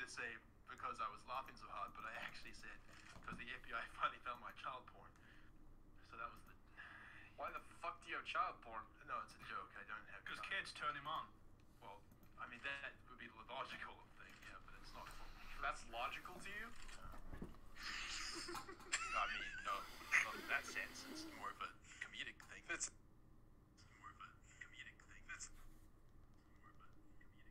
to say because I was laughing so hard, but I actually said because the FBI finally found my child porn. So that was the... Why the fuck do you have child porn? No, it's a joke. I don't have... Because kids turn him on. Well, I mean, that would be the logical thing, yeah, but it's not. That's logical to you? I mean, no, not in that sense. It's more of a comedic thing. It's more of a comedic thing. That's more of a comedic thing.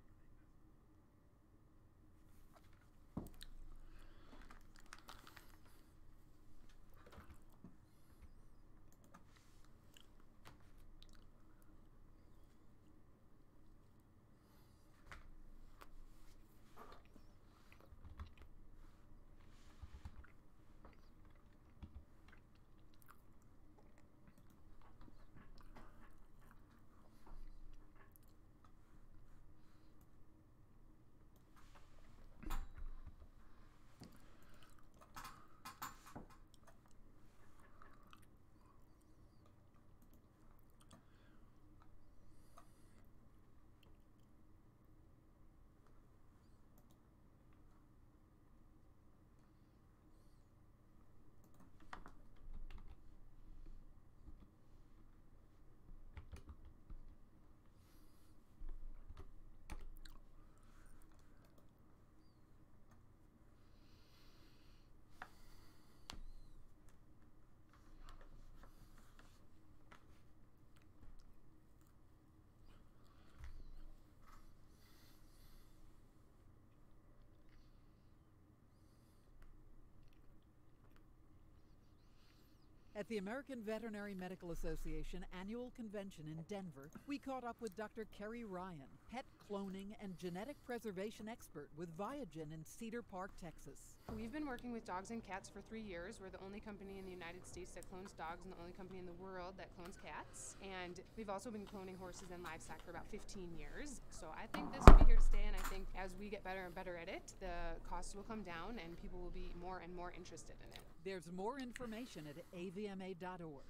At the American Veterinary Medical Association annual convention in Denver, we caught up with Dr. Kerry Ryan, pet cloning and genetic preservation expert with Viagen in Cedar Park, Texas. We've been working with dogs and cats for 3 years. We're the only company in the United States that clones dogs and the only company in the world that clones cats. And we've also been cloning horses and livestock for about 15 years. So I think this will be here to stay, and I think as we get better and better at it, the costs will come down and people will be more and more interested in it. There's more information at avma.org.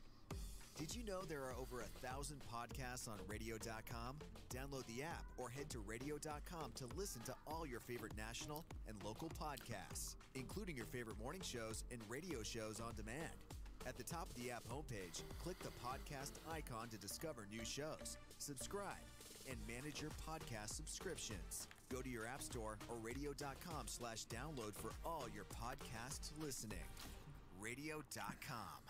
Did you know there are over 1,000 podcasts on radio.com? Download the app or head to radio.com to listen to all your favorite national and local podcasts, including your favorite morning shows and radio shows on demand. At the top of the app homepage, click the podcast icon to discover new shows, subscribe, and manage your podcast subscriptions. Go to your app store or radio.com/download for all your podcast listening. Radio.com.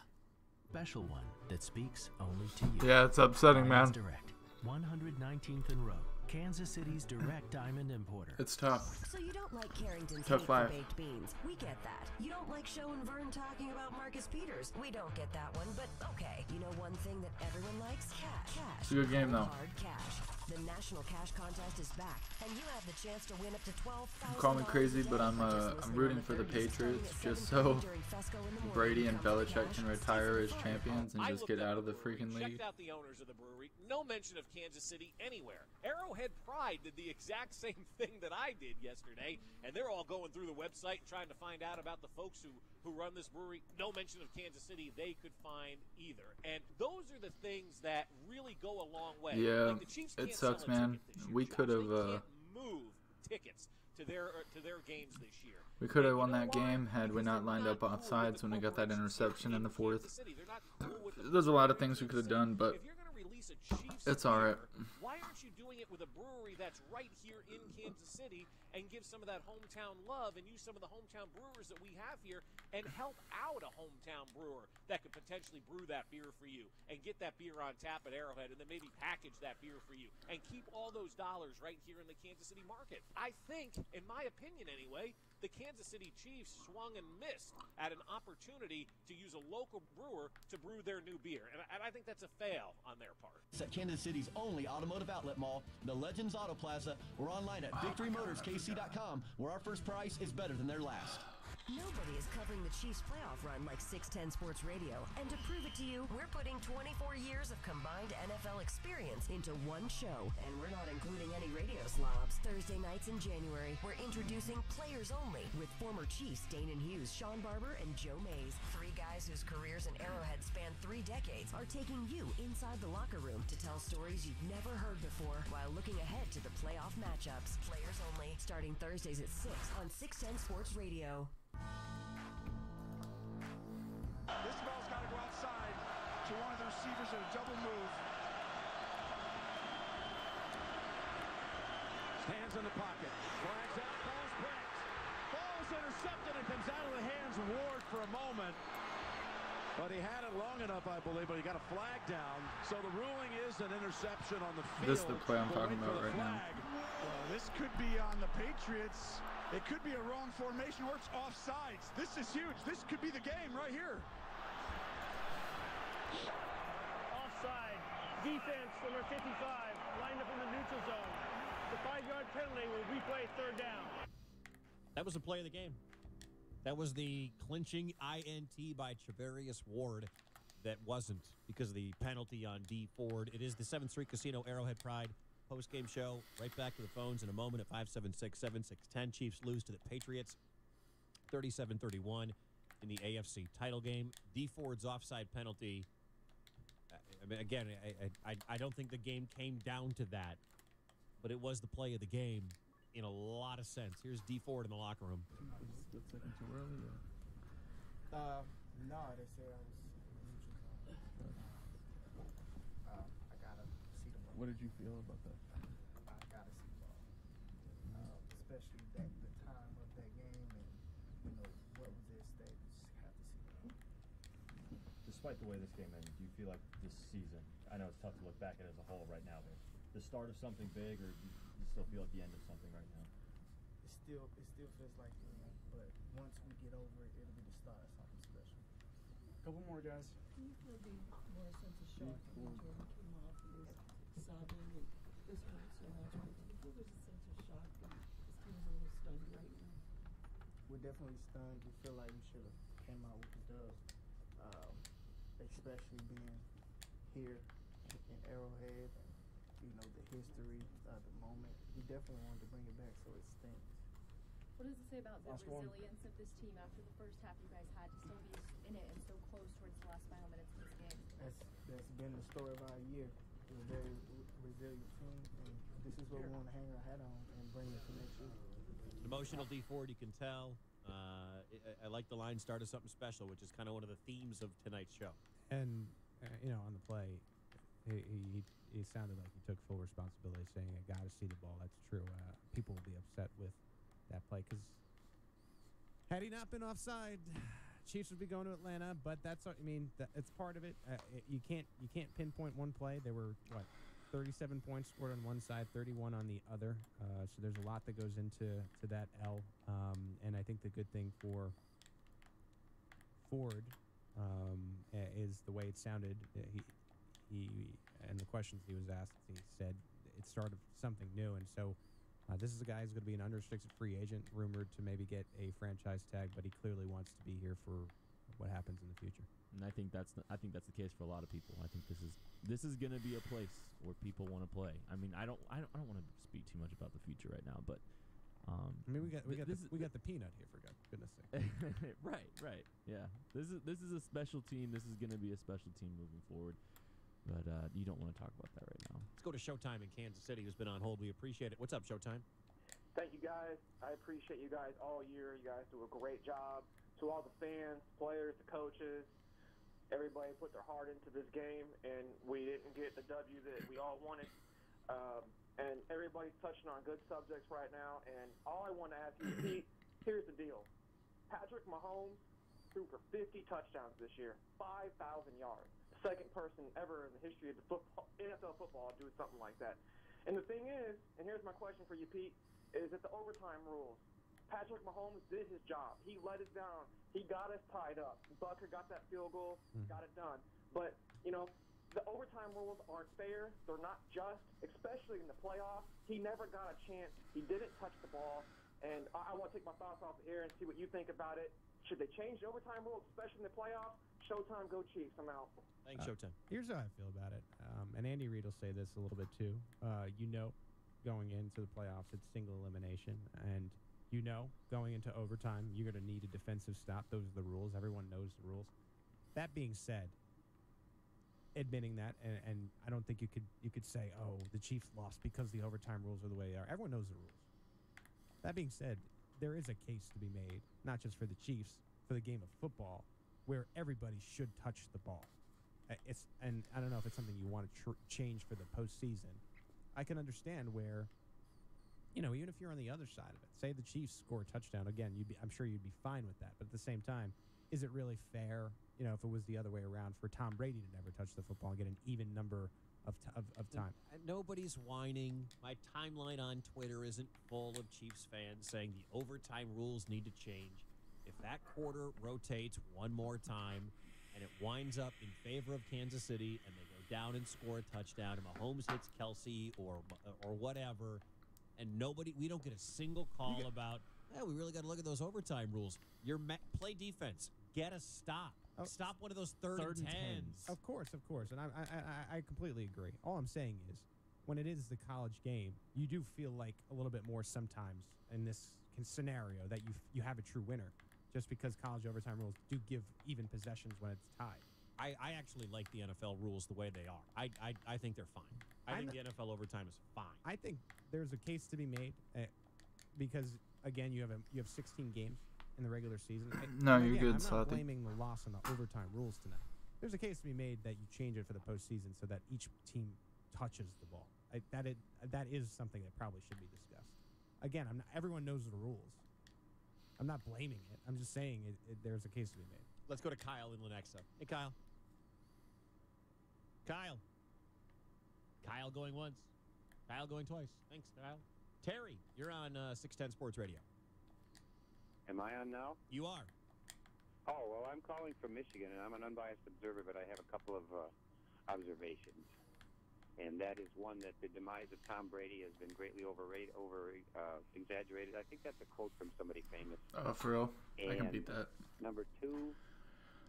Special one that speaks only to you. Yeah, it's upsetting, man. Direct, 119th and Road, Kansas City's direct diamond importer. It's tough. So you don't like Carrington's Tough hate for life. baked beans. We get that. You don't like Show and Vern talking about Marcus Peters. We don't get that one, but okay. You know one thing that everyone likes? Cash. It's a good game, though. Hard cash. The National Cash Contest is back, and you have the chance to win up to $12,000. Call me crazy, but I'm rooting for the Patriots just so Brady and Belichick can retire as champions and just get out of the freaking league. Checked out the owners of the brewery. No mention of Kansas City anywhere. Arrowhead Pride did the exact same thing that I did yesterday, and they're all going through the website trying to find out about the folks who run this brewery. No mention of Kansas City they could find either. And those are the things that really go a long way. Yeah, like the Chiefs it can't sucks, sell a man. ticket this year, We Josh. could have They can't move tickets to their games this year. We could have won that game had we not lined up off sides when we got that interception in the fourth. There's a lot of things we could have done, but it's alright. Why aren't you doing it with a brewery that's right here in Kansas City and give some of that hometown love and use some of the hometown brewers that we have here and help out a hometown brewer that could potentially brew that beer for you and get that beer on tap at Arrowhead and then maybe package that beer for you and keep all those dollars right here in the Kansas City market? I think, in my opinion anyway, the Kansas City Chiefs swung and missed at an opportunity to use a local brewer to brew their new beer, and I think that's a fail on their part. It's at Kansas City's only automotive outlet mall, the Legends Auto Plaza. We're online at victorymotorskc.com, where our first price is better than their last. Nobody is covering the Chiefs' playoff run like 610 Sports Radio. And to prove it to you, we're putting 24 years of combined NFL experience into one show. And we're not including any radio slobs. Thursday nights in January, we're introducing Players Only with former Chiefs Danon Hughes, Sean Barber, and Joe Mays. 3 guys whose careers in Arrowhead span 3 decades are taking you inside the locker room to tell stories you've never heard before while looking ahead to the playoff matchups. Players Only, starting Thursdays at 6 on 610 Sports Radio. This ball's got to go outside to one of the receivers in a double move. Hands in the pocket. Flags out. Ball's picked. Ball's intercepted and comes out of the hands of Ward for a moment. But he had it long enough, I believe, but he got a flag down. So the ruling is an interception on the field. This is the play I'm talking about right now. Well, this could be on the Patriots. It could be a wrong formation or it's offsides. This is huge. This could be the game right here. Offside. Defense, number 55, lined up in the neutral zone. The 5-yard penalty will replay third down. That was the play of the game. That was the clinching INT by Travarius Ward that wasn't because of the penalty on D Ford. It is the 7th Street Casino Arrowhead Pride post-game show. Right back to the phones in a moment at 576-7610. Chiefs lose to the Patriots 37-31 in the AFC title game. D Ford's offside penalty. I mean, again, I don't think the game came down to that, but it was the play of the game in a lot of sense. Here's D Ford in the locker room. Split second too early, or? No, they said I was I gotta see the ball. What did you feel about that? I gotta see the ball. Especially that the time of that game and what was at stake. Just have to see the ball. Despite the way this game ended, do you feel like this season, I know it's tough to look back at it as a whole right now, but the start of something big, or do you still feel like the end of something right now? It still feels like the end, but once we get over it, it'll be the start of something special. Couple more, guys. Can you feel the more sense of shock when Jordan came off? He was sobbing and this hurt so much. But do you feel there's a sense of shock and this team is a little stunned right now? We're definitely stunned. We feel like we should have came out with the dub, especially being here in Arrowhead and the history, the moment. We definitely wanted to bring it back, so it stinks. What does it say about the resilience of this team after the first half you guys had to still be in it and so close towards the last final minutes of this game? That's been the story of our year. We're a very resilient team, and this is what we want to hang our hat on and bring it to next year. An emotional D Ford, you can tell. I like the line "started something special," which is kind of one of the themes of tonight's show. And on the play, he sounded like he took full responsibility, saying, "I got to see the ball." That's true. People will be upset with that play because had he not been offside, Chiefs would be going to Atlanta. But that's it's part of it. You can't pinpoint one play. There were 37 points scored on one side, 31 on the other. So there's a lot that goes into that L. And I think the good thing for Ford is the way it sounded. He and the questions he was asked, he said it started something new. And so this is a guy who's going to be an unrestricted free agent, rumored to maybe get a franchise tag, but he clearly wants to be here for what happens in the future. And I think that's the case for a lot of people. I think this is going to be a place where people want to play. I mean, I don't want to speak too much about the future right now, but we got the peanut here, for goodness sake. right, yeah. This is a special team. This is going to be a special team moving forward. But you don't want to talk about that right now. Let's go to Showtime in Kansas City, who's been on hold. We appreciate it. What's up, Showtime? Thank you, guys. I appreciate you guys all year. You guys do a great job. To all the fans, players, the coaches, everybody put their heart into this game, and we didn't get the W that we all wanted. And everybody's touching on good subjects right now. And all I want to ask you, Pete, here's the deal. Patrick Mahomes threw for 50 touchdowns this year, 5,000 yards. Second person ever in the history of the NFL football to do something like that. And the thing is, and here's my question for you, Pete, is that the overtime rules. Patrick Mahomes did his job. He let us down. He got us tied up. Bucker got that field goal, got it done. But, the overtime rules aren't fair. They're not just, especially in the playoffs. He never got a chance. He didn't touch the ball. And I want to take my thoughts off the air and see what you think about it. Should they change the overtime rule, especially in the playoffs? Showtime, go Chiefs. I'm out. Thanks, Showtime. Here's how I feel about it. And Andy Reid will say this a little bit too. Going into the playoffs, it's single elimination. And going into overtime, you're going to need a defensive stop. Those are the rules. Everyone knows the rules. That being said, admitting that, and I don't think you could say, oh, the Chiefs lost because the overtime rules are the way they are. Everyone knows the rules. That being said, there is a case to be made, not just for the Chiefs, for the game of football, where everybody should touch the ball. And I don't know if it's something you want to change for the postseason. I can understand where, even if you're on the other side of it, say the Chiefs score a touchdown, again, I'm sure you'd be fine with that. But at the same time, is it really fair, if it was the other way around, for Tom Brady to never touch the football and get an even number of time? Nobody's whining. My timeline on Twitter isn't full of Chiefs fans saying the overtime rules need to change. If that quarter rotates one more time and it winds up in favor of Kansas City and they go down and score a touchdown and Mahomes hits Kelsey or whatever, and we don't get a single call about, we really got to look at those overtime rules. Play defense. Get a stop. Stop one of those third and tens. Of course. And I completely agree. All I'm saying is, when it is the college game, you do feel like a little bit more sometimes in this scenario that you have a true winner, just because college overtime rules do give even possessions when it's tied. I actually like the NFL rules the way they are. I think they're fine. I think the NFL overtime is fine. I think there's a case to be made because, again, you have 16 games in the regular season. No, you're good, I'm not Slappy. blaming the loss on the overtime rules tonight. There's a case to be made that you change it for the postseason so that each team touches the ball. That is something that probably should be discussed. Again, everyone knows the rules. I'm not blaming it. I'm just saying there's a case to be made. Let's go to Kyle in Lenexa. Hey, Kyle. Kyle going once. Kyle going twice. Thanks, Kyle. Terry, you're on 610 Sports Radio. Am I on now? You are. Oh, well, I'm calling from Michigan, and I'm an unbiased observer, but I have a couple of observations. And that is one, that the demise of Tom Brady has been greatly exaggerated. I think that's a quote from somebody famous. Oh, for real? I can beat that. Number two,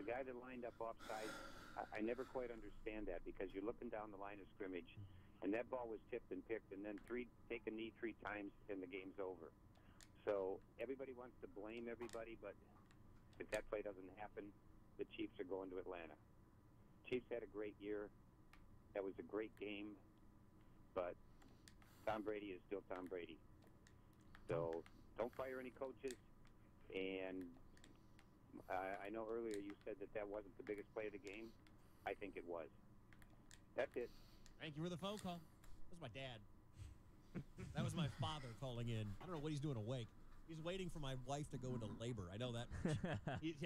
the guy that lined up offside, I never quite understand that, because you're looking down the line of scrimmage, and that ball was tipped and picked, and then take a knee 3 times, and the game's over. So everybody wants to blame everybody, but if that play doesn't happen, the Chiefs are going to Atlanta. Chiefs had a great year. That was a great game, but Tom Brady is still Tom Brady. So don't fire any coaches. And I know earlier you said that wasn't the biggest play of the game. I think it was. That's it. Thank you for the phone call. That was my dad. That was my father calling in. I don't know what he's doing awake. He's waiting for my wife to go into labor. I know that much.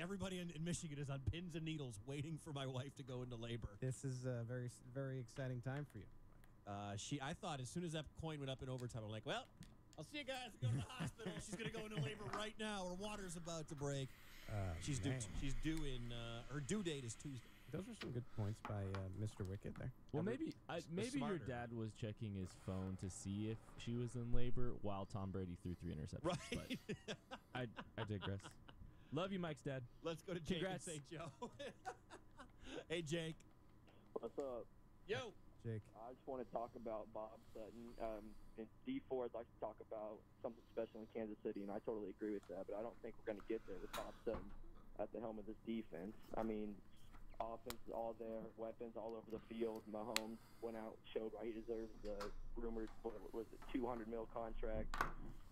Everybody in Michigan is on pins and needles waiting for my wife to go into labor. This is a very, very exciting time for you. I thought as soon as that coin went up in overtime, I'm like, well, I'll see you guys. Go to the hospital. She's going to go into labor right now. Her water's about to break. She's due in her due date is Tuesday. Those were some good points by Mr. Wicked there. Well, maybe your dad was checking his phone to see if she was in labor while Tom Brady threw 3 interceptions. Right. But I digress. Love you, Mike's dad. Let's go to Jake and St. Joe. Hey, Jake. What's up? Yo. Jake. I just want to talk about Bob Sutton. In D4, I'd like to talk about something special in Kansas City, and I totally agree with that, but I don't think we're going to get there with Bob Sutton at the helm of this defense. I mean, offense is all there, weapons all over the field. Mahomes went out, showed why he deserves the rumored, what was it, $200 million contract.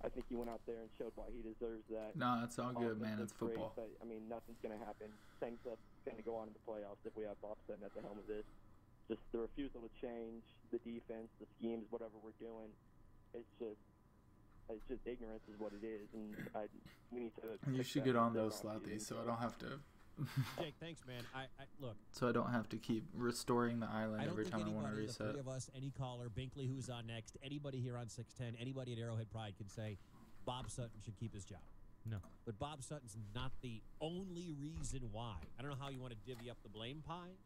I think he went out there and showed why he deserves that. No, it's all good, man. It's football. Great, but, I mean, nothing's going to happen. Same stuff's going to go on in the playoffs if we have Bob Sutton at the helm of this. Just the refusal to change the defense, the schemes, whatever we're doing. It's just ignorance is what it is, and we need to. You should get on those, Slappy, so I don't have to. Jake, thanks, man. Look. So I don't have to keep restoring the island every time I want to reset. The three of us, any caller, Binkley, who's on next, anybody here on 610, anybody at Arrowhead Pride can say Bob Sutton should keep his job. No. But Bob Sutton's not the only reason why. I don't know how you want to divvy up the blame pie,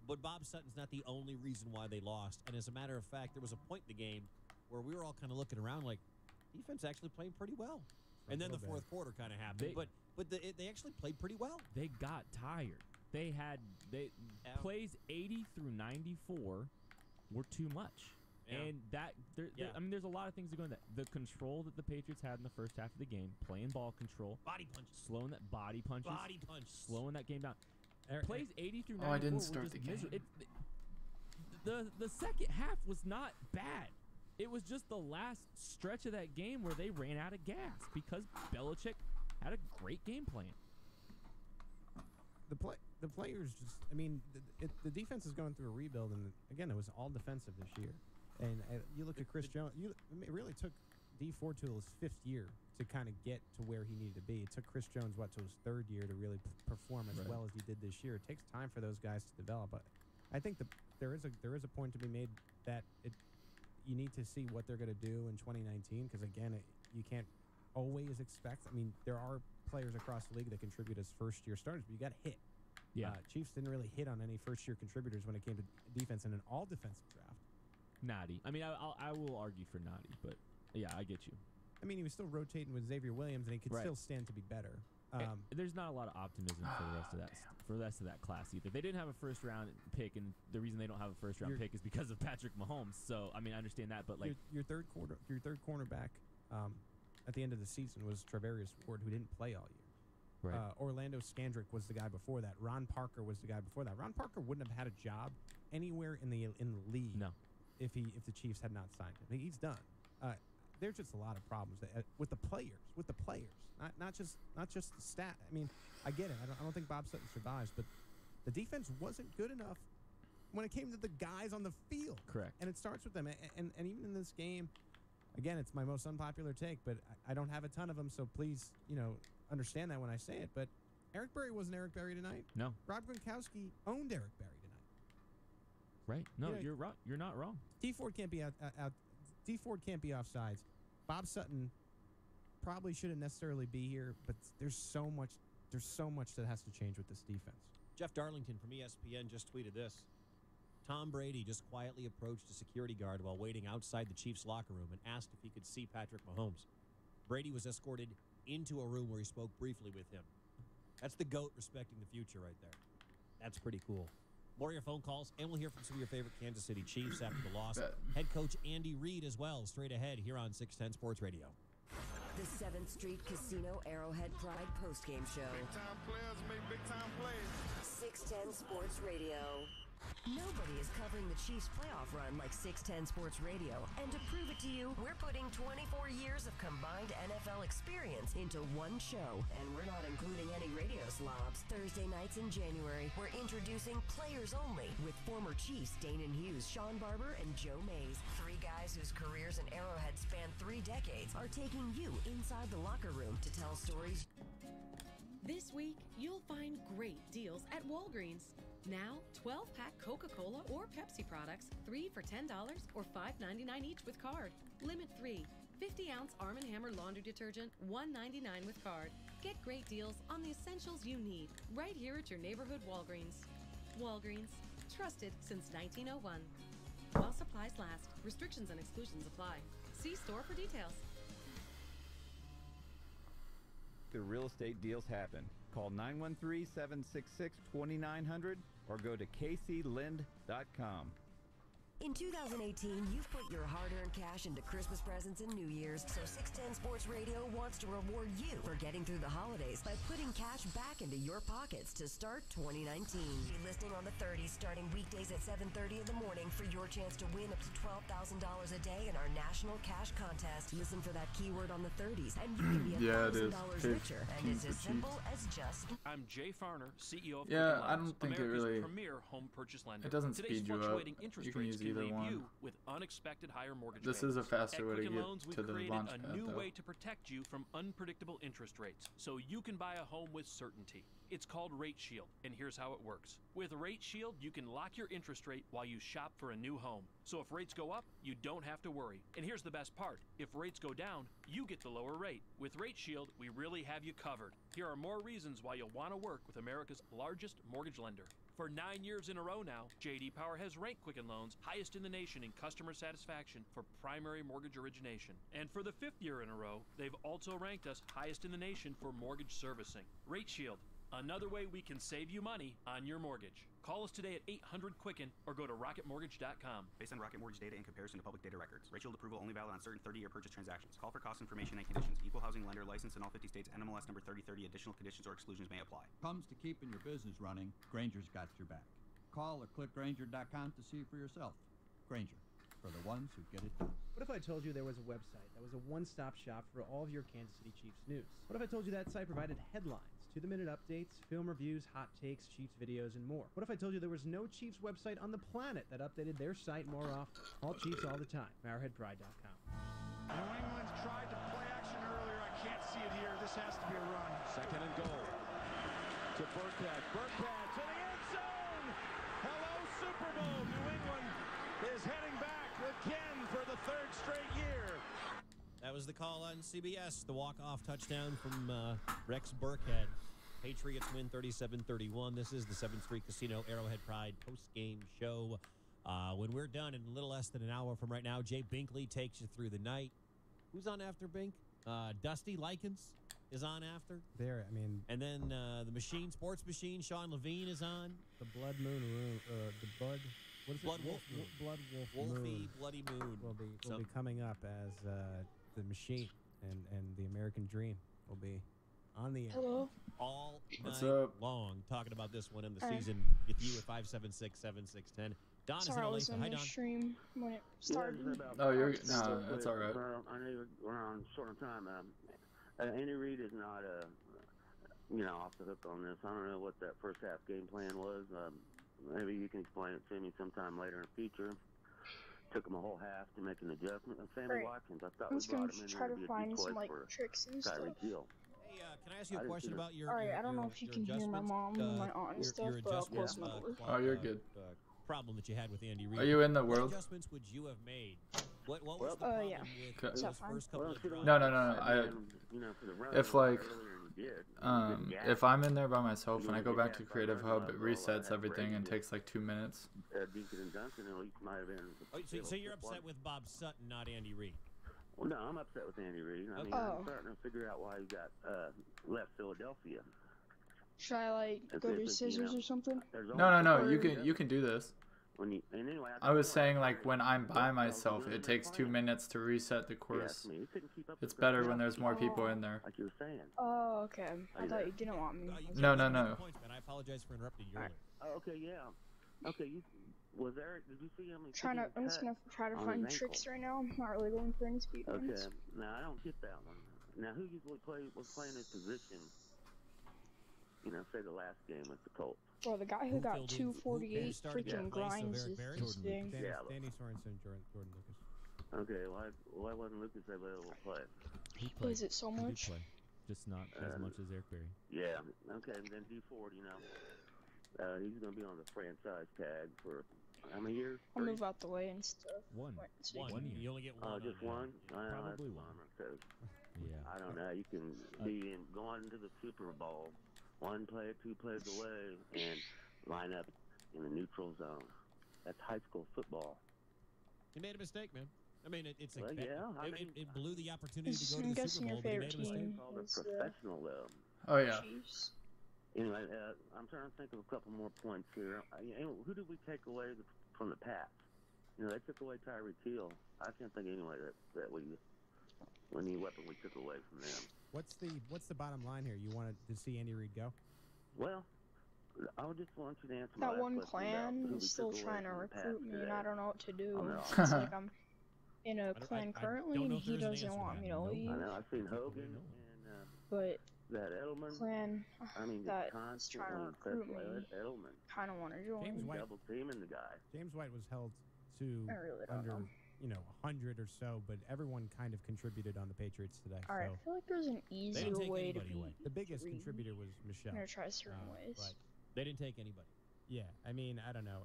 but Bob Sutton's not the only reason why they lost. And as a matter of fact, there was a point in the game where we were all kind of looking around like, defense actually played pretty well. And then the fourth quarter kind of happened. But they actually played pretty well. They got tired. Plays 80 through 94 were too much. Yeah. And I mean, there's a lot of things that go into that. The control that the Patriots had in the first half of the game, playing ball control, body punches, slowing that body punches, slowing that game down. Plays 80 through 94 I didn't were start just the game. The second half was not bad. It was just the last stretch of that game where they ran out of gas because Belichick had a great game plan. The players just, I mean, the defense is going through a rebuild, and again, it was all defensive this year. And you look at Chris Jones, it really took D Ford to his 5th year to kind of get to where he needed to be. It took Chris Jones, to his 3rd year to really perform as well as he did this year. It takes time for those guys to develop. But I think there is a point to be made that you need to see what they're going to do in 2019, because, again, you can't always expect. I mean, there are players across the league that contribute as first-year starters, but you got to hit. Yeah. Chiefs didn't really hit on any first-year contributors when it came to defense in an all-defensive draft. Naughty. I mean, I will argue for Naughty, but yeah, I get you. I mean, he was still rotating with Xavier Williams, and he could still stand to be better. There's not a lot of optimism for the rest of that class either. They didn't have a first-round pick, and the reason they don't have a first-round pick is because of Patrick Mahomes. So I mean, I understand that, but like your third cornerback at the end of the season was Travarius Ward, who didn't play all year. Right. Orlando Scandrick was the guy before that. Ron Parker was the guy before that. Ron Parker wouldn't have had a job anywhere in the league if the Chiefs had not signed him. He's done. There's just a lot of problems with the players, not just the stat. I mean, I get it. I don't think Bob Sutton survives, but the defense wasn't good enough when it came to the guys on the field. Correct. And it starts with them. And even in this game, again, it's my most unpopular take, but I don't have a ton of them, so please, understand that when I say it. But Eric Berry wasn't Eric Berry tonight. No. Rob Gronkowski owned Eric Berry tonight. Right. No, you're right. You're not wrong. D Ford can't be D Ford can't be offsides. Bob Sutton probably shouldn't necessarily be here, but there's so much that has to change with this defense. Jeff Darlington from ESPN just tweeted this. Tom Brady just quietly approached a security guard while waiting outside the Chiefs' locker room and asked if he could see Patrick Mahomes. Brady was escorted into a room where he spoke briefly with him. That's the GOAT respecting the future right there. That's pretty cool. More of your phone calls, and we'll hear from some of your favorite Kansas City Chiefs after the loss. Head coach Andy Reid as well, straight ahead here on 610 Sports Radio. The 7th Street Casino Arrowhead Pride postgame show. Big-time players make big-time plays. 610 Sports Radio. Nobody is covering the Chiefs' playoff run like 610 Sports Radio. And to prove it to you, we're putting 24 years of combined NFL experience into one show. And we're not including any radio slobs. Thursday nights in January, we're introducing Players Only with former Chiefs Danon Hughes, Sean Barber, and Joe Mays. 3 guys whose careers in Arrowhead span 3 decades are taking you inside the locker room to tell stories. This week, you'll find great deals at Walgreens. Now, 12-pack Coca-Cola or Pepsi products, 3 for $10 or $5.99 each with card. Limit 3. 50-ounce Arm & Hammer laundry detergent, $1.99 with card. Get great deals on the essentials you need right here at your neighborhood Walgreens. Walgreens, trusted since 1901. While supplies last, restrictions and exclusions apply. See store for details. The real estate deals happen. Call 913-766-2900 or go to kclind.com. In 2018, you've put your hard-earned cash into Christmas presents and New Year's, so 610 Sports Radio wants to reward you for getting through the holidays by putting cash back into your pockets to start 2019. Be listening on the 30s starting weekdays at 7:30 in the morning for your chance to win up to $12,000 a day in our national cash contest. Listen for that keyword on the 30s, and you can be $1,000 richer. And it's as simple as just... I'm Jay Farner, CEO of I don't think America's it really... premier home purchase lender. It doesn't Today's speed you up. fluctuating interest You can rates use either leave one. you with unexpected higher mortgage This payments. is a faster At way to Quicken get Loans, to we've the created launch a pad, new though. way to protect you from unpredictable interest rates, so you can buy a home with certainty. It's called Rate Shield, and here's how it works. With Rate Shield, you can lock your interest rate while you shop for a new home. So if rates go up, you don't have to worry. And here's the best part. If rates go down, you get the lower rate. With Rate Shield, we really have you covered. Here are more reasons why you'll want to work with America's largest mortgage lender. For 9 years in a row now, J.D. Power has ranked Quicken Loans highest in the nation in customer satisfaction for primary mortgage origination. And for the 5th year in a row, they've also ranked us highest in the nation for mortgage servicing. Rate Shield, another way we can save you money on your mortgage. Call us today at 800-QUICKEN or go to rocketmortgage.com. Based on Rocket Mortgage data in comparison to public data records. Rate Shield approval only valid on certain 30-year purchase transactions. Call for cost information and conditions. Equal housing lender licensed in all 50 states. NMLS number 3030. Additional conditions or exclusions may apply. Comes to keeping your business running, Granger's got your back. Call or click Granger.com to see for yourself. Granger, for the ones who get it done. What if I told you there was a website that was a one-stop shop for all of your Kansas City Chiefs news? What if I told you that site provided headlines, to-the-minute updates, film reviews, hot takes, Chiefs videos, and more? What if I told you there was no Chiefs website on the planet that updated their site more often? All Chiefs all the time. ArrowheadPride.com. New England's tried to play action earlier. I can't see it here. This has to be a run. 2nd and goal. To Burkhead. Burkhead to the end zone. Hello, Super Bowl. New England is heading back again for the 3rd straight year. That was the call on CBS, the walk-off touchdown from Rex Burkhead. Patriots win 37-31. This is the 7th Casino Arrowhead Pride post-game show. When we're done in a little less than an hour from right now, Jay Binkley takes you through the night. Who's on after Bink? Dusty Likens is on after. There, I mean... And then the Machine, Sports Machine, Sean Levine is on. The Blood Moon Room, the Blood... What is Blood it? Wolf Moon. Blood Wolf Wolfy Moon. Bloody Moon. Will be coming up as the Machine and the American Dream will be on the air. Hello. All What's night up? long, talking about this one in the Alright. season with you at 576-7610. Don is in Sorry, I LA. was So in hi, the Don. stream when it started. Oh, you're no, that's all right. I know we're on short on time. Andy Reid is not, off the hook on this. I don't know what that first half game plan was. Maybe you can explain it to me sometime later in the future. Took him a whole half to make an adjustment. And Sammy Right. Watkins, I thought I'm we just gonna brought him in try there to be a find decoy some like for tricks and stuff. Tyreek Hill. Hey, can I ask you I a didn't question see about your Alright, I don't know if you can hear my mom and my aunt and stuff, but I'll close my door. Oh, you're good. Problem that you had with Andy Reid. Are you in the What world? adjustments would you have made? What was the problem yeah. with Okay. those Is that fine? first couple of drives? No. If like, if I'm in there by myself, when I go back to Creative Hub, it resets everything and takes like 2 minutes. Deacon and Duncan at least might have been. Oh, so you're upset with Bob Sutton, not Andy Reid? Well, no, I'm upset with Andy Reid. I mean, Oh. I'm starting to figure out why he got left Philadelphia. Should I like go to scissors or something? No. You can do this. When you, and anyway, I was saying like when I'm by myself, it takes 2 minutes to reset the course. It's better when there's more people in there. Like you were saying. Oh, okay. I thought you didn't want me. No. Points, man. I apologize for interrupting you. Oh, okay, yeah. Okay, was there? Did you see how many? I'm just gonna try to find tricks right now. I'm not really going for any speed runs. Okay, now I don't get that one. Now, who usually was playing his position? Say the last game with the Colts. Bro, the guy who got 248 freaking grinds is insane. Danny Sorensen, Jordan Lucas. Okay, why wasn't Lucas able to play? He plays it so much. Just not as much as Eric Berry. Yeah. Okay, and then D Ford, he's going to be on the franchise tag for how many years? I'll move out the way and stuff. One year. You only get one. Just one? Probably one. Yeah. I don't know. You can be going into the Super Bowl, 1 play, 2 plays away, and line up in the neutral zone. That's high school football. He made a mistake, man. I mean, it's Well, expected. yeah, It blew the opportunity to go I'm to the guessing Super your Bowl, but he favorite made a mistake. team Called a is professional, though. Oh yeah. Chiefs. Anyway, I'm trying to think of a couple more points here. Who did we take away from the Pats? They took away Tyreek Hill. I can't think anyway that any weapon we took away from them. What's the bottom line here? You wanted to see Andy Reid go? Well, I would just want you to answer That my one question about clan who we is still took away trying to from the recruit Pats me, today. and I don't know what to do. I know. It's like I'm in a clan I currently, don't know and if he there's an doesn't answer want to me that. to Nope. leave. I know. I've seen Hogan and But that Edelman. clan just that is trying to constantly recruit me Edelman. kind of want to join. James White. Double teaming the guy. James White was held to I really don't under know. 100 or so, but everyone kind of contributed on the Patriots today. All right, I feel like there's an easier take way to anybody be. away. The biggest contributor was Michelle. I'm gonna try certain ways. But They didn't take anybody. yeah, I mean, I don't know.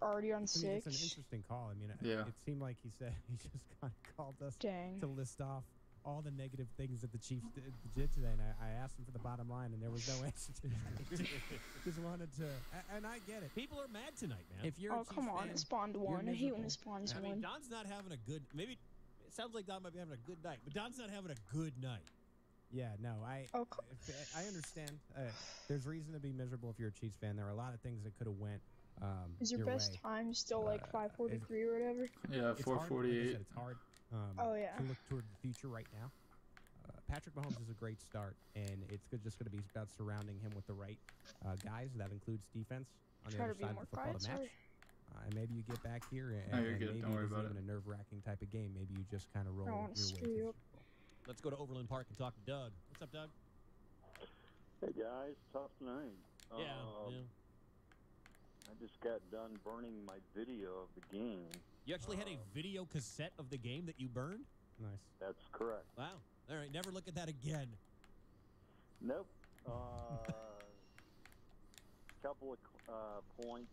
Already on To me, it's an 6. interesting call. I mean, Yeah. it seemed like he said he just kind of called us Dang. to list off all the negative things that the Chiefs did today, and I asked him for the bottom line, and there was no answer to it. Just wanted to, and I get it. People are mad tonight, man. If you're Oh, come on. It spawned one. I hate when it spawns I one. mean, Don's not having a good. Maybe it sounds like Don might be having a good night, but Don's not having a good night. Yeah, no, I understand. There's reason to be miserable if you're a Chiefs fan. There are a lot of things that could have went. Is your best time still like 5:43 or whatever? Yeah, 4:48. Like it's hard. Oh, yeah. To look toward the future right now. Patrick Mahomes is a great start, and it's just going to be about surrounding him with the right guys. That includes defense on the other side of the football to match. And maybe you get back here, and you're good. maybe Don't worry it isn't about even a nerve-wracking type of game. Maybe you just kind of roll your way through. Let's go to Overland Park and talk to Doug. What's up, Doug? Hey guys, tough night. Yeah. I just got done burning my video of the game. You actually had a video cassette of the game that you burned? Nice. That's correct. Wow. All right, never look at that again. Nope. Couple of points.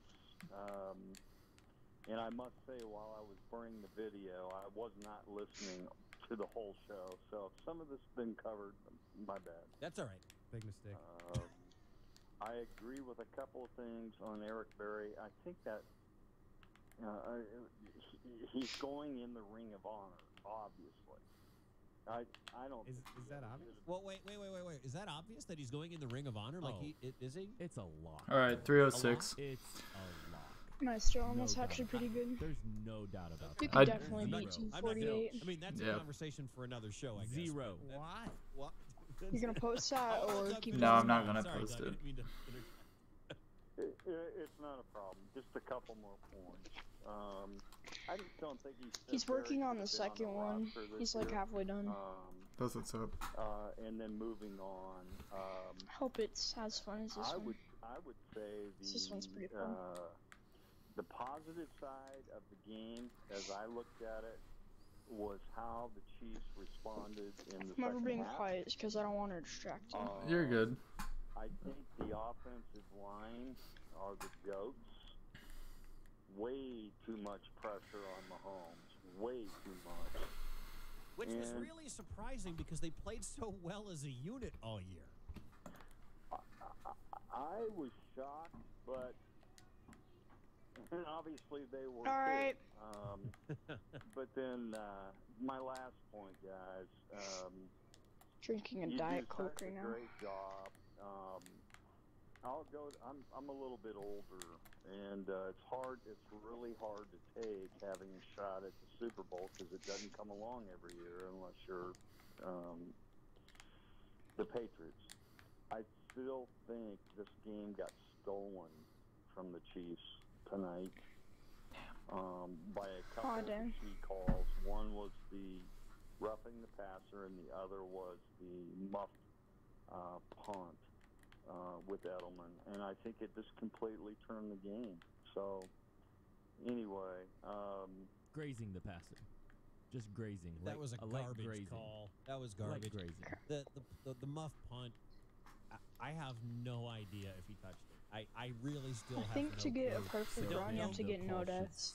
And I must say, while I was burning the video, I was not listening to the whole show. So if some of this has been covered, my bad. That's all right. Big mistake. I agree with a couple of things on Eric Berry. I think that he's going in the Ring of Honor, obviously. I don't. Is that obvious? Well, wait. Is that obvious that he's going in the Ring of Honor? Like is he? It's a lock. All right, 306. It's a lock. Nice, John. That's actually pretty good. There's no doubt about You that. could definitely beat 248. I mean, that's a conversation for another show, I guess. Zero. What? You're gonna post that or keep it? No, I'm not gonna post it. It's not a problem. Just a couple more points. I just don't think He's working on the second one. He's like halfway done. That's what's up. And then moving on. Hope it's as fun as this one. I would say This one's pretty fun. The positive side of the game, as I looked at it, was how the Chiefs responded in the I'm never second being half. quiet because I don't want to distract you. You're good. I think the offensive line are the goats. Way too much pressure on Mahomes. Way too much. Which was really surprising because they played so well as a unit all year. I was shocked, but obviously they were. All right. But then my last point, guys. Drinking a you Diet do Coke such right a now. great job. I'm a little bit older, and it's really hard to take having a shot at the Super Bowl because it doesn't come along every year unless you're the Patriots. I still think this game got stolen from the Chiefs tonight by a couple of key calls. One was the roughing the passer, and the other was the muffed punt with Edelman, and I think it just completely turned the game. So, anyway, grazing the passer, just grazing. That was a garbage call. That was garbage. Grazing. The muff punt. I have no idea if he touched it. I really still. I think to get a perfect run, you have to get no deaths.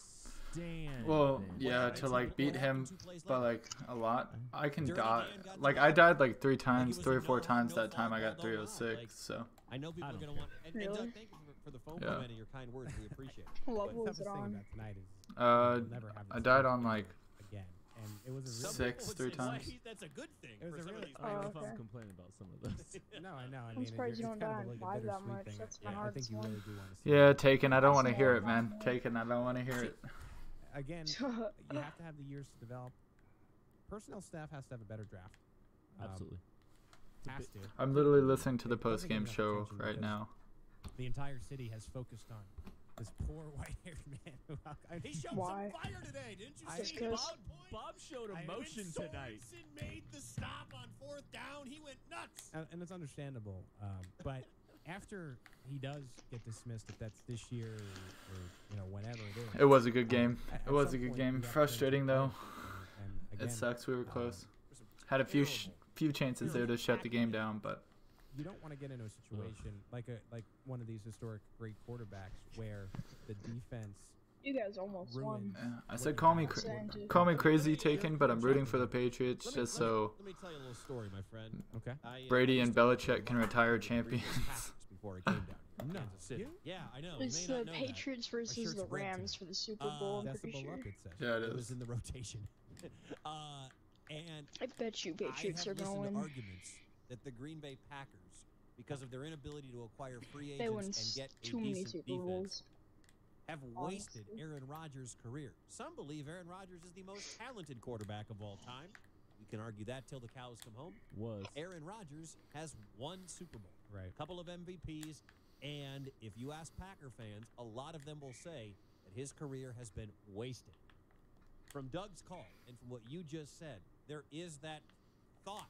Well, yeah, to like beat him by like a lot. I can die. Like I died like 3 or 4 times that time. I got 306. So. I know people are gonna want. And Doug, thank you for the phone comment and your kind words. We appreciate it. What was it on? I died on like again, and it was a 6 3 times. That's a good thing. It was a really. I don't know if I'm complaining about some of this. No, I know. I I'm mean, surprised you don't kind die of in like 5 a that bittersweet much. thing. That's the I think hardest you one. really do want to see. Yeah, Taken. I don't want to hear it, man. Taken. I don't want to hear it. Again, you have to have the years to develop. Personnel staff has to have a better draft. Absolutely. Has to. I'm literally listening to the post-game show right now. The entire city has focused on this poor white-haired man. He showed some fire today, didn't you see? Bob showed emotion tonight. Sorensen made the stop on 4th down. He went nuts. And it's understandable. But after he does get dismissed, if that's this year or whenever it is. It was a good game. It was a good game. Frustrating though. It sucks. We were close. Had a few chances there to shut the game down, but. You don't want to get into a situation like one of these historic great quarterbacks where the defense You guys almost won. I said call me crazy taken, but I'm rooting for the Patriots just so Let me tell you a little story, my friend. Okay. Brady and Belichick can retire champions. Before it came down here. No. Kansas City. Yeah, I know. It's you may the not know Patriots that. My versus shirt's the red Rams tonight. for the Super Bowl. I'm That's the pretty sure. beloved session. Yeah, it It was is. in the rotation. And I bet you Patriots I are have gonna listened win. to arguments that the Green Bay Packers, because of their inability to acquire free They win agents and get a too many decent Super defense, Bowls. have wasted Aaron Rodgers' career. Some believe Aaron Rodgers is the most talented quarterback of all time. We can argue that till the cows come home. Aaron Rodgers has one Super Bowl, right? A couple of MVPs, and if you ask Packer fans, a lot of them will say that his career has been wasted. From Doug's call and from what you just said, there is that thought.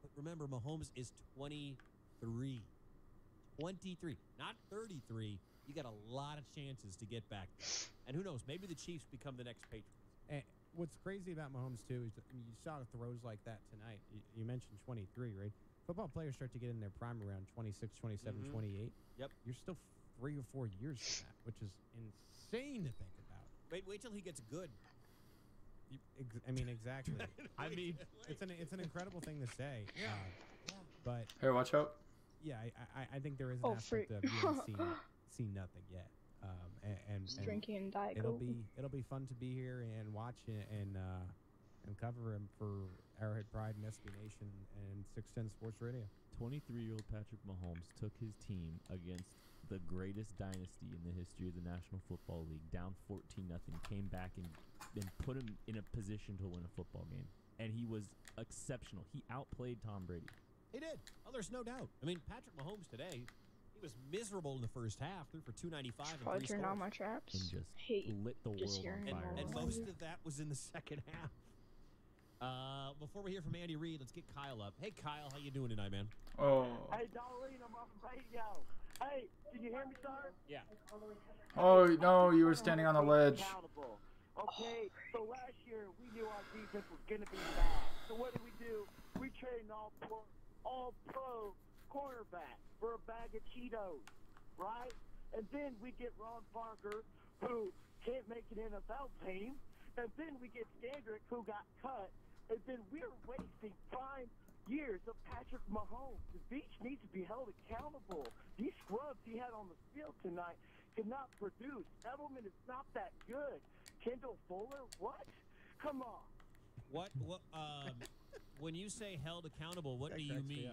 But remember, Mahomes is 23. 23, not 33. You got a lot of chances to get back there. And who knows, maybe the Chiefs become the next Patriots. And what's crazy about Mahomes, too, is that you saw throws like that tonight. You mentioned 23, right? Football players start to get in their prime around 26, 27, 28. Yep. You're still 3 or 4 years from that, which is insane to think about. Wait till he gets good. I mean, exactly. I mean, it's an incredible thing to say. Yeah. But Here, watch out. yeah, I think there is an aspect of you haven't seen nothing yet. And Drinking and Diet it'll Coke. be fun to be here and watch and cover him for Arrowhead Pride and SB Nation and 610 Sports Radio. 23-year-old Patrick Mahomes took his team against the greatest dynasty in the history of the National Football League, down 14-0, came back and put him in a position to win a football game. And he was exceptional. He outplayed Tom Brady. He did. Oh, there's no doubt. I mean, Patrick Mahomes today, he was miserable in the first half, threw for 295 and Probably 3 turn scores. on my traps. And just Hate lit the just world on hearing fire. it. And most of that was in the second half. Before we hear from Andy Reid, let's get Kyle up. Hey, Kyle, how you doing tonight, man? Oh. Hey, Darlene, I'm off the radio. Hey, can you hear me, sir? Yeah. Oh no, you were standing on the ledge. Accountable. Okay, so last year we knew our defense was going to be bad. So what did? We traded an all-pro cornerback for a bag of Cheetos, right? And then we get Ron Parker, who can't make an NFL team. And then we get Scandrick, who got cut. And then we're wasting 5 years of Patrick Mahomes. The Beach needs to be held accountable. These scrubs he had on the field tonight cannot produce. Edelman is not that good. Kendall Fuller, what? Come on. What when you say held accountable, what do you mean?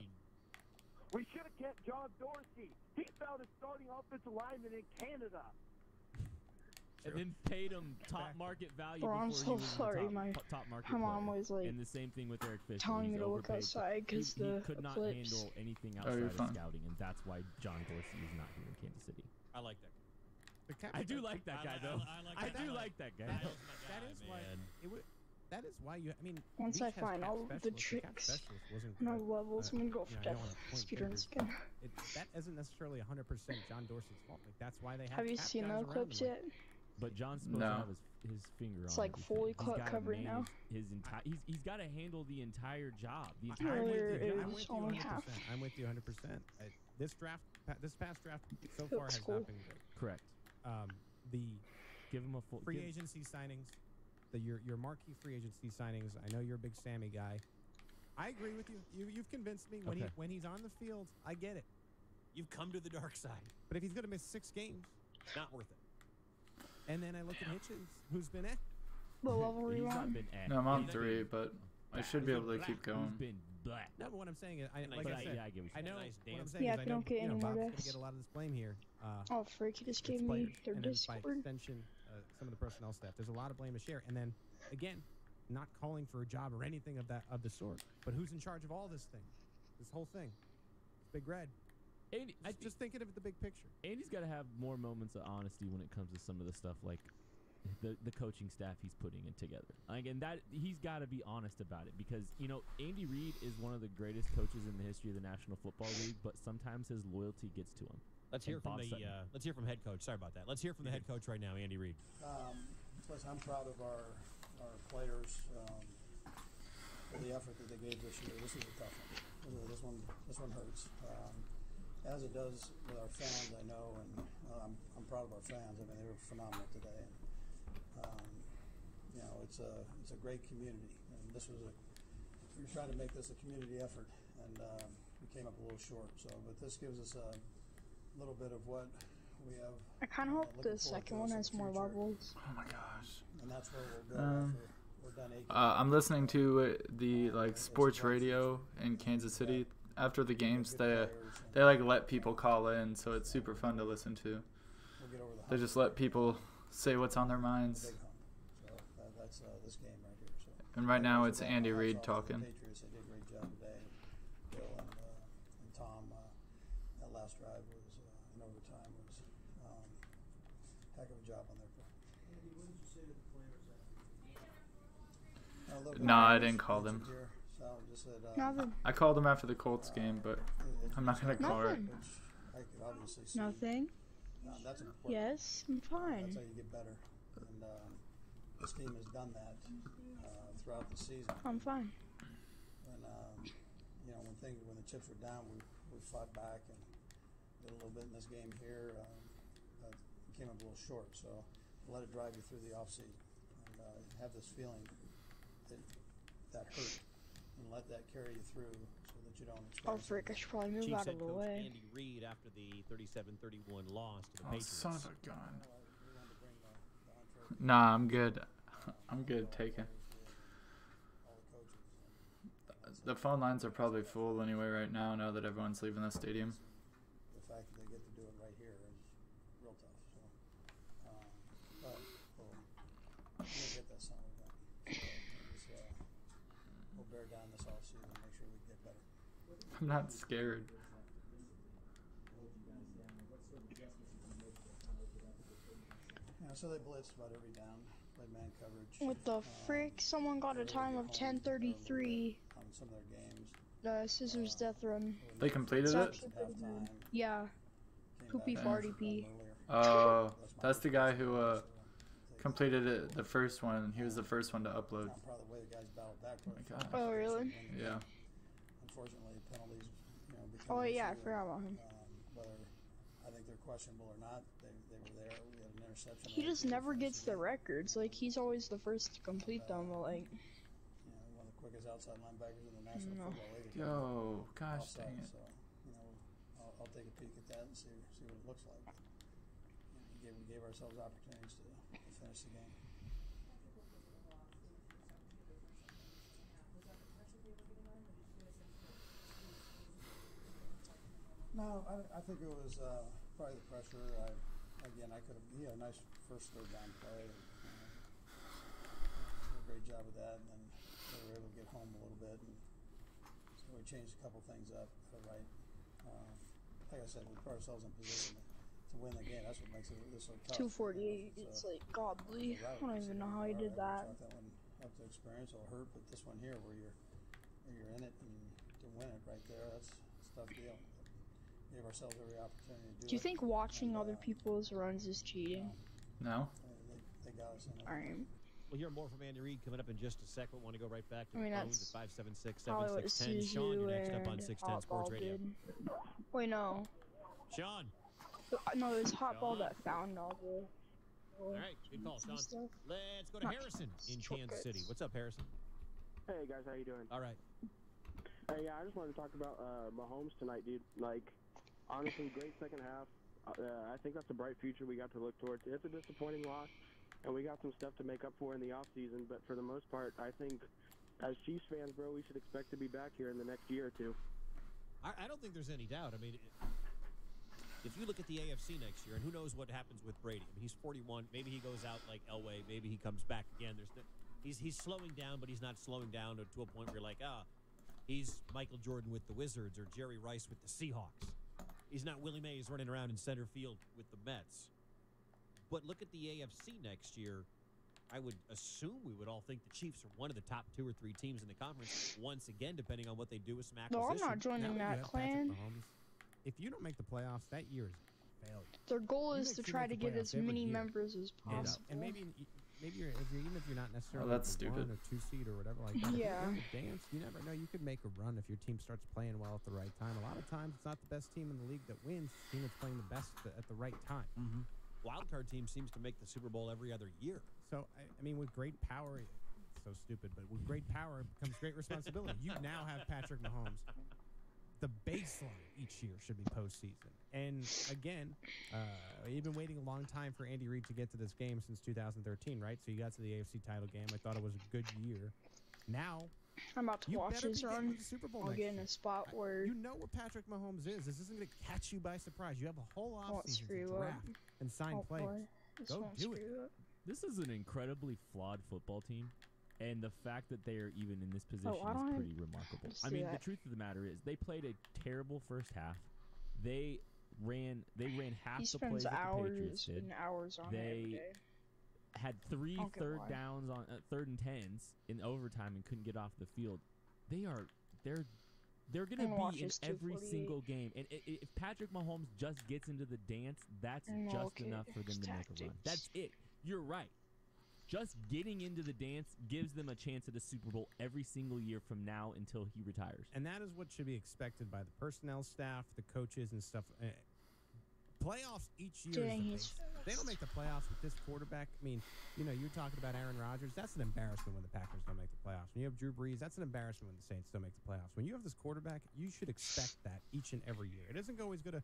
We should have kept John Dorsey. He found a starting offensive lineman in Canada. And then paid him top market value Bro, I'm before so he was sorry. the My top market mom player. was, like, and the same thing with Eric Fisher. telling He's me to look overpaid. outside 'cause he the could not eclipse. handle anything Oh, outside you're of fine. scouting, and that's why John Dorsey is not here in Kansas City. I like that. I do like that guy, though. I do like that guy. That is why it would. That is why you. I mean, Once I Beach has find cap all of the specialists. The cap tricks specialist wasn't and all good. the levels, I'm gonna go for I death don't wanna point speedruns fingers, again. but that isn't necessarily 100% John Dorsey's fault. Like that's why they have. Have you cap seen guys the around eclipse him. yet? But John's supposed No. to have his finger It's on like everything. fully He's cut gotta covered now. manage his entire. He's got to handle the entire job. The I'm entire. with you. I'm It's with you only 100%. half. I'm with you 100%. This past draft so Looks far has cool. not been good. Correct. The Give him a full free agency signings, your marquee free agency signings. I know you're a big Sammy guy. I agree with you. You've convinced me. Okay. When he's on the field, I get it. You've come to the dark side. But if he's going to miss 6 games, Not worth it. and then I look at Hitchens, who's been The level He's not rewind. been No, I'm on he's 3, been but I should be He's able to been keep black. going. He's been black. No, but what I'm saying is, Nice like But I said, yeah, I get what I you're know Nice what I'm dance. saying Yeah, is if I you know, don't get any more Bob's going to deaths. get a lot of this blame here. Oh, freak, he just It's gave me players, their and then by Discord. extension, some of the personnel staff. There's a lot of blame to share, and then again, not calling for a job or anything of the sort. But who's in charge of all this thing? This whole thing. It's Big Red. Andy, Just thinking of the big picture. Andy's got to have more moments of honesty when it comes to some of the stuff like the coaching staff he's putting in together. Like, and that he's got to be honest about it because Andy Reid is one of the greatest coaches in the history of the National Football League, but sometimes his loyalty gets to him. Let's hear And from Bob the Sutton. let's hear from head coach. Sorry about that. Let's hear from the head coach right now, Andy Reid. Listen, I'm proud of our players for the effort that they gave this year. This is a tough one. This one hurts. As it does with our fans, I know, and I'm proud of our fans. I mean, they were phenomenal today. And You know, it's a great community, and we were trying to make this a community effort, and we came up a little short. So, but this gives us a little bit of what we have. I kind of hope the second one has more levels. Oh my gosh. And that's where we'll go after we're done 8 games. I'm listening to the sports radio in Kansas City after the games. They like let people call in, so it's super fun to listen to. They just let people say what's on their minds. So that's this game right here. So. And right now it's Andy Reid talking. Patriots, they did a great job today. Bill and Tom, that last drive was in overtime was heck of a job on their part. Andy, what did you say to the players? Nah, I didn't call them. Just said, Nothing. I called them after the Colts game, but I'm not gonna call her. I could obviously see. Nothing. That's important. Yes, I'm fine. That's how you get better. And this team has done that throughout the season. I'm fine. And you know, when the chips were down, we fought back and did a little bit in this game here. We came up a little short, so let it drive you through the offseason and have this feeling that hurt, and let that carry you through so that you don't experience. Oh frick! I should probably move Chiefs out of head the coach way. Andy Reid after the 37-31 loss to the Oh, Patriots. son of a gun. Nah, I'm good. I'm good taking. The phone lines are probably full anyway right now that everyone's leaving the stadium. The fact that they get to do it right here is real tough. So, but we'll get that somewhere done. So, we'll bear down this offseason and make sure we get better. I'm not scared. Yeah, so they blitzed about every down, played man coverage. What the frick? Someone got a time of 10:33. On some of their games. The Scissors Deathrun. They completed It's it? actually pretty good. Yeah. Poopy farty pee. Oh, that's the guy who completed it, the first one. He was the first one to upload. I'm proud of the way the guys battled back. Oh my God. Oh really? Yeah. Unfortunately, penalties, became Oh an yeah, I issue. forgot about him. Whether I think they're questionable or not, they were there. We had an interception. He just never gets the records. Like he's always the first to complete them. But like. You know, one of the quickest outside linebackers in the National No. Football League. Yo, gosh Offside, dang it. So, you know, I'll take a peek at that and see what it looks like. We gave ourselves opportunities to finish the game. No, I think it was probably the pressure. He had a nice first third down play. Did a great job with that, and then they were able to get home a little bit, and so we changed a couple things up right. Like I said, we put ourselves in position to win the game. That's what makes this so tough. 248. It's like godly. I don't even know how he did that. That one up to experience will hurt, but this one here, where you're in it and to win it right there, that's a tough deal. Gave ourselves every opportunity to do it. Do you think watching other people's runs is cheating? No. They got us in it. Alright. We'll hear more from Andy Reid coming up in just a second. Want to go right back to I mean, the phones that's at 576-7610. Hollywood Sean, you're next up on and 610 Sports Hotball Radio. did. Wait, no. Sean. No, it was Hotball that found all the. All right, good call, Sean. Stuff. Let's go to Not Harrison in shortcuts. Kansas City. What's up, Harrison? Hey guys, how you doing? All right. Hey, yeah, I just wanted to talk about Mahomes tonight, dude. Like, honestly, great second half. I think that's a bright future we got to look towards. It's a disappointing loss, and we got some stuff to make up for in the offseason, but for the most part, I think as Chiefs fans, bro, we should expect to be back here in the next year or two. I don't think there's any doubt. I mean, if you look at the AFC next year, and who knows what happens with Brady. I mean, he's 41. Maybe he goes out like Elway. Maybe he comes back again. He's slowing down, but he's not slowing down to a point where you're like, he's Michael Jordan with the Wizards or Jerry Rice with the Seahawks. He's not Willie Mays running around in center field with the Mets. But look at the AFC next year. I would assume we would all think the Chiefs are one of the top 2 or 3 teams in the conference once again, depending on what they do with some No, I'm acquisition. not joining Now that you have Patrick clan. Mahomes. If you don't make the playoffs, that year is failure. Their goal You is make to sure try you to make the get playoffs as every many year. members as possible. And maybe you're even if you're not necessarily that's like a stupid. 1 or 2 seed or whatever like that. Yeah. If you're in the dance, you never know. You could make a run if your team starts playing well at the right time. A lot of times, it's not the best team in the league that wins. The team that's playing the best at the right time. Wildcard team seems to make the Super Bowl every other year. So, I mean, with great power, it's so stupid, but with great power comes great responsibility. You now have Patrick Mahomes. The baseline each year should be postseason. And again, you've been waiting a long time for Andy Reid to get to this game since 2013, right? So you got to the AFC title game. I thought it was a good year. Now, I'm about to watch his run. Super Bowl I'll next get in year. a spot where You know where Patrick Mahomes is. This isn't going to catch you by surprise. You have a whole won't offseason screw to up. draft and sign Oh, players. boy. This Go won't do it. screw up. This is an incredibly flawed football team, and the fact that they are even in this position why is don't I pretty remarkable. just I do mean, that? the truth of the matter is they played a terrible first half. They ran half He the plays spends that the Patriots hours did. and hours on it every They day. had 3 Don't get third why. downs on 3rd and 10s in overtime and couldn't get off the field. They're going And to watch be in his every 248. single game. And if Patrick Mahomes just gets into the dance, that's And just look at enough for them his to make a run. tactics. That's it. You're right. Just getting into the dance gives them a chance at a Super Bowl every single year from now until he retires. And that is what should be expected by the personnel staff, the coaches, and stuff. Playoffs each year Dang, is the he's base. They don't make the playoffs with this quarterback. I mean, you're talking about Aaron Rodgers. That's an embarrassment when the Packers don't make the playoffs. When you have Drew Brees, that's an embarrassment when the Saints don't make the playoffs. When you have this quarterback, you should expect that each and every year. It isn't always going to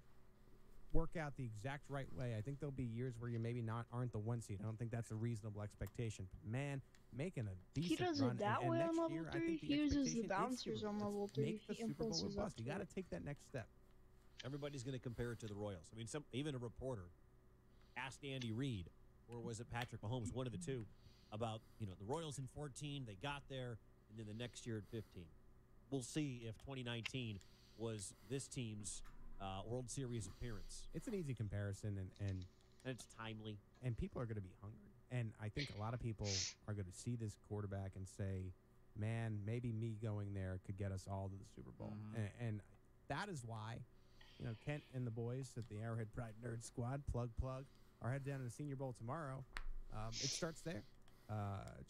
work out the exact right way. I think there'll be years where you maybe aren't the 1 seed. I don't think that's a reasonable expectation. But man, making a decent He does run, it that and way next on level year, I 3. think the He uses the expectation is bouncers Super on Bowl. level Let's 3. make the He Super Bowl impulses or up bust. You to got to it. take that next step. Everybody's going to compare it to the Royals. I mean, even a reporter asked Andy Reid, or was it Patrick Mahomes, one of the two, about the Royals in 14, they got there, and then the next year at 15. We'll see if 2019 was this team's World Series appearance. It's an easy comparison, and it's timely. And people are going to be hungry. And I think a lot of people are going to see this quarterback and say, man, maybe me going there could get us all to the Super Bowl. And that is why, Kent and the boys at the Arrowhead Pride Nerd Squad, plug, are headed down to the Senior Bowl tomorrow. It starts there.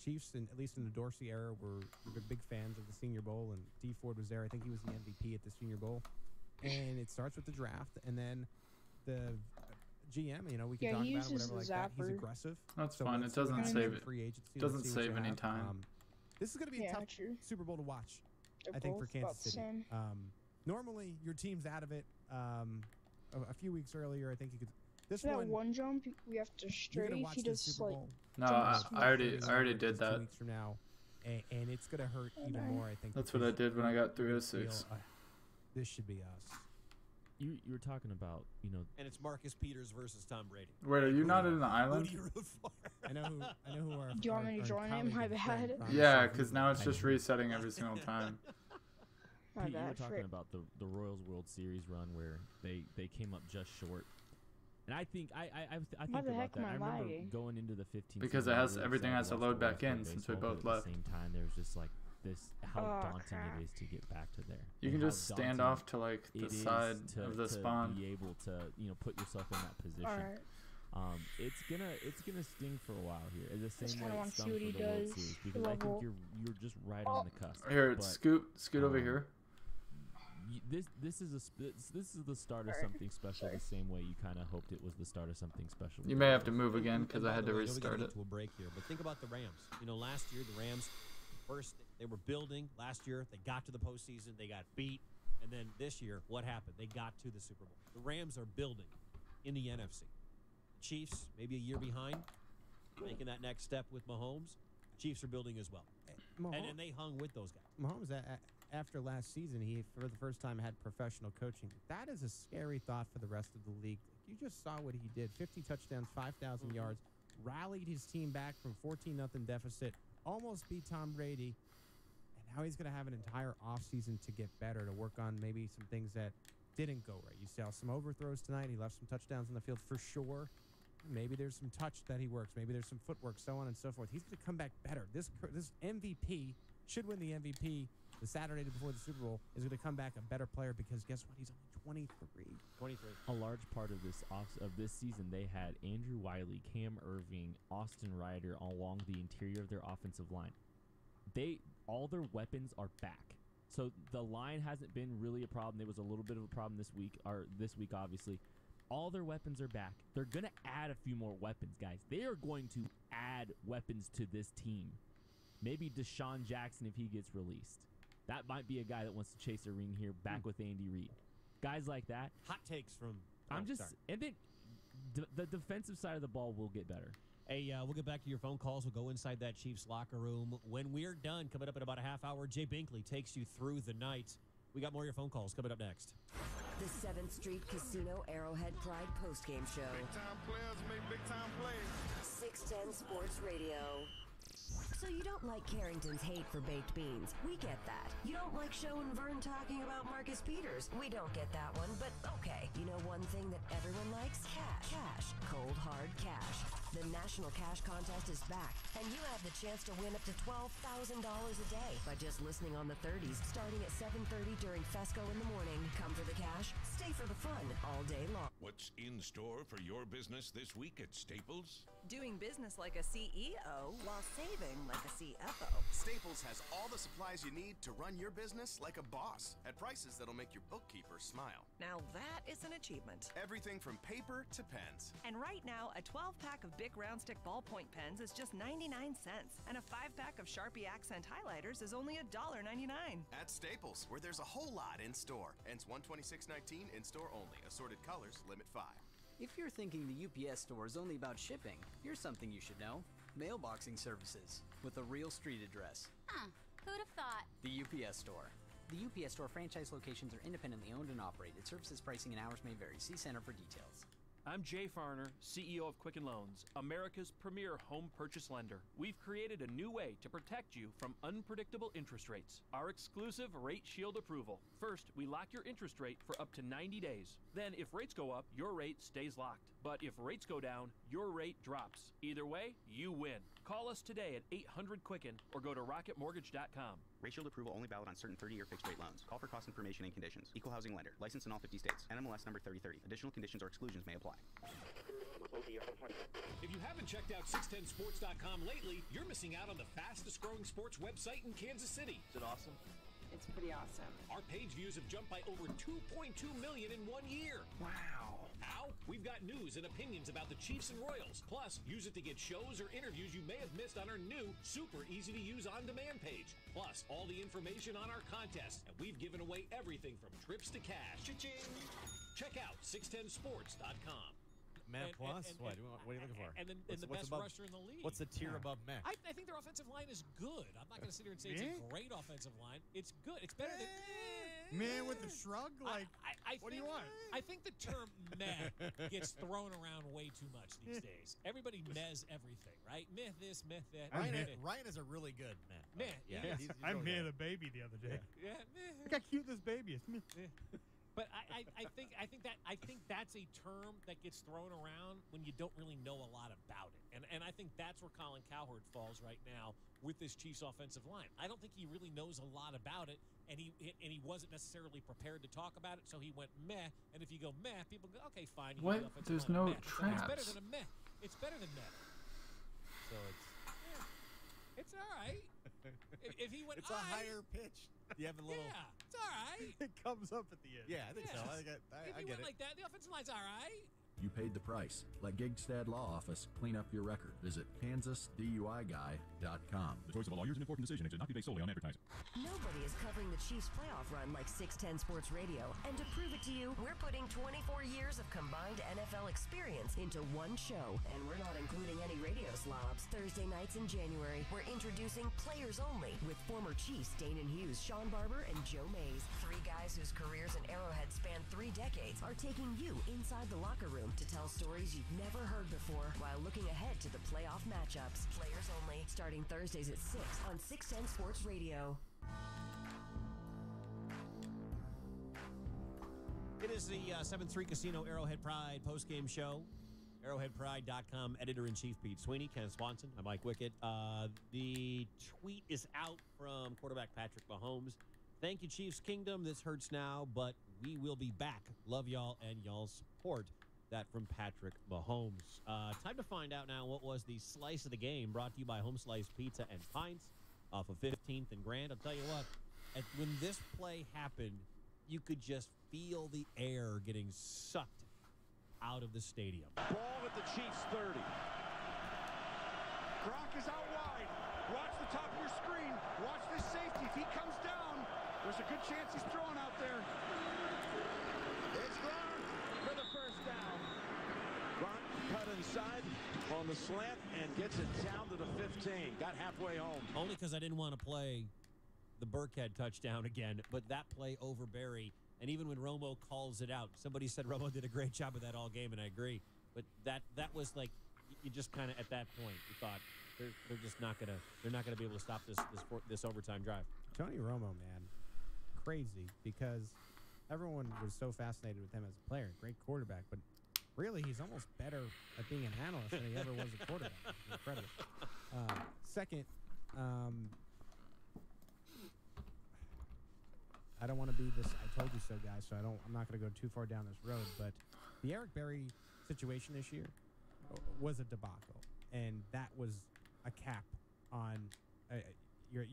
Chiefs, at least in the Dorsey era, were big fans of the Senior Bowl, and D. Ford was there. I think he was the MVP at the Senior Bowl. And it starts with the draft, and then the GM, we can Yeah, talk he about him, uses whatever like the that. He's zapper. aggressive. That's So fine. let's It doesn't see what save happens in it. free agency. Doesn't Let's see what's save gonna any happen. time. This is going to be a Yeah, tough true. Super Bowl to watch, They're I think, for both about Kansas the City. same. Normally, your team's out of it. A few weeks earlier, I think you could. This For that one, one jump, we have to you're gonna strafe. watch He the does Super like Bowl. No, jumps I already It's did 2 that. weeks from now, and it's going to hurt even more, I think. That's what I because did when I got you're gonna 306. feel, this should be us. You were talking about, And it's Marcus Peters versus Tom Brady. Wait, are you not in the Who island? do you root for? I know who our. Do you want me to our join him? colleague My and friend bad. promised Yeah, that he because would. now it's I just know. resetting every single time. My Pete, you were bad, talking Frick. about the Royals World Series run where they came up just short. And I think I think Why the about heck that. am I I remember lagging? going into the 15th Because season, it I has- was really everything excited has to watch load the back Royals in play since we baseball, both but at left. the same time, there was just like how Oh, daunting crap. it is to get back to there. You and can how just stand daunting off to like the it is side to, of the to spawn. be able to put yourself in that position. Alright. It's gonna sting for a while here. The Just same kinda way wanna it stung see what for he the World does. Series because I Level. think you're just right on the cusp. Here, But, scoot over here. This is the start of Alright. something special. The same way you kind of hoped it was the start of something special. You may have to move again And because by I had the to way, I know we gotta restart get it. to a break here, but think about the Rams. Last year the Rams first they were building. Last year they got to the postseason, they got beat, and then this year what happened? They got to the Super Bowl. The Rams are building in the NFC. The Chiefs maybe a year behind, making that next step with Mahomes. The Chiefs are building as well, and they hung with those guys. Mahomes, after last season, he for the first time had professional coaching. That is a scary thought for the rest of the league. You just saw what he did: 50 touchdowns, 5,000 yards, rallied his team back from 14-0 deficit, almost beat Tom Brady, and now he's going to have an entire offseason to get better, to work on maybe some things that didn't go right. You saw some overthrows tonight. He left some touchdowns on the field for sure. Maybe there's some touch that he works. Maybe there's some footwork, so on and so forth. He's going to come back better. This MVP should win the MVP. The Saturday before the Super Bowl is going to come back a better player because guess what? He's only 23. A large part of this season, they had Andrew Wiley, Cam Irving, Austin Ryder along the interior of their offensive line. All their weapons are back. So the line hasn't been really a problem. There was a little bit of a problem this week, obviously. All their weapons are back. They're going to add a few more weapons, guys. They are going to add add weapons to this team. Maybe Deshaun Jackson if he gets released. That might be a guy that wants to chase a ring here back with Andy Reid. Guys like that. Hot takes from And then the defensive side of the ball will get better. Hey, we'll get back to your phone calls. We'll go inside that Chiefs locker room. When we're done, coming up in about a half hour, Jay Binkley takes you through the night. We got more of your phone calls coming up next. The 7th Street Casino Arrowhead Pride postgame show. Big-time players make big-time plays. 610 Sports Radio. So you don't like Carrington's hate for baked beans. We get that. You don't like Show and Vern talking about Marcus Peters. We don't get that one, but okay. You know one thing that everyone likes? Cash. Cash. Cold, hard cash. The National Cash Contest is back, and you have the chance to win up to $12,000 a day by just listening on the 30s, starting at 7:30 during Fesco in the morning. Come for the cash, stay for the fun all day long. What's in store for your business this week at Staples? Doing business like a CEO while saving like a CFO. Staples has all the supplies you need to run your business like a boss at prices that'll make your bookkeeper smile. Now that is an achievement. Everything from paper to pens. And right now, a 12-pack of Bic Round Stick ballpoint pens is just 99 cents. And a 5-pack of Sharpie accent highlighters is only $1.99. At Staples, where there's a whole lot in store. Ends 1/26/19, in store only. Assorted colors, limit 5. If you're thinking the UPS store is only about shipping, here's something you should know. Mailboxing services with a real street address. Huh, who'd have thought? The UPS store. The UPS store franchise locations are independently owned and operated. Services, pricing, and hours may vary. See Center for details. I'm Jay Farner, CEO of Quicken Loans, America's premier home purchase lender. We've created a new way to protect you from unpredictable interest rates. Our exclusive Rate Shield approval. First, we lock your interest rate for up to 90 days. Then, if rates go up, your rate stays locked. But if rates go down, your rate drops. Either way, you win. Call us today at 800-QUICKEN or go to rocketmortgage.com. Rate Shield approval only valid on certain 30-year fixed-rate loans. Call for cost information and conditions. Equal housing lender. Licensed in all 50 states. NMLS number 3030. Additional conditions or exclusions may apply. If you haven't checked out 610sports.com lately, you're missing out on the fastest-growing sports website in Kansas City. Is it awesome? It's pretty awesome. Our page views have jumped by over 2.2 million in 1 year. Wow. How? We've got news and opinions about the Chiefs and Royals. Plus, use it to get shows or interviews you may have missed on our new, super easy-to-use on-demand page. Plus, all the information on our contests. And we've given away everything from trips to cash. Cha-ching! Check out 610sports.com. Meh plus? What are you looking for? And then What's the best above, rusher in the league. What's the tier above meh? I think their offensive line is good. I'm not going to sit here and say it's a great offensive line. It's good. It's better than... Man with a shrug? Like, what do you want? I think the term meh gets thrown around way too much these days. Everybody mehs everything, right? Meh this, meh that. Ryan is a really good meh. Meh. Yeah. He's I really meh good. the baby the other day. Yeah, meh. Look how cute this baby is. Meh. But I think that's a term that gets thrown around when you don't really know a lot about it, and I think that's where Colin Cowherd falls right now with this Chiefs offensive line. I don't think he really knows a lot about it, and he wasn't necessarily prepared to talk about it, so he went meh. And if you go meh, people go, okay, fine. You What? go offensive There's line, no meh. traps. It's better than a meh. It's better than meh. So It's all right. If he went, it's a higher pitch. You have a little. Yeah, it's all right. It comes up at the end. Yeah, I think so. I If he get went it. like that, the offensive line's all right. You paid the price. Let Gigstad Law Office clean up your record. Visit kansasduiguy.com. The choice of a lawyer is an important decision. It should not be based solely on advertising. Nobody is covering the Chiefs playoff run like 610 Sports Radio. And to prove it to you, we're putting 24 years of combined NFL experience into one show. And we're not including any radio slobs. Thursday nights in January, we're introducing Players Only with former Chiefs Danon Hughes, Sean Barber, and Joe Mays. 3 guys whose careers in Arrowhead span 3 decades are taking you inside the locker room to tell stories you've never heard before while looking ahead to the playoff matchups. Players Only, starting Thursdays at 6 on 610 Sports Radio. It is the 7-3 Casino Arrowhead Pride postgame show. ArrowheadPride.com editor-in-chief Pete Sweeney, Ken Swanson, I'm Mike Wickett. The tweet is out from quarterback Patrick Mahomes. Thank you, Chiefs Kingdom. This hurts now, but we will be back. Love y'all and y'all's support. That from Patrick Mahomes. Time to find out now what was the slice of the game, brought to you by Home Slice Pizza and Pints off of 15th and Grand. I'll tell you what, when this play happened, you could just feel the air getting sucked out of the stadium. Ball at the Chiefs 30. Gronk is out wide. Watch the top of your screen. Watch this safety. If he comes down, there's a good chance he's throwing out there. It's Gronk for the first down. Gronk cut inside on the slant and gets it down to the 15. Got halfway home. Only because I didn't want to play the Burkhead touchdown again, but that play over Barry, and even when Romo calls it out, somebody said Romo did a great job of that all game, and I agree. But that was like, you just kind of at that point you thought they're just not gonna be able to stop this overtime drive. Tony Romo, man, crazy, because everyone was so fascinated with him as a player, great quarterback, but really he's almost better at being an analyst than he ever was a quarterback. Incredible. Second, I don't want to be this I told you so guy, so I'm not going to go too far down this road, but the Eric Berry situation this year was a debacle, and that was a cap on your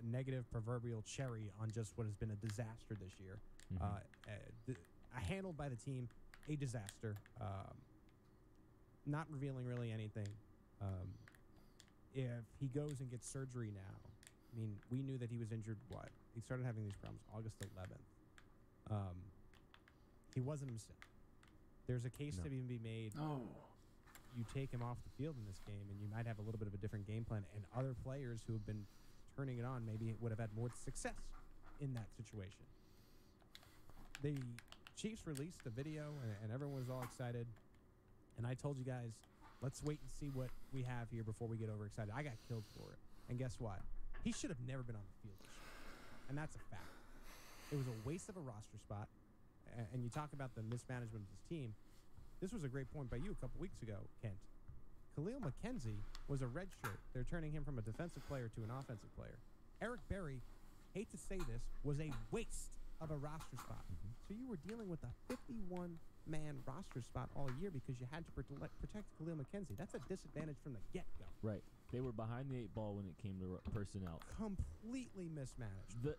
negative proverbial cherry on just what has been a disaster this year. Handled by the team, a disaster. Not revealing really anything. If he goes and gets surgery now, I mean, we knew that he was injured, he started having these problems August 11th. He wasn't himself. There's a case to even be made. You take him off the field in this game, and you might have a little bit of a different game plan, and other players who have been turning it on maybe would have had more success in that situation. The Chiefs released the video, and everyone was all excited, and I told you guys, let's wait and see what we have here before we get overexcited. I got killed for it, and guess what? He should have never been on the field this year, and that's a fact. It was a waste of a roster spot, and you talk about the mismanagement of this team. This was a great point by you a couple weeks ago, Kent. Khalil McKenzie was a red shirt. They're turning him from a defensive player to an offensive player. Eric Berry, hate to say this, was a waste of a roster spot. So you were dealing with a 51-man roster spot all year because you had to protect Khalil McKenzie. That's a disadvantage from the get-go. Right. They were behind the 8 ball when it came to personnel. Completely mismanaged.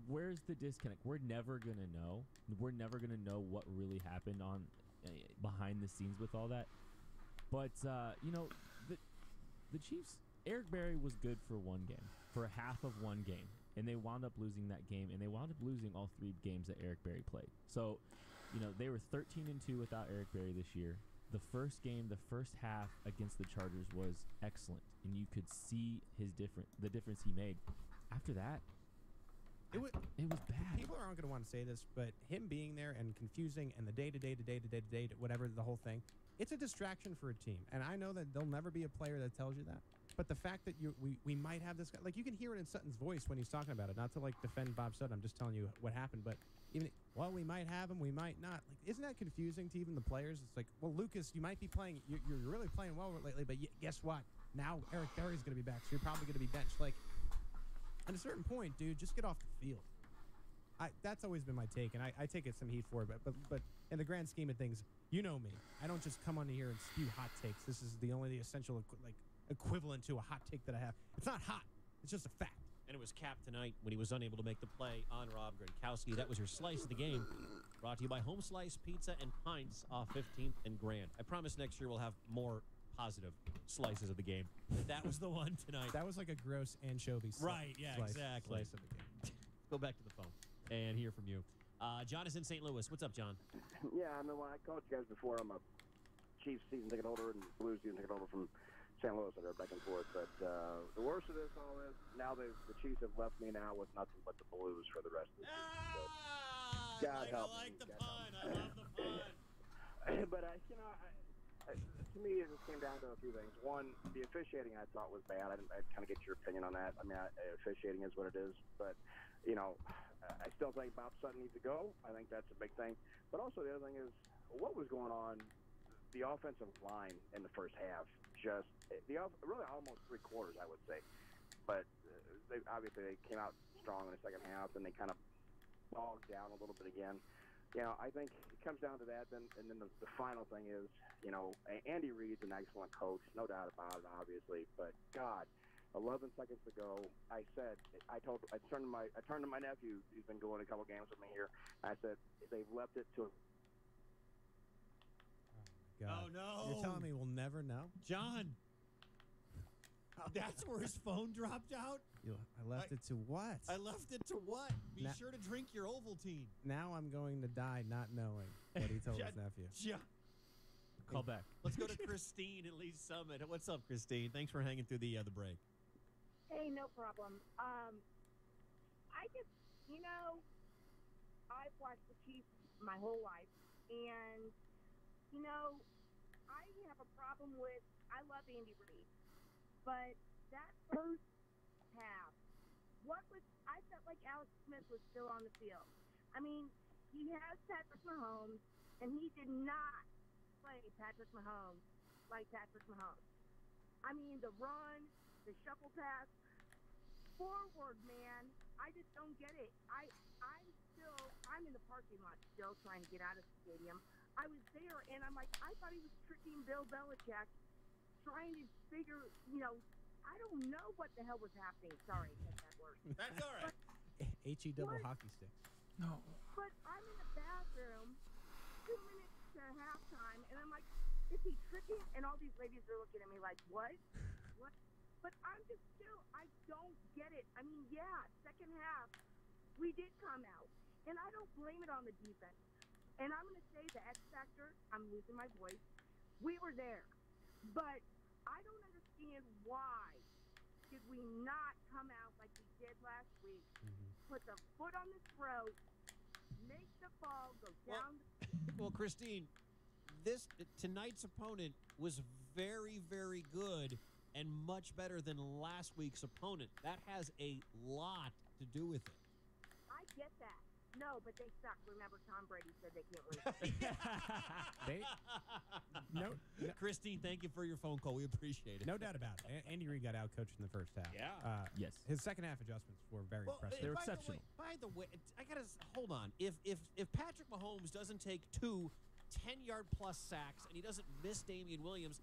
Where's the disconnect? We're never going to know. We're never going to know what really happened on behind the scenes with all that. But, the Chiefs, Eric Berry was good for one game, for half of one game. And they wound up losing that game, and they wound up losing all 3 games that Eric Berry played. So, they were 13-2 without Eric Berry this year. The first game, the first half against the Chargers was excellent, and you could see the difference he made. After that, it was bad. People aren't going to want to say this, but him being there and confusing and the day-to-day, whatever, the whole thing, it's a distraction for a team. And I know that there'll never be a player that tells you that. But the fact that we might have this guy, like you can hear it in Sutton's voice when he's talking about it. Not to defend Bob Sutton, I'm just telling you what happened. But we might have him, we might not. Like, isn't that confusing to even the players? It's like, well, Lucas, you might be playing, you're really playing well lately, but guess what? Now Eric Berry's going to be back, so you're probably going to be benched. Like, at a certain point, dude, just get off the field. That's always been my take, and I take it some heat for it. But in the grand scheme of things, you know me. I don't just come on here and spew hot takes. This is the essential equivalent to a hot take that I have. It's not hot. It's just a fact. And it was capped tonight when he was unable to make the play on Rob Gronkowski. That was your slice of the game. Brought to you by Home Slice Pizza and Pints off 15th and Grand. I promise next year we'll have more positive slices of the game. That was the one tonight. That was like a gross anchovy Right, yeah, exactly. Slice of the game. Go back to the phone and hear from you. John is in St. Louis. What's up, John? Yeah, I mean, when I called you guys before, I'm a Chiefs season ticket holder and Blues season ticket holder from St. Louis. I go back and forth. But the worst of this all is now the Chiefs have left me now with nothing but the Blues for the rest of the season. So, God help me. I like the pun. I love the pun. But, to me, it just came down to a few things. One, the officiating I thought was bad. I kind of get your opinion on that. I mean, officiating is what it is. But, I still think Bob Sutton needs to go. I think that's a big thing. But also the other thing is, what was going on, the offensive line in the first half, really almost 3 quarters, I would say. But they came out strong in the second half, and they kind of bogged down a little bit again. I think it comes down to that. And then the final thing is, Andy Reid's an excellent coach, no doubt about it, obviously. But, God, 11 seconds to go, I turned to my nephew, who's been going a couple games with me here. I said, they've left it to... God. Oh, no. You're telling me we'll never know? John. That's where his phone dropped out? I left it to what? I left it to what? Be Na- sure to drink your Ovaltine. Now I'm going to die not knowing what he told his nephew. Yeah. Call back. Let's go to Christine at Lee Summit. What's up, Christine? Thanks for hanging through the break. Hey, no problem. I just, I've watched the Chiefs my whole life, and, I have a problem with, I love Andy Reid, but that first half, I felt like Alex Smith was still on the field. I mean, he has Patrick Mahomes, and he did not play Patrick Mahomes like Patrick Mahomes. I mean, the run, the shuffle pass, forward, man. I just don't get it. I'm in the parking lot still trying to get out of the stadium. I was there, and I'm like, I thought he was tricking Bill Belichick, trying to figure, I don't know what the hell was happening. Sorry, I said that word. That's all right. H-E double hockey sticks. No. But I'm in the bathroom 2 minutes to halftime, and I'm like, is he tricking? And all these ladies are looking at me like, what? What? But I'm just still, I don't get it. I mean, yeah, second half, we did come out. And I don't blame it on the defense. And I'm going to say the X factor, I'm losing my voice. We were there. But I don't understand why did we not come out like we did last week, put the foot on the throat, make the ball go down. Well, Christine, tonight's opponent was very, very good and much better than last week's opponent. That has a lot to do with it. I get that. No, but they suck. Remember, Tom Brady said they can't win. Christine, thank you for your phone call. We appreciate it. No doubt about it. Andy Reid got out-coached in the first half. Yeah. Yes. His second half adjustments were very impressive. They were exceptional. By the way, I got to hold on. If Patrick Mahomes doesn't take 2 10-yard-plus sacks and he doesn't miss Damian Williams,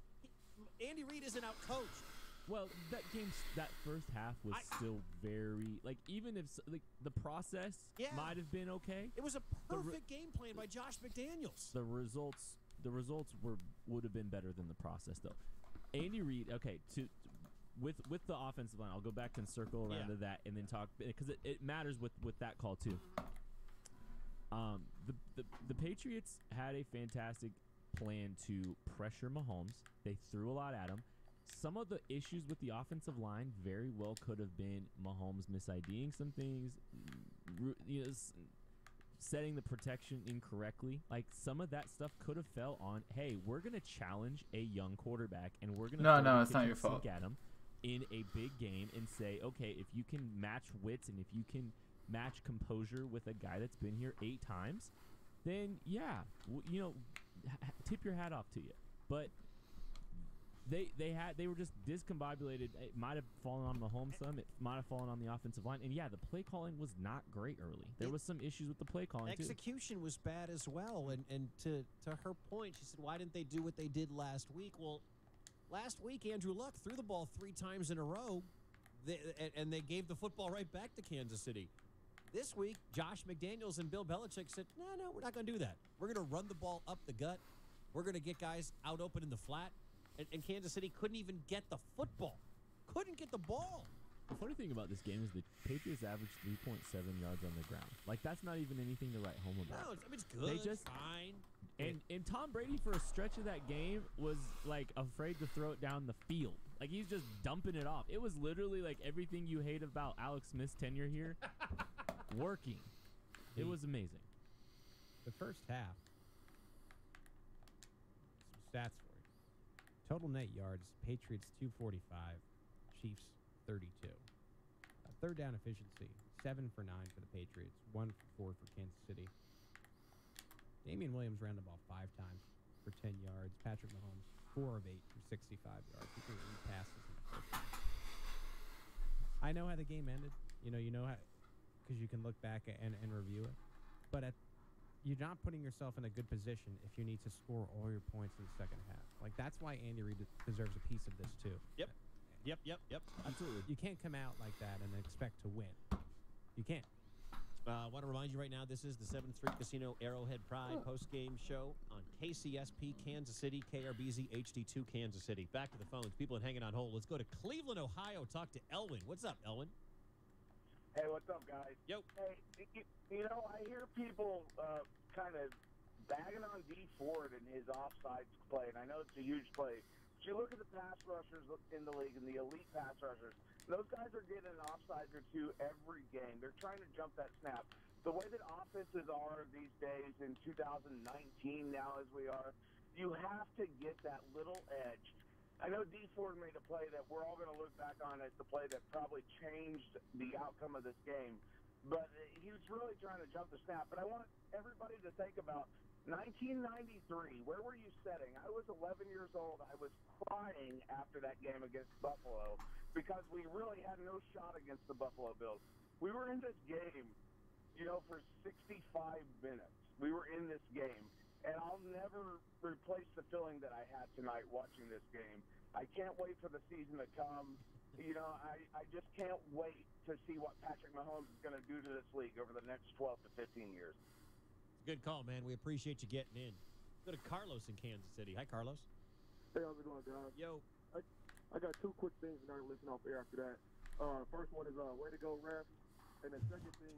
Andy Reid isn't out-coached. Well, that first half was still very, even if the process might have been okay. It was a perfect game plan by Josh McDaniels. The results would have been better than the process, though. Andy Reid, okay, with the offensive line, I'll go back and circle around to that and then talk, because it matters with that call too. The Patriots had a fantastic plan to pressure Mahomes. They threw a lot at him. Some of the issues with the offensive line very well could have been Mahomes mis-IDing some things, setting the protection incorrectly. Like, some of that stuff could have fell on, hey, we're going to challenge a young quarterback, and we're going to it's not your fault. At him in a big game and say, okay, if you can match wits and if you can match composure with a guy that's been here 8 times, then tip your hat off to you. But they were just discombobulated. It might have fallen on Mahomes some. It might have fallen on the offensive line. And, the play calling was not great early. There was some issues with the play calling, Execution was bad as well. And to her point, she said, why didn't they do what they did last week? Well, last week, Andrew Luck threw the ball 3 times in a row, and they gave the football right back to Kansas City. This week, Josh McDaniels and Bill Belichick said, no, we're not going to do that. We're going to run the ball up the gut. We're going to get guys out open in the flat. And Kansas City couldn't even get the football. Couldn't get the ball. The funny thing about this game is the Patriots averaged 3.7 yards on the ground. Like, that's not even anything to write home about. No, it's good. They just fine. And Tom Brady, for a stretch of that game, was, afraid to throw it down the field. Like, he's just dumping it off. It was literally, everything you hate about Alex Smith's tenure here working. It was amazing. The first half, some stats for you. Total net yards, Patriots 245, Chiefs 32. Third down efficiency, 7 for 9 for the Patriots, 1 for 4 for Kansas City. Damian Williams ran the ball 5 times for 10 yards. Patrick Mahomes, 4 of 8 for 65 yards. He threw 8 passes in the first half. I know how the game ended. You know how, because you can look back and review it. But you're not putting yourself in a good position if you need to score all your points in the second half. That's why Andy Reid deserves a piece of this too. Yep. Absolutely. You can't come out like that and expect to win. You can't. I want to remind you right now, this is the 7th Street Casino Arrowhead Pride post-game show on KCSP Kansas City, KRBZ HD2 Kansas City. Back to the phones. People are hanging on hold. Let's go to Cleveland, Ohio. Talk to Elwin. What's up, Elwin? Hey, what's up, guys? Yo. Hey, you know, I hear people kind of bagging on D Ford and his offsides play, and I know it's a huge play. But you look at the pass rushers in the league and the elite pass rushers, those guys are getting an offside or two every game. They're trying to jump that snap. The way that offenses are these days in 2019 now as we are, you have to get that little edge. I know D Ford made a play that we're all going to look back on as the play that probably changed the outcome of this game. But he was really trying to jump the snap. But I want everybody to think about 1993. Where were you sitting? I was 11 years old. I was crying after that game against Buffalo because we really had no shot against the Buffalo Bills. We were in this game, you know, for 65 minutes. We were in this game. And I'll never replace the feeling that I had tonight watching this game. I can't wait for the season to come. You know, I just can't wait to see what Patrick Mahomes is going to do to this league over the next 12 to 15 years. Good call, man. We appreciate you getting in. Go to Carlos in Kansas City. Hi, Carlos. Hey, how's it going, guys? Yo. I got two quick things, and I'll listen off air after that. First one is way to go, ref. And the second thing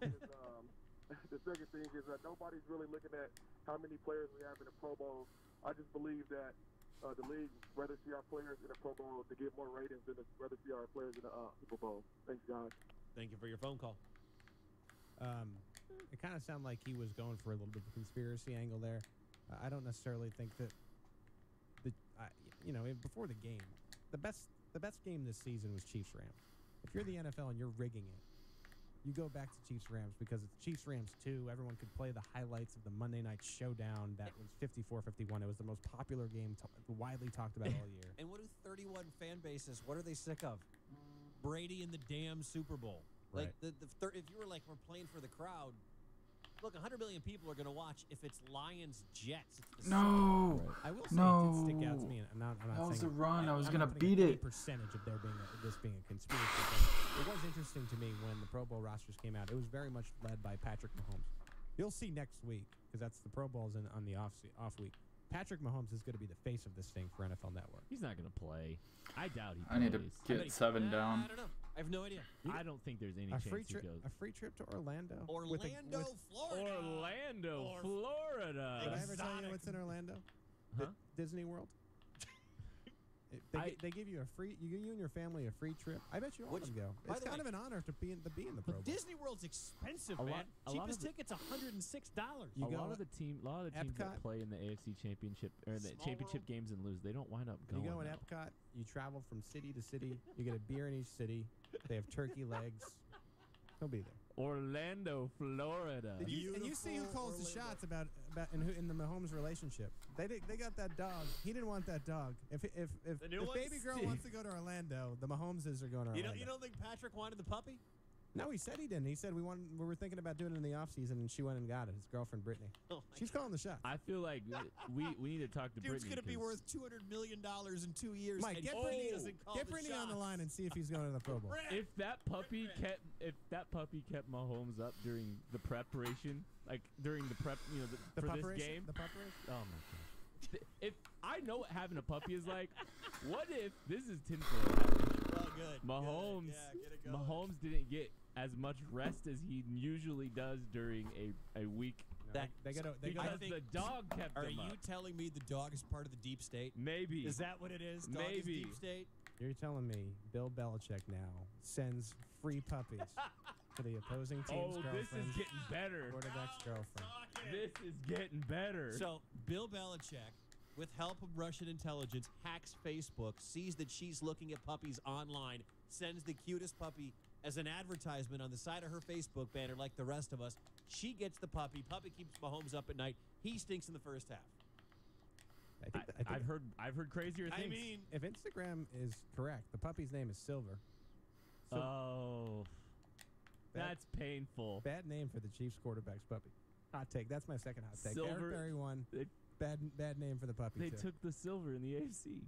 is nobody's really looking at how many players we have in the Pro Bowl. I just believe that the league rather see our players in the Pro Bowl to get more ratings than rather see our players in the Super Bowl. Thanks, guys. Thank you for your phone call. It kind of sounded like he was going for a little bit of a conspiracy angle there. I don't necessarily think that before the game, the best game this season was Chiefs-Rams. If you're the NFL and you're rigging it, you go back to Chiefs-Rams because it's Chiefs-Rams 2. Everyone could play the highlights of the Monday night showdown. That was 54-51. It was the most popular game, widely talked about all year. And what do 31 fan bases, what are they sick of? Brady in the damn Super Bowl. Right. Like, if you were like, we're playing for the crowd, look, 100 million people are going to watch if it's Lions-Jets. No. I will say it did stick out to me. I'm not that was saying, a run. I was I'm going to not beat putting it. a percentage of this being a conspiracy. But it was interesting to me when the Pro Bowl rosters came out. It was very much led by Patrick Mahomes. You'll see next week, because that's the Pro Bowl's on the off week. Patrick Mahomes is going to be the face of this thing for NFL Network. He's not going to play. I doubt he plays. I need to get 7 down. I don't know. I have no idea. I don't think there's any chance he goes. A free trip to Orlando? Florida. Orlando, Florida. Did I ever tell you what's in Orlando? Huh? Disney World? They give you you and your family a free trip. I bet you all of them go. It's kind of an honor to be in the Pro Bowl. Disney World's expensive, man. Cheapest ticket's $106. A lot of the teams that play in the AFC Championship or the championship games and lose, they don't wind up going. You go in Epcot, you travel from city to city. You get a beer in each city. They have turkey legs. He'll be there. Orlando, Florida. And you see who calls the shots about in the Mahomes relationship. They got that dog. He didn't want that dog. If baby girl wants to go to Orlando, the Mahomeses are going to Orlando. You don't think Patrick wanted the puppy? No, he said he didn't. He said we were thinking about doing it in the off season, and she went and got it. His girlfriend Brittany. She's calling the shots. I feel like we need to talk to Brittany. Dude's gonna be worth $200 million in 2 years. Mike, get Brittany on the line and see if he's going to the Pro Bowl. If that puppy kept Mahomes up during the preparation, like during the prep, for this game. The preparation. Oh my gosh! If I know what having a puppy is like, what if this is tinfoil? Well, good. Mahomes, Good. Yeah, get it going. Mahomes didn't get as much rest as he usually does during a week. Because the dog kept him up. Are you telling me the dog is part of the deep state? Maybe. Is that what it is? Dog is Maybe. deep state? You're telling me Bill Belichick now sends free puppies to the opposing team's girlfriend. This is getting better. Quarterback's girlfriend. This is getting better. So Bill Belichick, with help of Russian intelligence, hacks Facebook, sees that she's looking at puppies online, sends the cutest puppy as an advertisement on the side of her Facebook banner like the rest of us. She gets the puppy. Puppy keeps Mahomes up at night. He stinks in the first half. I've heard crazier things. I mean, if Instagram is correct, the puppy's name is Silver. That's painful. Bad name for the Chiefs quarterback's puppy. Hot take. That's my second hot take. Silver. Eric Berry won. Bad name for the puppy. They too. took the silver in the AFC.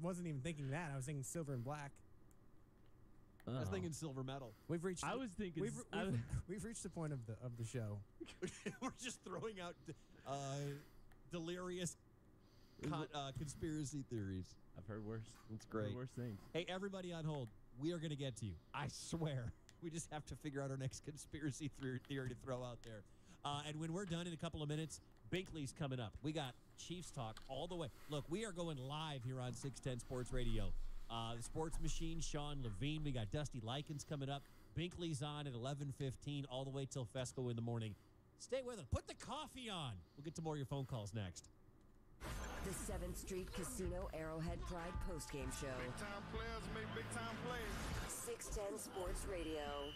Wasn't even thinking that. I was thinking silver and black. I was thinking silver medal. We've reached. I was thinking. We've reached the point of the show. We're just throwing out delirious conspiracy theories. I've heard worse. That's great. I've heard worse things. Hey, everybody on hold. We are going to get to you. I swear. We just have to figure out our next conspiracy theory to throw out there. And when we're done in a couple of minutes, Binkley's coming up. We got Chiefs talk all the way. Look, we are going live here on 610 Sports Radio. The Sports Machine, Sean Levine. We got Dusty Likens coming up. Binkley's on at 11:15 all the way till Fesco in the morning. Stay with us. Put the coffee on. We'll get to more of your phone calls next. The 7th Street Casino Arrowhead Pride postgame show. Big-time players make big-time plays. 610 Sports Radio.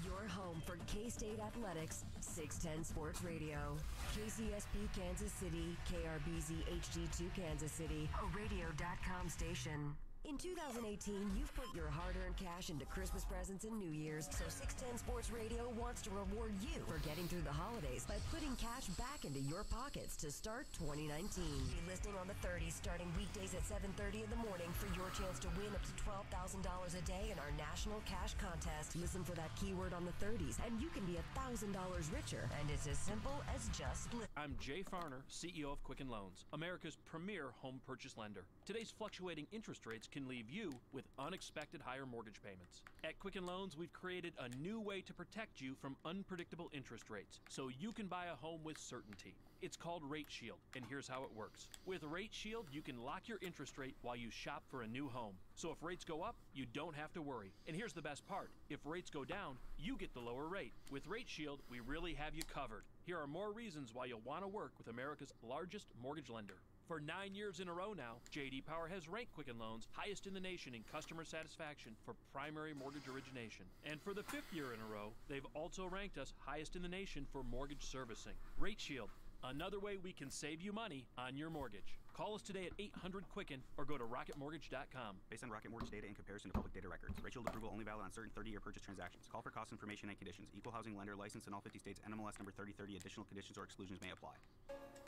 Your home for K-State Athletics, 610 Sports Radio. KCSP Kansas City, KRBZ HD2 Kansas City, a radio.com station. In 2018, you've put your hard-earned cash into Christmas presents and New Year's, so 610 Sports Radio wants to reward you for getting through the holidays by putting cash back into your pockets to start 2019. Be listening on the 30s starting weekdays at 7:30 in the morning for your chance to win up to $12,000 a day in our national cash contest. Listen for that keyword on the 30s, and you can be $1,000 richer, and it's as simple as just I'm Jay Farner, CEO of Quicken Loans, America's premier home purchase lender. Today's fluctuating interest rates can leave you with unexpected higher mortgage payments. At Quicken Loans, we've created a new way to protect you from unpredictable interest rates so you can buy a home with certainty. It's called Rate Shield, and here's how it works. With Rate Shield, you can lock your interest rate while you shop for a new home. So if rates go up, you don't have to worry. And here's the best part. If rates go down, you get the lower rate. With Rate Shield, we really have you covered. Here are more reasons why you'll want to work with America's largest mortgage lender. For 9 years in a row now, J.D. Power has ranked Quicken Loans highest in the nation in customer satisfaction for primary mortgage origination. And for the 5th year in a row, they've also ranked us highest in the nation for mortgage servicing. Rate Shield, another way we can save you money on your mortgage. Call us today at 800-QUICKEN or go to rocketmortgage.com. Based on Rocket Mortgage data in comparison to public data records. Rate Shield approval only valid on certain 30-year purchase transactions. Call for cost information and conditions. Equal housing lender licensed in all 50 states. NMLS number 3030. Additional conditions or exclusions may apply.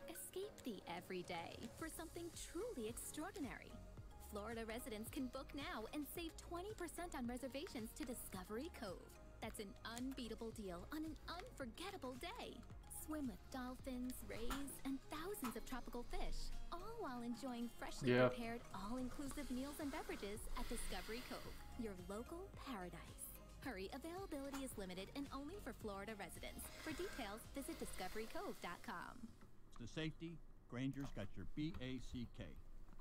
Escape the everyday for something truly extraordinary. Florida residents can book now and save 20% on reservations to Discovery Cove. That's an unbeatable deal on an unforgettable day. Swim with dolphins, rays, and thousands of tropical fish, all while enjoying freshly prepared all-inclusive meals and beverages at Discovery Cove, your local paradise. Hurry, availability is limited and only for Florida residents. For details, visit discoverycove.com. The safety, Granger's got your BACK.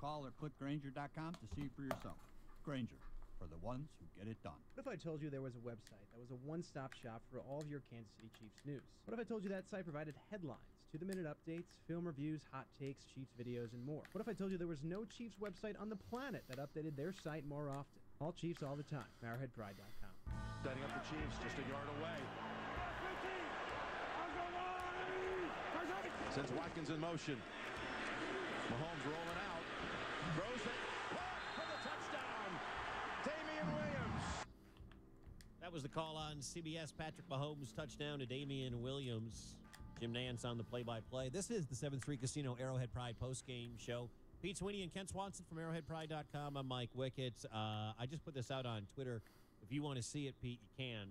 Call or click Granger.com to see for yourself. Granger, for the ones who get it done. What if I told you there was a website that was a one-stop shop for all of your Kansas City Chiefs news? What if I told you that site provided headlines, to-the-minute updates, film reviews, hot takes, Chiefs videos, and more? What if I told you there was no Chiefs website on the planet that updated their site more often? All Chiefs all the time. ArrowheadPride.com. Setting up the Chiefs just a yard away. Sends Watkins in motion. Mahomes rolling out. Throws it. For the touchdown. Damian Williams. That was the call on CBS. Patrick Mahomes touchdown to Damian Williams. Jim Nantz on the play-by-play. This is the 7th Street Casino Arrowhead Pride postgame show. Pete Sweeney and Kent Swanson from ArrowheadPride.com. I'm Mike Wickett. I just put this out on Twitter. If you want to see it, Pete, you can.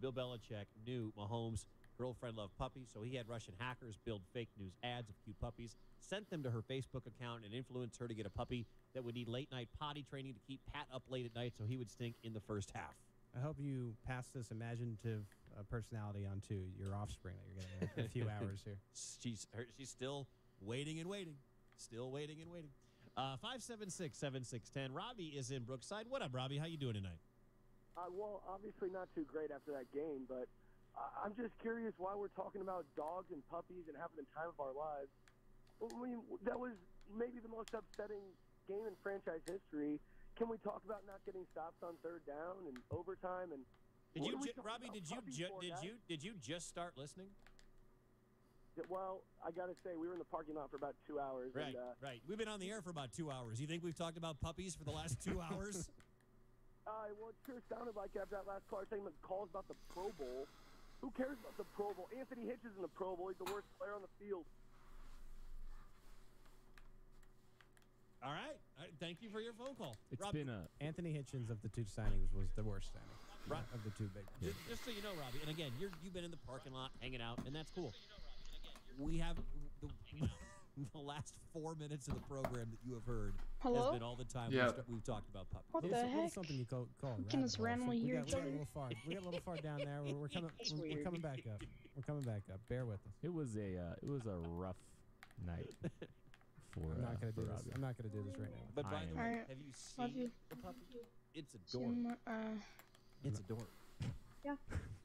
Bill Belichick knew Mahomes' girlfriend loved puppies, so he had Russian hackers build fake news ads of cute puppies, sent them to her Facebook account, and influenced her to get a puppy that would need late-night potty training to keep Pat up late at night so he would stink in the first half. I hope you pass this imaginative personality on to your offspring that you're getting in a few hours here. She's still waiting and waiting. Still waiting and waiting. 576-7610. Robbie is in Brookside. What up, Robbie? How you doing tonight? Well, obviously not too great after that game, but I'm just curious why we're talking about dogs and puppies and having the time of our lives. I mean, that was maybe the most upsetting game in franchise history. Can we talk about not getting stops on third down and overtime? And Robbie? Did you just start listening? Well, I got to say, we were in the parking lot for about 2 hours. Right, and, right. We've been on the air for about 2 hours. You think we've talked about puppies for the last 2 hours? Well, it sure sounded like after that last caller saying the calls about the Pro Bowl. Who cares about the Pro Bowl? Anthony Hitch is in the Pro Bowl. He's the worst player on the field. All right. Thank you for your phone call. It's Rob, been a Anthony Hitchens of the two signings was the worst signing of the two big. just so you know, Robbie, and again, you've been in the parking lot hanging out, and that's cool. We have the last 4 minutes of the program that you have heard Hello? has been all the time we've talked about puppies. What the Little heck? something you call Can us randomly hear each we got a other? little far. We got a little far down there. We're coming. That's We're weird. coming back up. We're coming back up. Bear with us. it was a rough night for I'm not gonna for do this. Robbie. I'm not gonna do this right now. But by the way, Alright. have you Love seen you. the puppy? It's See you adorable. It's adorable. Yeah.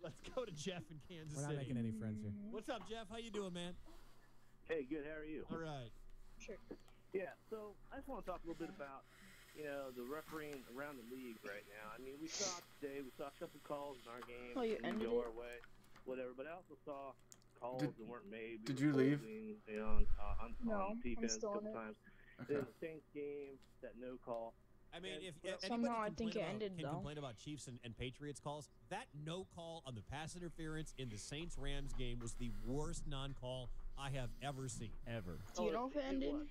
Let's go to Jeff in Kansas We're not City. making any friends here. What's up, Jeff? How you doing, man? Hey, good. How are you? All right. Sure. Yeah, so I just want to talk a little bit about, the refereeing around the league right now. I mean, we saw today, we saw a couple calls in our game. Oh, you didn't ended go it? our way, whatever. But I also saw calls Did- that weren't made. did you leave? On No, I'm defense a still couple in it. times. Okay. In the Saints game, that no call. I mean, if Somehow I anybody think it ended, can though. complain about Chiefs and Patriots calls, that no call on the pass interference in the Saints-Rams game was the worst non-call I have ever seen. Ever. Do you know if it ended? was.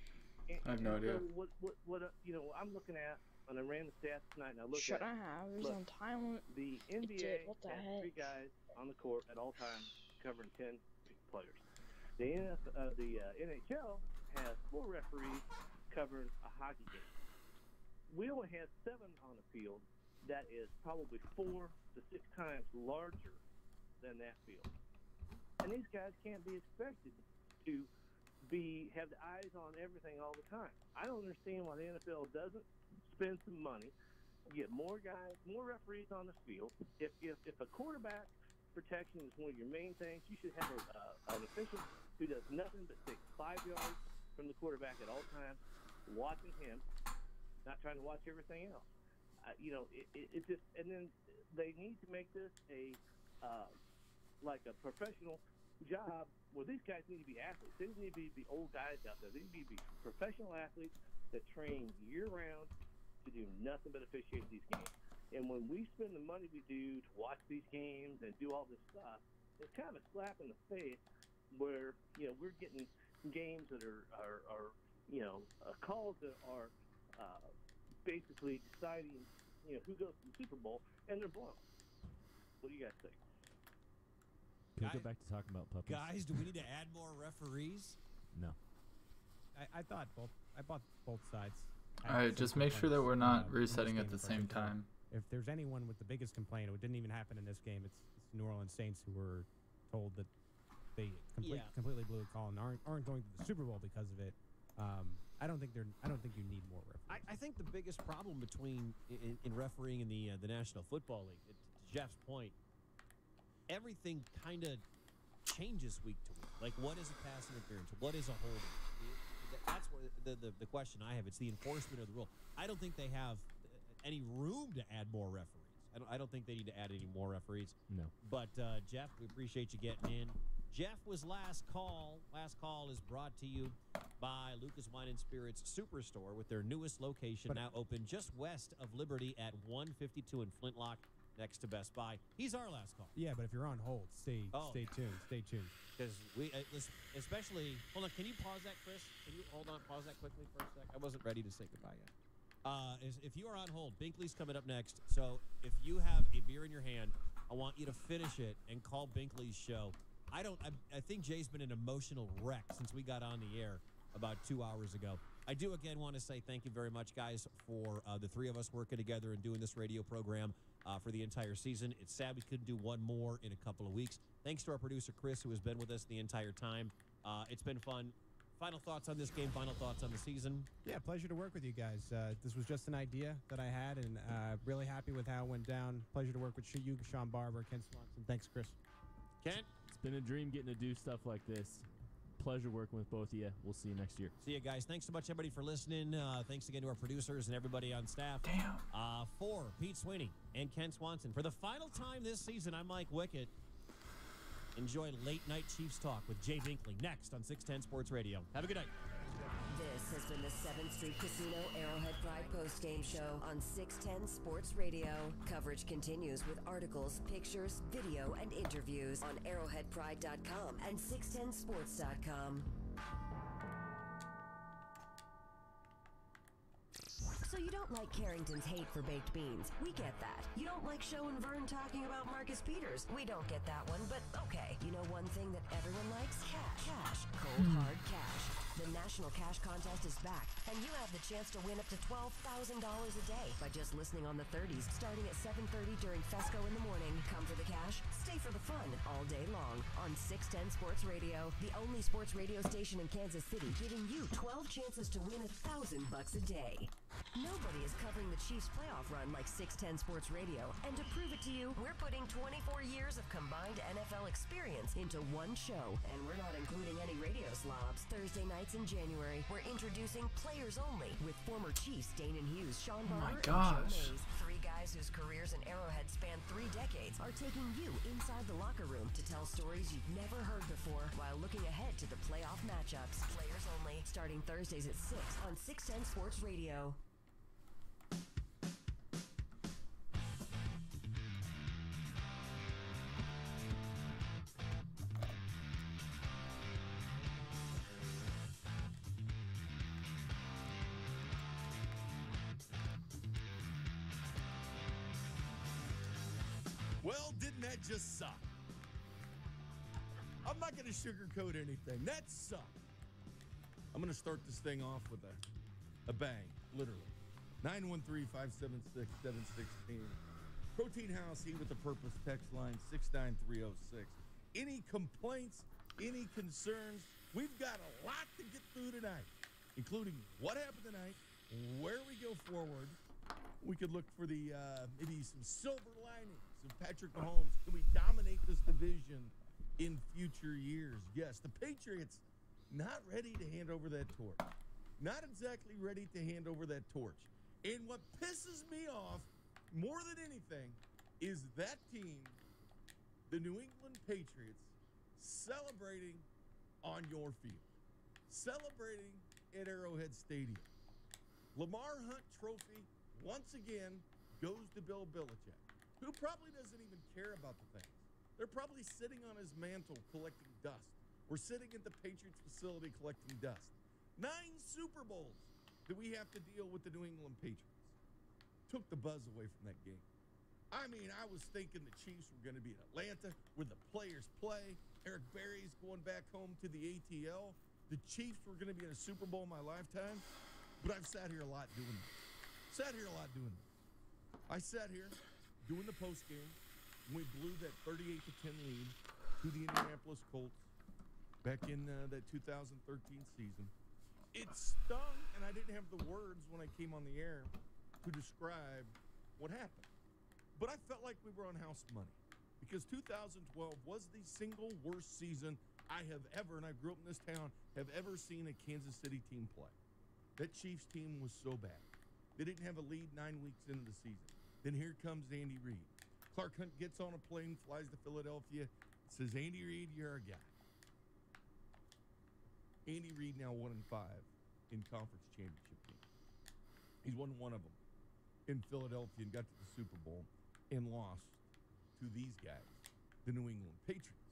I have no idea. So what I'm looking at, and I ran the stats tonight, and I looked Should at I have? It was look, on time. the It NBA did. What the has heck? 3 guys on the court at all times covering 10 players. The NHL has 4 referees covering a hockey game. We only have 7 on the field. That is probably 4 to 6 times larger than that field. And these guys can't be expected to have the eyes on everything all the time. I don't understand why the NFL doesn't spend some money, get more guys, more referees on the field. If a quarterback protection is one of your main things, you should have an official who does nothing but take 5 yards from the quarterback at all times, watching him, not trying to watch everything else. It just, and then they need to make this like a professional job where these guys need to be athletes. They need to be old guys out there. They need to be professional athletes that train year-round to do nothing but officiate these games. And when we spend the money we do to watch these games and do all this stuff, it's kind of a slap in the face where, we're getting games that are calls that are basically deciding, who goes to the Super Bowl, and they're blown. What do you guys think? Can we go back to talking about puppies? Guys, do we need to add more referees? No. I thought both. I bought both sides. All right, just make sure that we're not resetting at the same time. If there's anyone with the biggest complaint, it didn't even happen in this game. It's New Orleans Saints who were told that they completely blew a call and aren't going to the Super Bowl because of it. I don't think you need more referees. I think the biggest problem in refereeing in the National Football League, to Jeff's point, everything kind of changes week to week. Like, what is a pass interference? What is a holding? That's where the question I have. It's the enforcement of the rule. I don't think they have any room to add more referees. I don't think they need to add any more referees. No. But, Jeff, we appreciate you getting in. Jeff was last call. Last call is brought to you by Lucas Wine and Spirits Superstore with their newest location now open just west of Liberty at 152 in Flintlock next to Best Buy. He's our last call. Yeah, but if you're on hold, stay tuned. Stay tuned. Because especially, hold on, can you pause that, Chris? Can you pause that quickly for a sec? I wasn't ready to say goodbye yet. If you are on hold, Binkley's coming up next. So if you have a beer in your hand, I want you to finish it and call Binkley's show. I think Jay's been an emotional wreck since we got on the air about 2 hours ago. I do again want to say thank you very much, guys, for the 3 of us working together and doing this radio program for the entire season. It's sad we couldn't do one more in a couple of weeks. Thanks to our producer, Chris, who has been with us the entire time. It's been fun. Final thoughts on this game, final thoughts on the season? Yeah, pleasure to work with you guys. This was just an idea that I had, and really happy with how it went down. Pleasure to work with you, Sean Barber, Ken Swanson. Thanks, Chris. Ken? It's been a dream getting to do stuff like this. Pleasure working with both of you. We'll see you next year. See you guys. Thanks so much, everybody, for listening. Thanks again to our producers and everybody on staff. Damn. For Pete Sweeney and Ken Swanson. For the final time this season, I'm Mike Wickett. Enjoy Late Night Chiefs Talk with Jay Binkley next on 610 Sports Radio. Have a good night. This has been the 7th Street Casino Arrowhead Pride postgame show on 610 Sports Radio. Coverage continues with articles, pictures, video, and interviews on arrowheadpride.com and 610sports.com. So you don't like Carrington's hate for baked beans. We get that. You don't like Show and Vern talking about Marcus Peters. We don't get that one, but okay. You know one thing that everyone likes? Cash. Cash. Cold, hard cash. The National Cash Contest is back, and you have the chance to win up to $12,000 a day by just listening on the 30s, starting at 7:30 during Fesco in the morning. Come for the cash, stay for the fun all day long on 610 Sports Radio, the only sports radio station in Kansas City, giving you 12 chances to win $1,000 a day. Nobody is covering the Chiefs' playoff run like 610 Sports Radio, and to prove it to you, we're putting 24 years of combined NFL experience into one show, and we're not including any radio slobs. Thursday nights in January, we're introducing Players Only with former Chiefs Danon Hughes, Sean Barber, and Joe Mays. Three guys whose careers in Arrowhead span 3 decades are taking you inside the locker room to tell stories you've never heard before while looking ahead to the playoff matchups. Players Only, starting Thursdays at 6 on 610 Sports Radio. Well, didn't that just suck? I'm not going to sugarcoat anything. That sucked. I'm going to start this thing off with a bang, literally. 913-576-7610. Protein House, Eat with a Purpose, text line 69306. Any complaints, any concerns? We've got a lot to get through tonight, including what happened tonight, where we go forward. We could look for the maybe some silver linings of Patrick Mahomes. Can we dominate this division in future years? Yes, the Patriots not ready to hand over that torch. Not exactly ready to hand over that torch. And what pisses me off more than anything is that team, the New England Patriots, celebrating on your field. Celebrating at Arrowhead Stadium. Lamar Hunt Trophy once again goes to Bill Belichick, who probably doesn't even care about the things. They're probably sitting on his mantle collecting dust. We're sitting at the Patriots facility collecting dust. 9 Super Bowls that we have to deal with the New England Patriots. Took the buzz away from that game. I mean, I was thinking the Chiefs were going to be in Atlanta where the players play. Eric Berry's going back home to the ATL. The Chiefs were going to be in a Super Bowl in my lifetime. But I've sat here a lot doing that. I sat here doing the post game when we blew that 38-10 lead to the Indianapolis Colts back in that 2013 season. It stung, and I didn't have the words when I came on the air to describe what happened. But I felt like we were on house money because 2012 was the single worst season I have ever, and I grew up in this town, have ever seen a Kansas City team play. That Chiefs team was so bad. They didn't have a lead 9 weeks into the season. Then here comes Andy Reid. Clark Hunt gets on a plane, flies to Philadelphia, says, Andy Reid, you're our guy. Andy Reid now 1-5 in conference championship games. He's won one of them in Philadelphia and got to the Super Bowl and lost to these guys, the New England Patriots.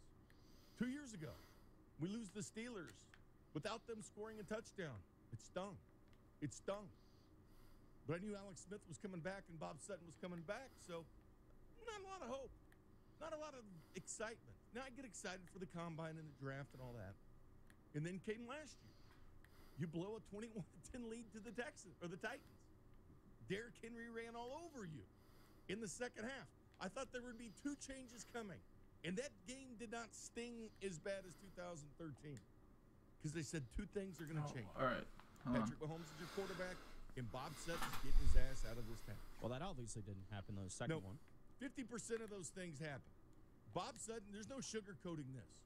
2 years ago, we lose the Steelers without them scoring a touchdown. It stung. It stung. But I knew Alex Smith was coming back and Bob Sutton was coming back, so not a lot of hope. Not a lot of excitement. Now I get excited for the combine and the draft and all that. And then came last year. You blow a 21-10 lead to the Texans or the Titans. Derrick Henry ran all over you in the second half. I thought there would be 2 changes coming. And that game did not sting as bad as 2013. Because they said 2 things are going to change. All right. Patrick Mahomes is your quarterback, and Bob Sutton's getting his ass out of this town. Well, that obviously didn't happen on the second one. 50% of those things happen. Bob Sutton, there's no sugarcoating this.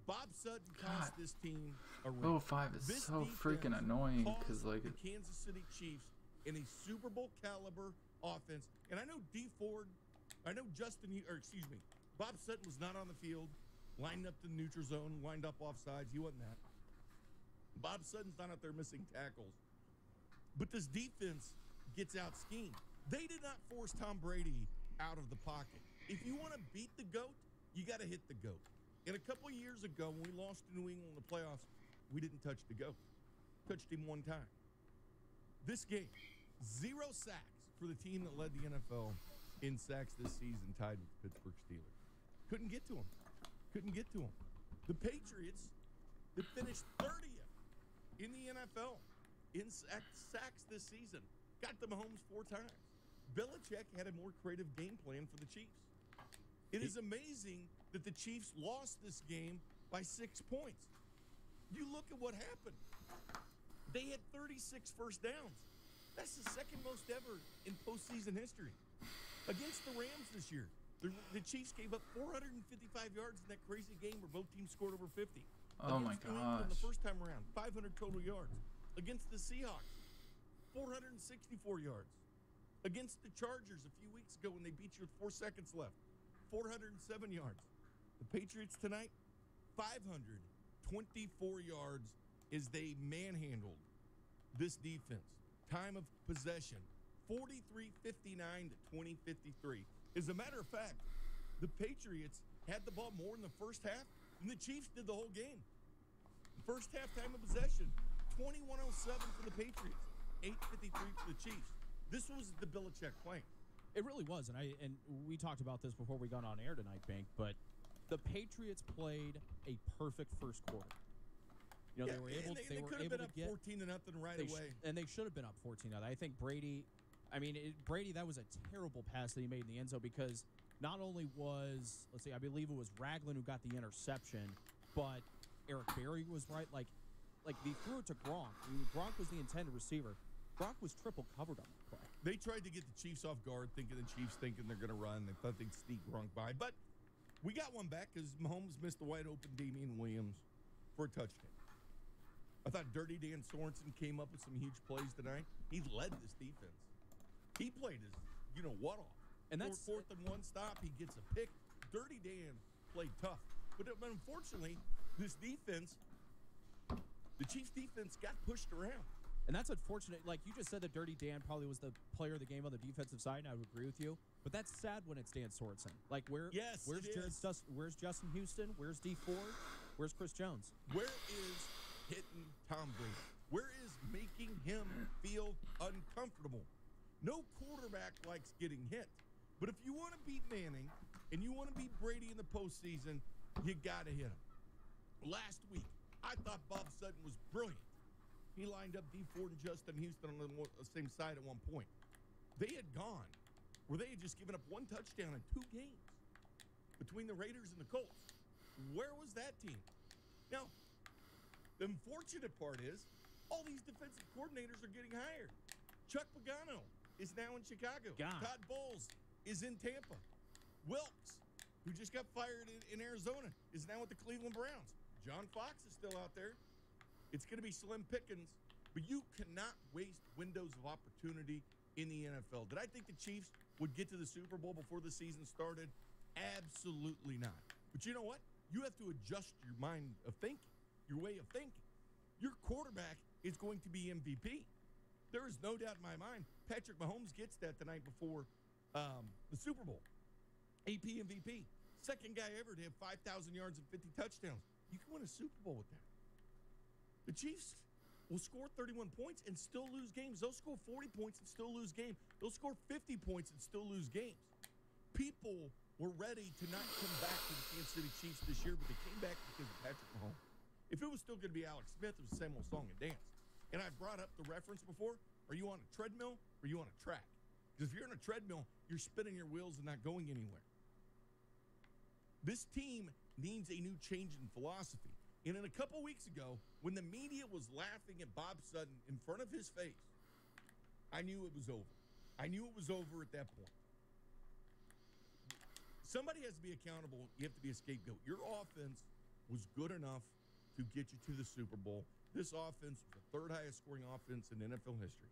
Bob Sutton cost this team a ring. 05 is so freaking annoying because, like, the Kansas City Chiefs in a Super Bowl caliber offense. And I know Bob Sutton was not on the field, lined up to the neutral zone, lined up offsides. He wasn't that. Bob Sutton's not out there missing tackles. But this defense gets out schemed. They did not force Tom Brady out of the pocket. If you want to beat the GOAT, you got to hit the GOAT. And a couple of years ago, when we lost to New England in the playoffs, we didn't touch the GOAT. Touched him 1 time. This game, 0 sacks for the team that led the NFL in sacks this season, tied with the Pittsburgh Steelers. Couldn't get to them. The Patriots, that finished 30th in the NFL in sacks this season, got to Mahomes 4 times. Belichick had a more creative game plan for the Chiefs. It is amazing that the Chiefs lost this game by 6 points. You look at what happened. They had 36 first downs. That's the second most ever in postseason history. Against the Rams this year, the Chiefs gave up 455 yards in that crazy game where both teams scored over 50. Oh my Against New England the gosh. first time around, 500 total yards. Against the Seahawks, 464 yards. Against the Chargers a few weeks ago when they beat you with 4 seconds left, 407 yards. The Patriots tonight, 524 yards as they manhandled this defense. Time of possession, 43-59 to 20-53. As a matter of fact, the Patriots had the ball more in the first half than the Chiefs did the whole game. First half time of possession, 21:07 for the Patriots, 8:53 for the Chiefs. This was the Belichick plan. It really was, and we talked about this before we got on air tonight, Bank, but the Patriots played a perfect first quarter. You know, Yeah, they were able, they were could have able been to up get 14-0 right away. and they should have been up 14-0. I think Brady, Brady, that was a terrible pass that he made in the end zone because not only was, I believe it was Ragland who got the interception, but Eric Berry was right. Like they threw it to Gronk. Gronk was the intended receiver. Gronk was triple covered on that play. They tried to get the Chiefs off guard, thinking they're going to run. They thought they'd sneak Gronk by. But we got one back because Mahomes missed the wide-open Damian Williams for a touchdown. I thought Dirty Dan Sorensen came up with some huge plays tonight. He led this defense. He played his, what off. And that's fourth and 1 stop. He gets a pick. Dirty Dan played tough. But unfortunately, this defense, the Chiefs defense got pushed around. And that's unfortunate. Like you just said that Dirty Dan probably was the player of the game on the defensive side, and I would agree with you. But that's sad when it's Dan Sorensen. Like where's Justin Houston? Where's D Ford? Where's Chris Jones? Where is hitting Tom Brady? Where is making him feel uncomfortable? No quarterback likes getting hit. But if you want to beat Manning and you want to beat Brady in the postseason, you got to hit him. Last week, I thought Bob Sutton was brilliant. He lined up D Ford and Justin Houston on the same side at one point. They had gone where they had just given up 1 touchdown in 2 games between the Raiders and the Colts. Where was that team? Now, the unfortunate part is all these defensive coordinators are getting hired. Chuck Pagano is now in Chicago. Todd Bowles is in Tampa. Wilkes, who just got fired in Arizona, is now with the Cleveland Browns. John Fox is still out there. It's going to be slim pickings, but you cannot waste windows of opportunity in the NFL. Did I think the Chiefs would get to the Super Bowl before the season started? Absolutely not. But you know what? You have to adjust your mind of thinking, your way of thinking. Your quarterback is going to be MVP. There is no doubt in my mind. Patrick Mahomes gets that the night before the Super Bowl. AP MVP. Second guy ever to have 5,000 yards and 50 touchdowns. You can win a Super Bowl with that. The Chiefs will score 31 points and still lose games. They'll score 40 points and still lose games. They'll score 50 points and still lose games. People were ready to not come back to the Kansas City Chiefs this year, but they came back because of Patrick Mahomes. If it was still going to be Alex Smith, it was the same old song and dance. And I brought up the reference before. Are you on a treadmill or are you on a track? Because if you're on a treadmill, you're spinning your wheels and not going anywhere. This team needs a new change in philosophy. And a couple weeks ago, when the media was laughing at Bob Sutton in front of his face, I knew it was over. I knew it was over at that point. Somebody has to be accountable. You have to be a scapegoat. Your offense was good enough to get you to the Super Bowl. This offense was the 3rd highest scoring offense in NFL history.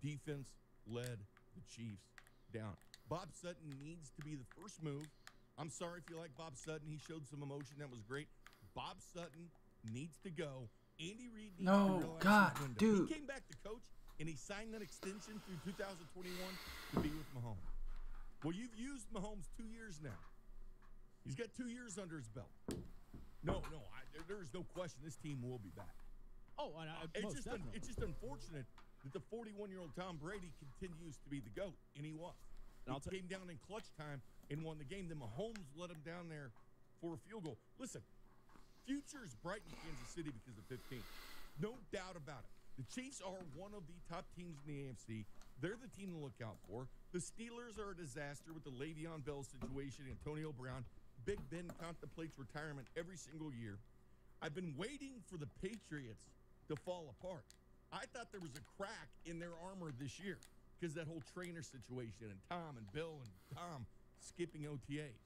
Defense led the Chiefs down. Bob Sutton needs to be the first move. I'm sorry if you like Bob Sutton. He showed some emotion. That was great. Bob Sutton needs to go. Andy Reid needs to realize his window. Dude. He came back to coach, and he signed that extension through 2021 to be with Mahomes. Well, you've used Mahomes 2 years now. He's got 2 years under his belt. No, there is no question this team will be back. Oh, and it's just unfortunate that the 41-year-old Tom Brady continues to be the GOAT, and he was. And He came down in clutch time and won the game. Then Mahomes let him down there for a field goal. Listen, future is bright in Kansas City because of 15. No doubt about it. The Chiefs are one of the top teams in the AFC. They're the team to look out for. The Steelers are a disaster with the Le'Veon Bell situation, Antonio Brown. Big Ben contemplates retirement every single year. I've been waiting for the Patriots to fall apart. I thought there was a crack in their armor this year because that whole trainer situation and Tom and Bill and Tom skipping OTAs.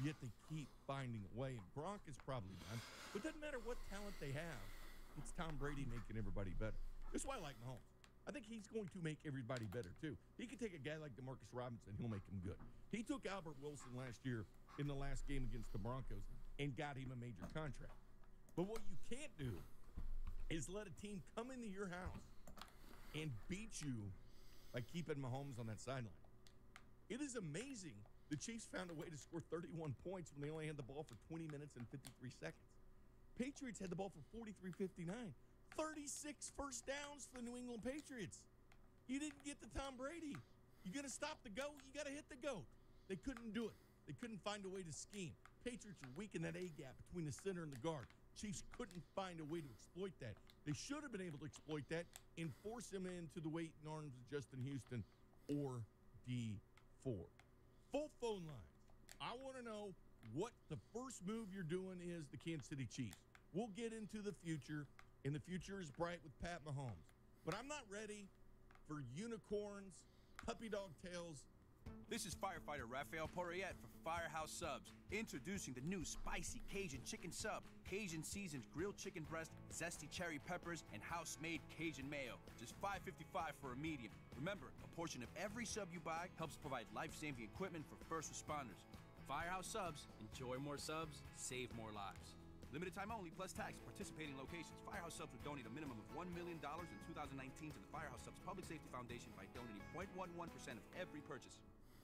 Yet they keep finding a way, and Gronk is probably done. But it doesn't matter what talent they have. It's Tom Brady making everybody better. That's why I like Mahomes. I think he's going to make everybody better, too. He could take a guy like DeMarcus Robinson. He'll make him good. He took Albert Wilson last year in the last game against the Broncos and got him a major contract. But what you can't do is let a team come into your house and beat you by keeping Mahomes on that sideline. It is amazing the Chiefs found a way to score 31 points when they only had the ball for 20 minutes and 53 seconds. Patriots had the ball for 43-59. 36 first downs for the New England Patriots. You didn't get to Tom Brady. You got to stop the GOAT, you got to hit the GOAT. They couldn't do it. They couldn't find a way to scheme. Patriots are weak in that A-gap between the center and the guard. Chiefs couldn't find a way to exploit that. They should have been able to exploit that and force him into the weight and arms of Justin Houston or D Ford. Full phone lines. I want to know what the first move you're doing is the Kansas City Chiefs. We'll get into the future, and the future is bright with Pat Mahomes. But I'm not ready for unicorns, puppy dog tails. This is firefighter Raphael Porriette for Firehouse Subs. Introducing the new spicy Cajun chicken sub. Cajun seasoned grilled chicken breast, zesty cherry peppers, and house-made Cajun mayo. Just $5.55 for a medium. Remember, a portion of every sub you buy helps provide life-saving equipment for first responders. Firehouse Subs. Enjoy more subs, save more lives. Limited time only, plus tax. Participating locations. Firehouse Subs will donate a minimum of $1 million in 2019 to the Firehouse Subs Public Safety Foundation by donating 0.11% of every purchase.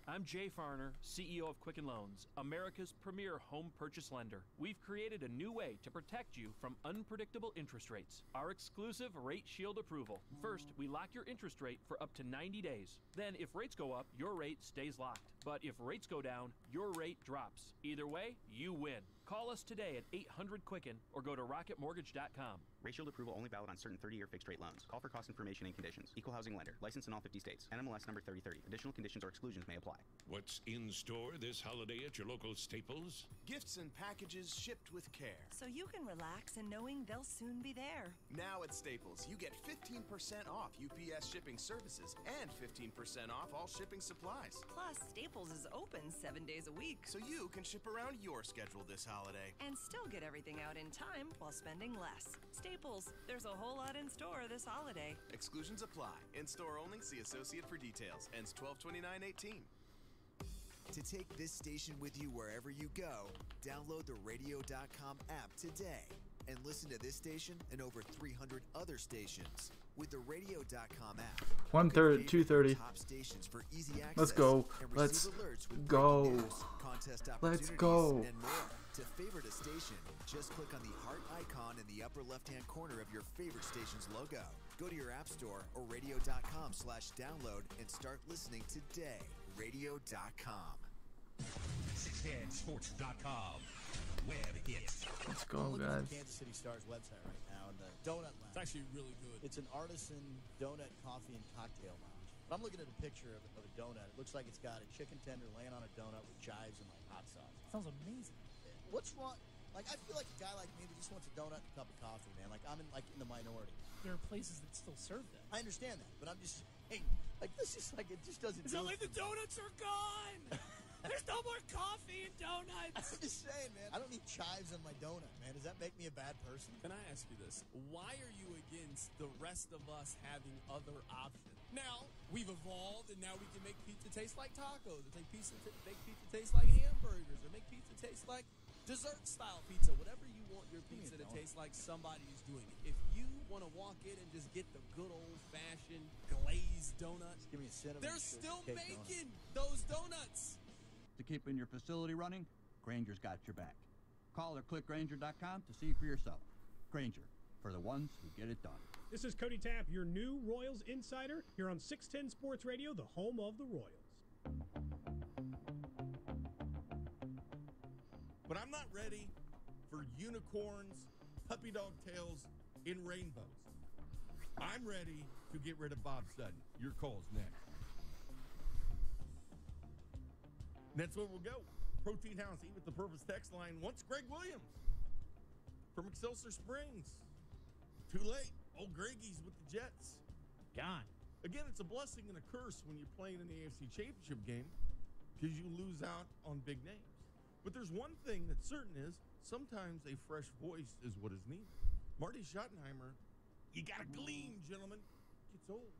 I'm Jay Farner, CEO of Quicken Loans, America's premier home purchase lender. We've created a new way to protect you from unpredictable interest rates. Our exclusive Rate Shield approval. First, we lock your interest rate for up to 90 days. Then, if rates go up, your rate stays locked. But if rates go down, your rate drops. Either way, you win. Call us today at 800-QUICKEN or go to rocketmortgage.com. Rate Shield approval only valid on certain 30-year fixed-rate loans. Call for cost information and conditions. Equal housing lender. Licensed in all 50 states. NMLS number 3030. Additional conditions or exclusions may apply. What's in store this holiday at your local Staples? Gifts and packages shipped with care. So you can relax in knowing they'll soon be there. Now at Staples, you get 15% off UPS shipping services and 15% off all shipping supplies. Plus, Staples is open 7 days a week. So you can ship around your schedule this holiday. And still get everything out in time while spending less. Staples, there's a whole lot in store this holiday. Exclusions apply. In store only. See associate for details. Ends 12/29/18. To take this station with you wherever you go, download the radio.com app today and listen to this station and over 300 other stations with the radio.com app. 1:30, 2:30. Top stations for easy access. Let's go. And Let's receive alerts with go. breaking news, contest Let's opportunities, go. and more. To favorite a station, just click on the heart icon in the upper left-hand corner of your favorite station's logo. Go to your app store or radio.com/download and start listening today. Radio.com. 610sports.com. Web hits. Let's go, guys. Kansas City Star's website right now, and the Donut Lounge. It's actually really good. It's an artisan donut, coffee, and cocktail lounge. But I'm looking at a picture of a donut. It looks like it's got a chicken tender laying on a donut with chives and like hot sauce. Sounds amazing. What's wrong? Like, I feel like a guy like me that just wants a donut and a cup of coffee, man. Like, I'm in the minority. There are places that still serve that. I understand that, but I'm just saying, like, this is like, it just doesn't. It's not like the donuts are gone. There's no more coffee and donuts. I'm just saying, man. I don't need chives on my donut, man. Does that make me a bad person? Can I ask you this? Why are you against the rest of us having other options? Now, we've evolved, and now we can make pizza taste like tacos, or make pizza taste like hamburgers, or make pizza taste like dessert-style pizza. Whatever you want your pizza to taste like, somebody is doing it. If you want to walk in and just get the good old-fashioned glazed donuts, give me a cinnamon. they're still making those donuts. To keeping your facility running, Granger's got your back. Call or click Granger.com to see for yourself. Granger, for the ones who get it done. This is Cody Tapp, your new Royals insider, here on 610 Sports Radio, the home of the Royals. But I'm not ready for unicorns, puppy dog tails, and rainbows. I'm ready to get rid of Bob Sutton. Your call's next. And that's where we'll go. Protein House, Eat with the Purpose text line. Once Greg Williams from Excelsior Springs. Too late. Old Greggy's with the Jets. Gone. Again, it's a blessing and a curse when you're playing in the AFC Championship game because you lose out on big names. But there's one thing that's certain is sometimes a fresh voice is what is needed. Marty Schottenheimer, you got to glean, gentlemen. It gets old.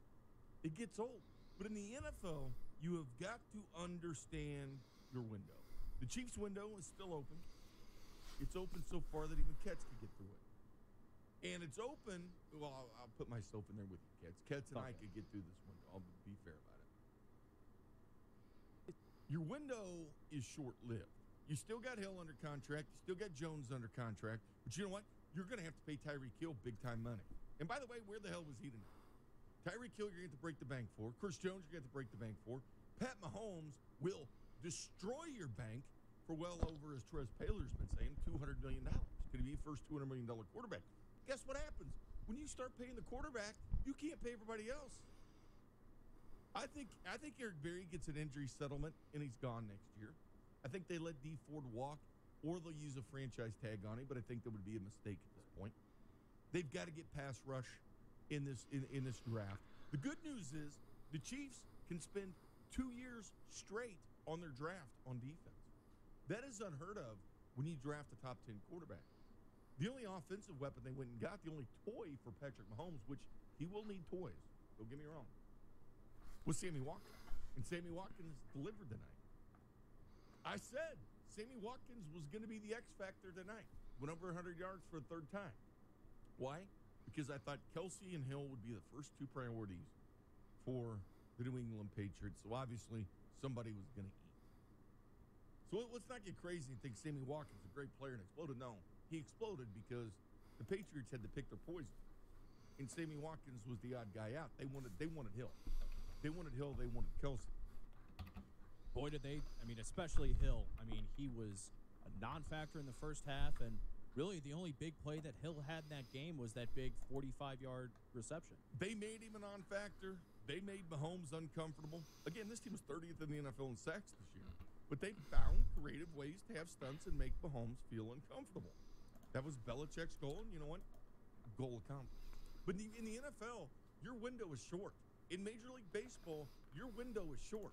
It gets old. But in the NFL, you have got to understand your window. The Chiefs' window is still open. It's open so far that even Ketz could get through it. And it's open. Well, I'll put myself in there with you, Ketz. Ketz and I could get through this window. I'll be fair about it. Your window is short-lived. You still got Hill under contract. You still got Jones under contract. But you know what? You're going to have to pay Tyreek Hill big-time money. And by the way, where the hell was he tonight? Tyreek Hill, you're going to have to break the bank for. Chris Jones, you're going to have to break the bank for. Pat Mahomes will destroy your bank for well over, as Trez Paler's been saying, $200 million. Could he be first $200 million quarterback? Guess what happens? When you start paying the quarterback, you can't pay everybody else. I think Eric Berry gets an injury settlement, and he's gone next year. I think they let D Ford walk, or they'll use a franchise tag on him, but I think that would be a mistake at this point. They've got to get pass rush in this draft. The good news is the Chiefs can spend 2 years straight on their draft on defense. That is unheard of when you draft a top 10 quarterback. The only offensive weapon they went and got, the only toy for Patrick Mahomes, which he will need toys, don't get me wrong, was Sammy Watkins. And Sammy Watkins delivered tonight. I said Sammy Watkins was going to be the X factor tonight. Went over 100 yards for a third time. Why? Because I thought Kelsey and Hill would be the first two priorities for the New England Patriots. So obviously somebody was going to eat. So let's not get crazy and think Sammy Watkins is a great player and exploded. No, he exploded because the Patriots had to pick their poison. And Sammy Watkins was the odd guy out. They wanted Hill. They wanted Hill. They wanted Kelsey. Boy, did they, especially Hill. He was a non-factor in the first half, and really the only big play that Hill had in that game was that big 45-yard reception. They made him a non-factor. They made Mahomes uncomfortable. Again, this team was 30th in the NFL in sacks this year. But they found creative ways to have stunts and make Mahomes feel uncomfortable. That was Belichick's goal, and you know what? Goal accomplished. But in the NFL, your window is short. In Major League Baseball, your window is short.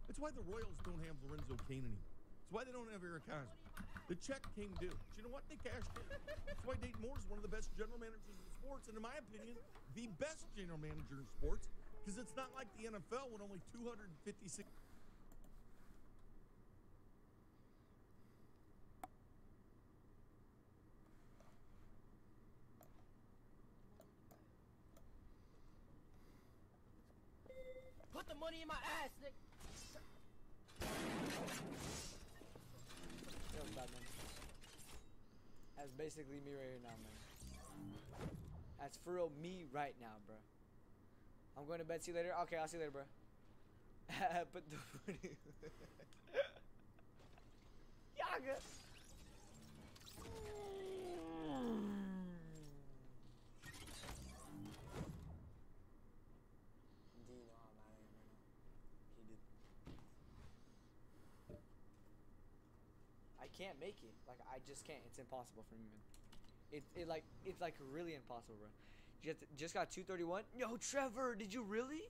That's why the Royals don't have Lorenzo Cain anymore. That's why they don't have Eric Hosmer. The check came due. But you know what? They cashed in. That's why Dayton Moore is one of the best general managers in sports, and in my opinion, the best general manager in sports, because it's not like the NFL when only 256. Put the money in my ass, Nick. Yo, bad man. That's basically me right here now, man. That's for real me right now, bro. I'm going to bed. See you later. Okay, I'll see you later, bro. Put the money. Yaga. Can't make it. Like, I just can't. It's impossible for me, man. It's like really impossible, bro. You just got 231. Yo, Trevor, did you really?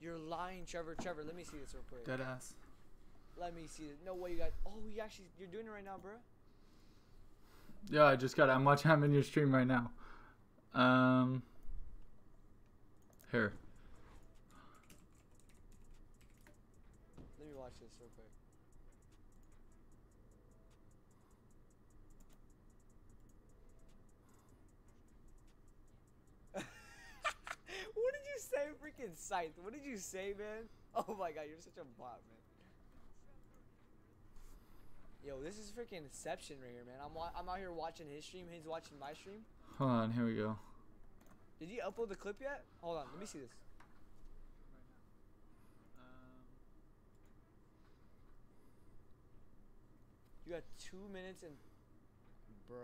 You're lying, Trevor. Trevor, let me see this real quick. Dead ass. Let me see this. No way you got. Oh, you're doing it right now, bro. Yeah, I just got it. I'm watching in your stream right now. Here. Let me watch this real quick. What did you say, freaking Scythe? What did you say, man? Oh my god, you're such a bot, man. Yo, this is freaking Inception right here, man. I'm out here watching his stream. He's watching my stream. Hold on, here we go. Did you upload the clip yet? Hold on, let me see this. You got 2 minutes and... Bruh.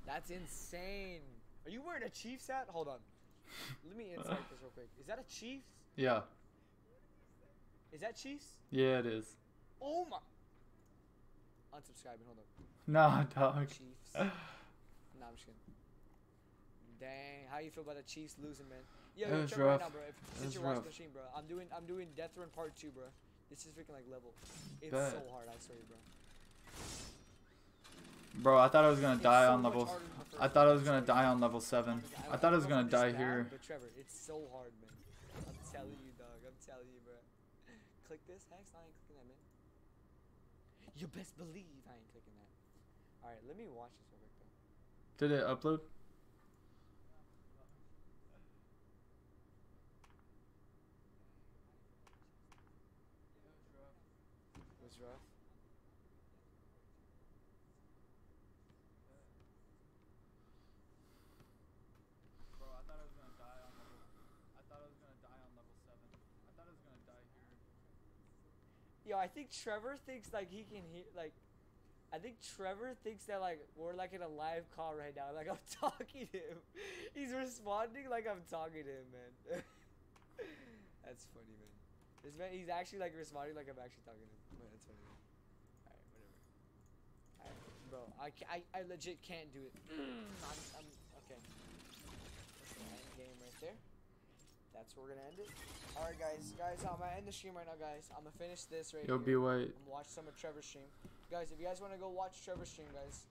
That's insane. Are you wearing a Chiefs hat? Hold on. Let me insight this real quick. Is that a Chiefs? Yeah. Is that Chiefs? Yeah, it is. Oh my... Unsubscribing, hold up. Nah, dog. Chiefs. Nah, I'm just kidding. Dang, how you feel about the Chiefs losing, man? Yo, That was check right rough. now, bro. That Since was you're watching rough. the stream, bro, I'm doing Deathrun Part 2, bro. This is freaking like level. It's Bet. so hard, I swear, bro. Bro, I thought I was gonna die so on much level. harder than the first I thought I was gonna die on level 7. I thought I was don't know gonna if it's die bad, here. But Trevor, it's so hard, man. I'm telling you, dog. I'm telling you, bro. Click this, Hex. I ain't clicking that, man. You best believe I ain't clicking that. All right, let me watch this real quick, though. Did it upload? It was rough. Bro, I thought I was gonna die on level. I thought I was gonna die on level 7. I thought I was gonna die here. Yo, I think Trevor thinks like he can hear like. I think Trevor thinks that like we're like in a live call right now. Like I'm talking to him. He's responding like I'm talking to him, man. That's funny, man. This man, he's actually like responding like I'm actually talking to him. Man, that's funny, man. Alright, whatever. Alright, bro, I legit can't do it. I'm okay. That's the end game right there. That's where we're gonna end it. Alright, guys, I'm gonna end the stream right now, guys. I'm gonna finish this right Yo, here. be white. I'm gonna watch some of Trevor's stream. Guys, if you guys want to go watch Trevor's stream, guys,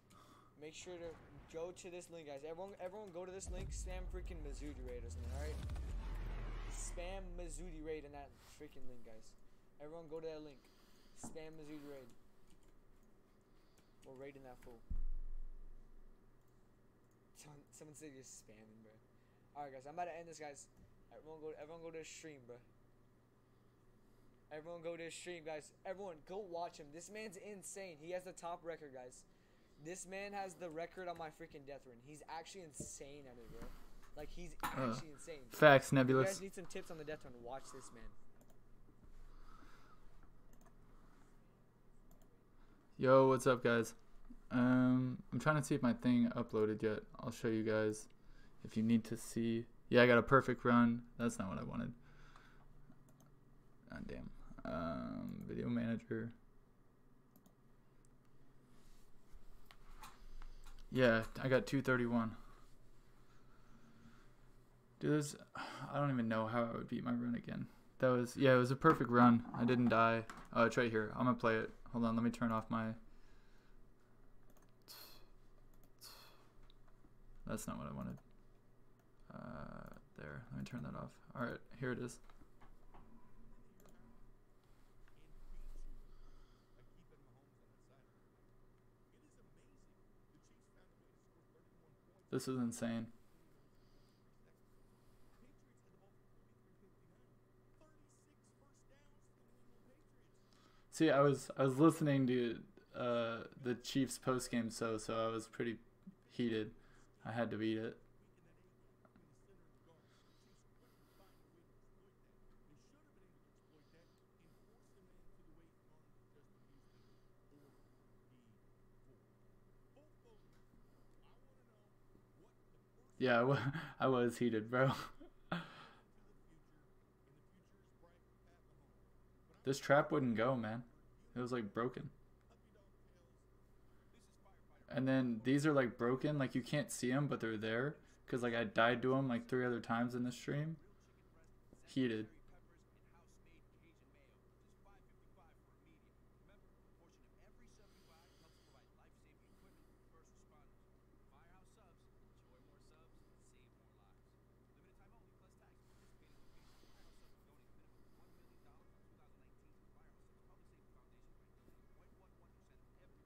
make sure to go to this link, guys. Everyone go to this link. Spam freaking Mazudi raid or something, alright? Spam Mazudi raid in that freaking link, guys. Everyone go to that link. Spam Mazudi raid. We're raiding that fool. Someone said you're spamming, bro. Alright, guys, I'm about to end this, guys. Everyone go to the stream, bro. Everyone go to his stream, guys. Everyone, go watch him. This man's insane. He has the top record, guys. This man has the record on my freaking Deathrun. He's actually insane at it, bro. Like, he's actually insane. Facts, If you Nebulous. guys need some tips on the Deathrun, watch this man. Yo, what's up, guys? I'm trying to see if my thing uploaded yet. I'll show you guys if you need to see. Yeah, I got a perfect run. That's not what I wanted. God damn. Video manager. Yeah, I got 231. Dude, I don't even know how I would beat my run again. That was, yeah, it was a perfect run. I didn't die. Oh, it's right here. I'm gonna play it. Hold on, let me turn off my... That's not what I wanted. There, let me turn that off. Alright, here it is. This is insane. See, I was listening to the Chiefs postgame so I was pretty heated. I had to beat it. Yeah, I was heated, bro. This trap wouldn't go, man. It was like broken. And then these are like broken, like you can't see them, but they're there. Because like I died to them like 3 other times in the stream. Heated.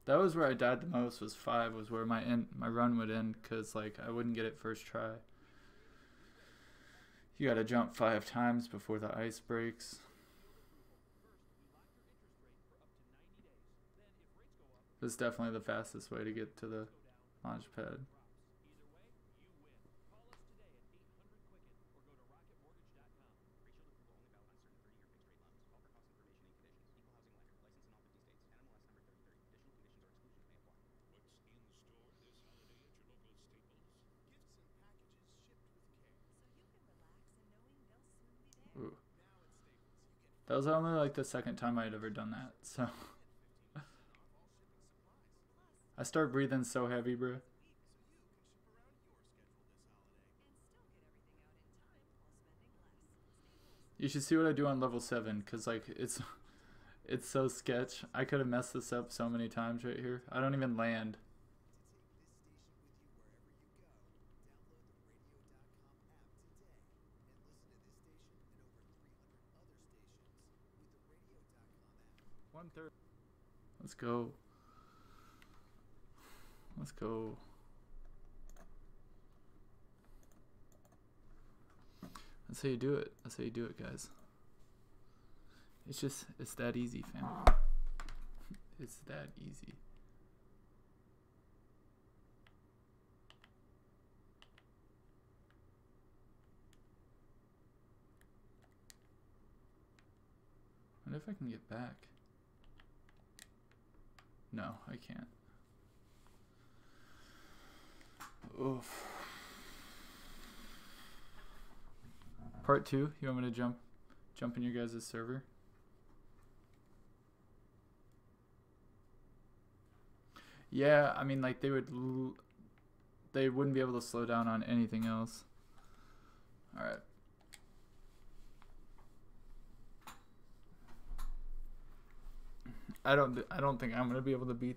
That was where I died the most, was 5, was where my run would end, because like I wouldn't get it first try. You gotta jump 5 times before the ice breaks. This is definitely the fastest way to get to the launch pad. That was only like the second time I'd ever done that, so. I start breathing so heavy, bro. You should see what I do on level 7, cause like it's so sketch. I could have messed this up so many times right here. I don't even land. Let's go. Let's go. That's how you do it. That's how you do it, guys. It's that easy, fam. It's that easy. I wonder if I can get back. No, I can't. Oof. Part 2, you want me to jump in your guys' server? Yeah, I mean, like they wouldn't be able to slow down on anything else. All right. I don't think I'm gonna be able to beat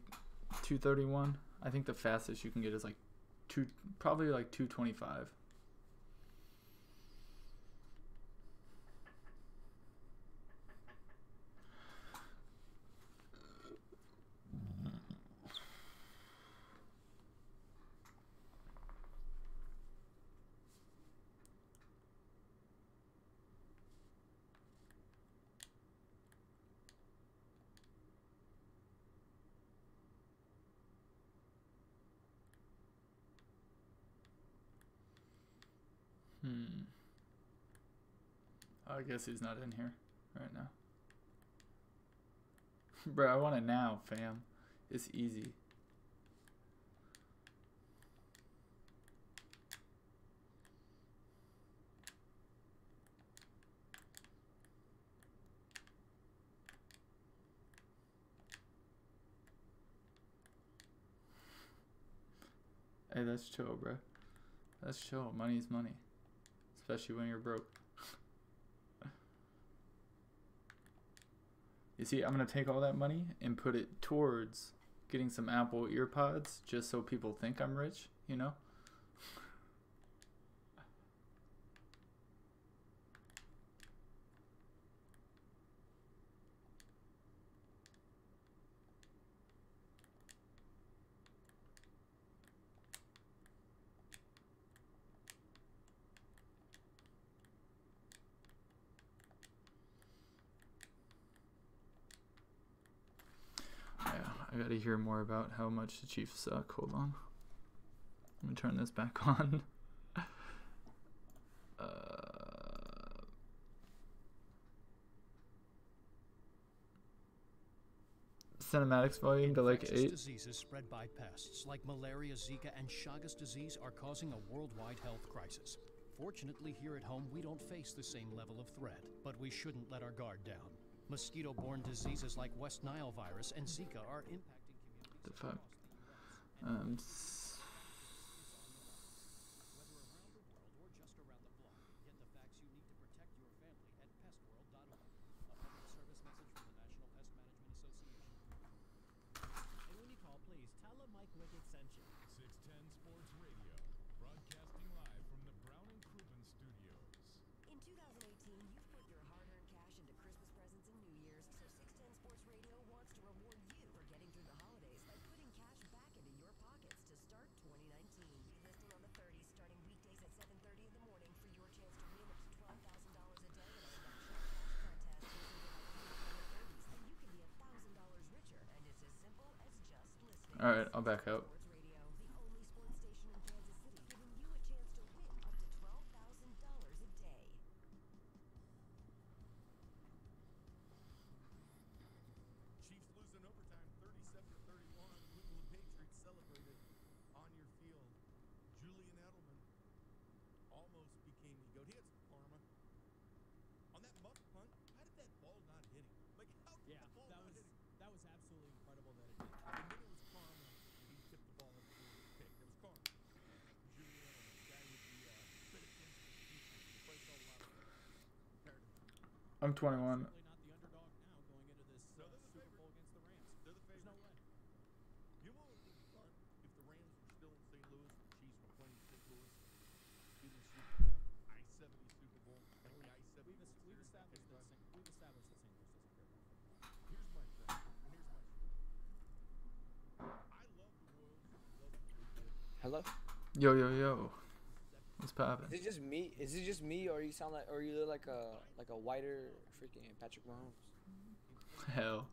231. I think the fastest you can get is like probably like 225. I guess he's not in here right now. Bro, I want it now, fam. It's easy. Hey, that's chill, bro. That's chill. Money's money. Especially when you're broke. You see, I'm going to take all that money and put it towards getting some Apple EarPods just so people think I'm rich, you know? I gotta hear more about how much the Chiefs suck. Hold on. Let me turn this back on. Cinematics volume to like 8. Diseases spread by pests like malaria, Zika, and Chagas disease are causing a worldwide health crisis. Fortunately, here at home, we don't face the same level of threat, but we shouldn't let our guard down. Mosquito-borne diseases like West Nile virus and Zika are impacting communities. The fuck? Alright, I'll back out. Chiefs lose in overtime 37-31. New England Patriots celebrated on your field. Julian Edelman almost became the GOAT. He had some karma. On that muff punt, how did that ball not Yeah, that was absolutely incredible that it did. And then it was Carmen, and he tipped the ball up for the pick. It was Carmen. Julian, the guy with the credit institution. The price a lot of comparative. I'm 21. Certainly not the underdog now going into this No, they're the Super favorite. Bowl against the Rams. They're the There's no favorite. way. You know what would be fun if the Rams were still in St. Louis, the Chiefs were playing in St. Louis, in the Super Bowl, I-70 Super Bowl, like the I-70. We've established that St. Louis doesn't care about football. Here's my thing. And here's my story. I love the Royals. I love what they did. Hello? Yo, yo, yo. What's poppin'? Is it just me? Is it just me, or you sound like, or you look like a whiter freaking Patrick Mahomes? Hell.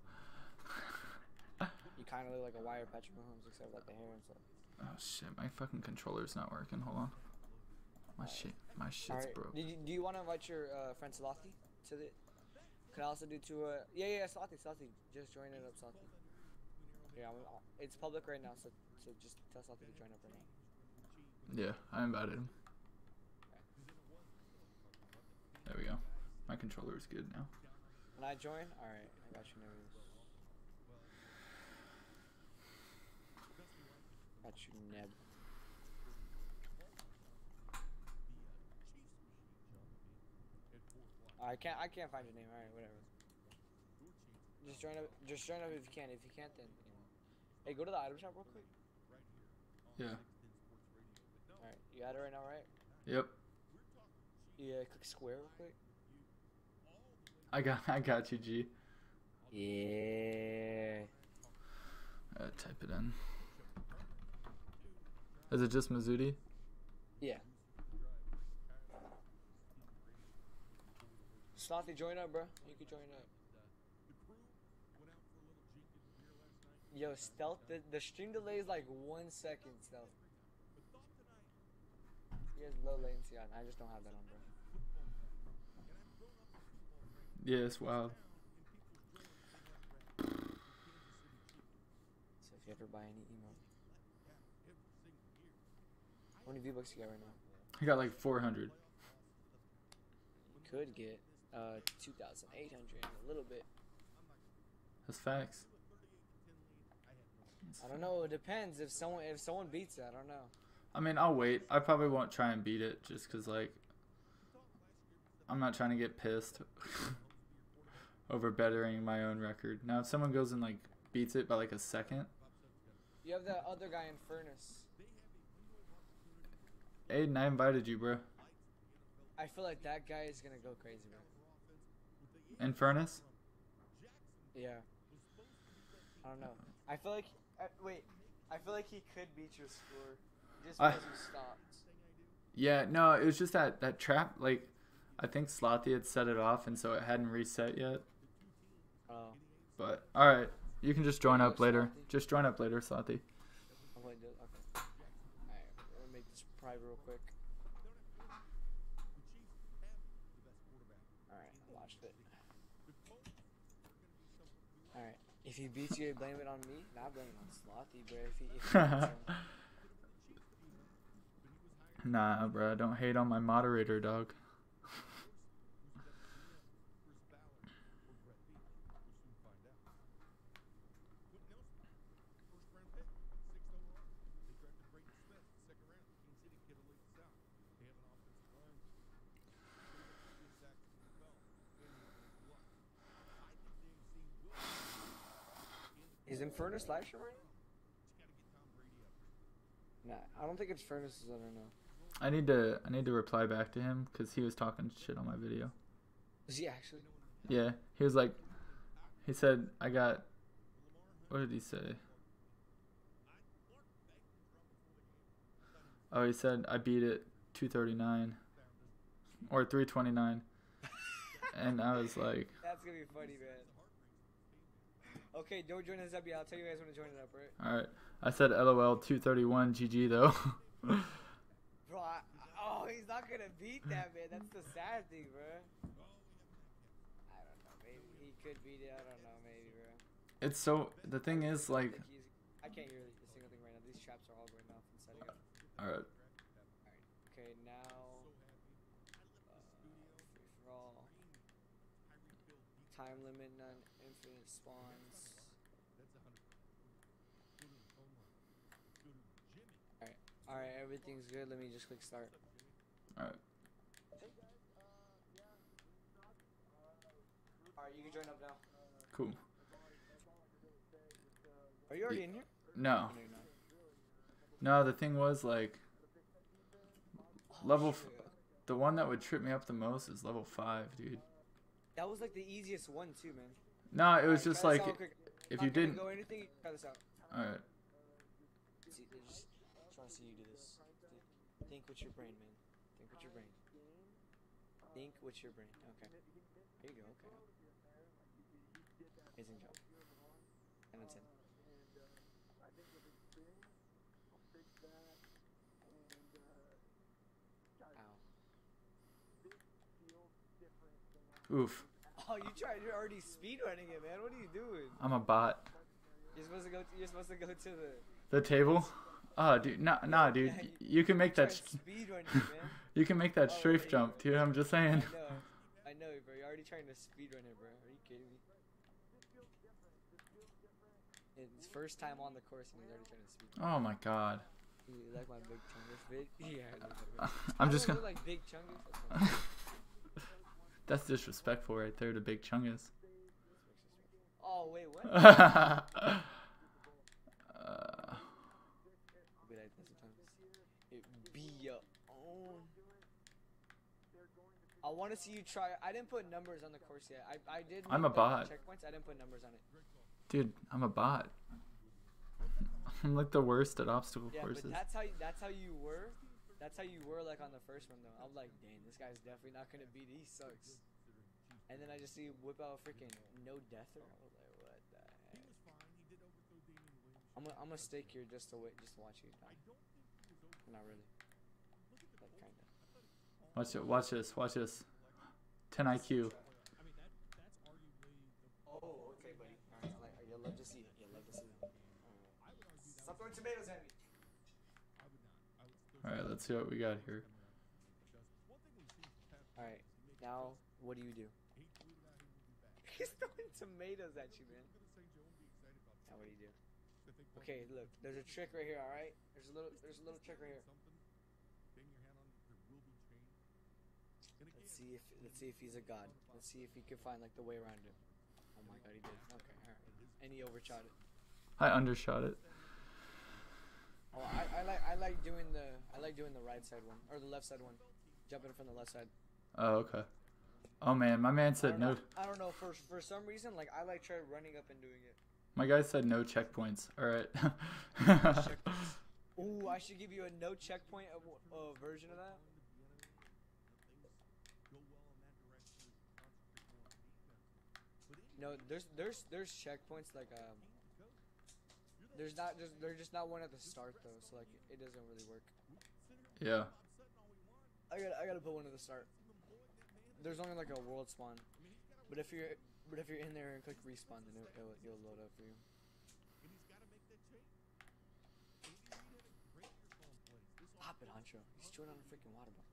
You kind of look like a whiter Patrick Mahomes, except like the hair and stuff. Oh shit, my fucking controller's not working. Hold on. My shit's Alright, broke. do you want to invite your friend Slothy to the? Can I also do to yeah, Slothy, just join it up, Slothy. Yeah, it's public right now, so just tell Slothy to join up right now. Yeah, I invited him. There we go. My controller is good now. Can I join? Alright, I got you, Nevis. Got you, Neb. I can't find your name. Alright, whatever. Just join up if you can. If you can't, then you know. Hey, go to the item shop real quick. Yeah. Alright, you got it right now, right? Yep. Yeah, click square real quick. I got you, G. Yeah. Type it in. Is it just Mazzuti? Yeah. Slothy, join up, bro. You can join up. Yo, Stealth, the stream delay is like 1 second, Stealth. He has low latency on. I just don't have that on, bro. Yeah, it's wild. So if you ever buy any email. How many V-Bucks you got right now? I got like 400. You could get 2,800 in a little bit. That's facts. I don't know. It depends. If someone beats it, I don't know. I mean, I'll wait. I probably won't try and beat it just because, like, I'm not trying to get pissed over bettering my own record. Now, if someone goes and, like, beats it by, like, a second. You have that other guy in Furnace. Aiden, I invited you, bro. I feel like that guy is going to go crazy, bro. In Furnace? Yeah. I don't know. I feel like... wait. I feel like he could beat your score just because he stopped. Yeah, no, it was just that trap. Like, I think Slothy had set it off, and so it hadn't reset yet. Oh. But, alright. You can just join up later. Just join up later, Slothy. I'm going to do it. Okay. Alright, let me make this private real quick. Alright, I watched it. Alright, if he beats you, blame it on me. Not blame it on Slothy, bro. If he beats him. Nah, bro. Don't hate on my moderator, dog. Is Infernus live stream right now? Nah, I don't think it's Furnace. I don't know. I need to reply back to him because he was talking shit on my video. Is he actually? Yeah, he was like, he said I got. What did he say? Oh, he said I beat it 239 or 329, and I was like, that's gonna be funny, man. Okay, don't join us up yet. I'll tell you guys when to join it up, right? all right. I said LOL 231 GG though. Bro, oh, he's not gonna beat that, man. That's the sad thing, bro. I don't know. Maybe he could beat it. I don't know. Maybe, bro. It's so. The thing is, like. I can't hear a single thing right now. These traps are all going off and setting up. All right. Alright. Okay, now. Free for all. Time limit, none. Infinite spawns. Alright, everything's good. Let me just click start. Alright. Alright, you can join up now. Cool. Are you already in here? No. Oh, no, you're not. No, the thing was like level. The one that would trip me up the most is level 5, dude. That was like the easiest one too, man. No, it was just like if you didn't didn't. go anything, try this out. All right. See, just trying to see you do this. Think with your brain, man. Think with your brain. Think with your brain. Okay. Here you go. Okay. Amazing job. 10 out of 10. Oof. Oh, you're already speedrunning it, man. What are you doing? I'm a bot. You're supposed to go to The table? Oh, dude, nah, dude. Yeah, you can make that. Speedrunning it, man. You can make that strafe jump, dude. I'm just saying. I know, bro. You're already trying to speedrun it, bro. Are you kidding me? It's first time on the course and he's already trying to speedrun. Oh my god. You like my big chungus vid? Yeah, I like that. I'm just gonna. Like big chungus. That's disrespectful right there to Big Chungus. Oh wait, what? Be like that sometimes. It be your own. I want to see you try. I didn't put numbers on the course yet. I did. I'm a bot. Checkpoints. I didn't put numbers on it. Dude, I'm a bot. I'm like the worst at obstacle courses. But that's how you were. That's how you were like on the first one though. I'm like, dang, this guy's definitely not gonna beat it. He sucks. And then I just see you whip out a freaking no deather. I was like, what the heck? I'm gonna stay here just to watch you die. Not really. Like kinda. Watch this. 10 IQ. Oh, okay, buddy. Alright, you'll love to see it. You'll love to see it. Stop throwing tomatoes at me. Alright, let's see what we got here. Alright, now what do you do? He's throwing tomatoes at you, man. Now what do you do? Okay, look, there's a trick right here, alright? There's a little trick right here. Let's see if he's a god. Let's see if he can find like the way around it. Oh my god, he did. Okay, alright. And he overshot it. I undershot it. Oh, I like doing the right side one or the left side one, jumping from the left side. Oh, okay. Oh man, my man said no. I don't know. For some reason, like I like try running up and doing it. My guy said no checkpoints. All right. Ooh, I should give you a no checkpoint version of that. No, there's checkpoints like There's just not one at the start though, so like it doesn't really work. Yeah. I gotta put one at the start. There's only like a world spawn, but if you're in there and click respawn, then it'll load up for you. Pop it, Honcho. He's chewing on a freaking water bottle.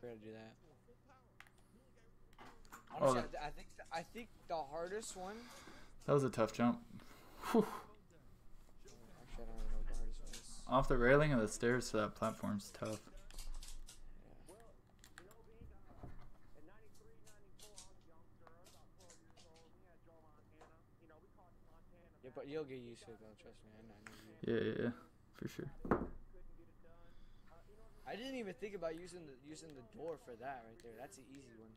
We're gonna do that. Honestly, I think the hardest one. That was a tough jump. Whew. Actually, I don't really know what the hardest one is. Off the railing of the stairs to that platform's tough. Yeah, but you'll get used to it though. Trust me, I know you. Yeah, for sure. I didn't even think about using the door for that right there. That's an easy one.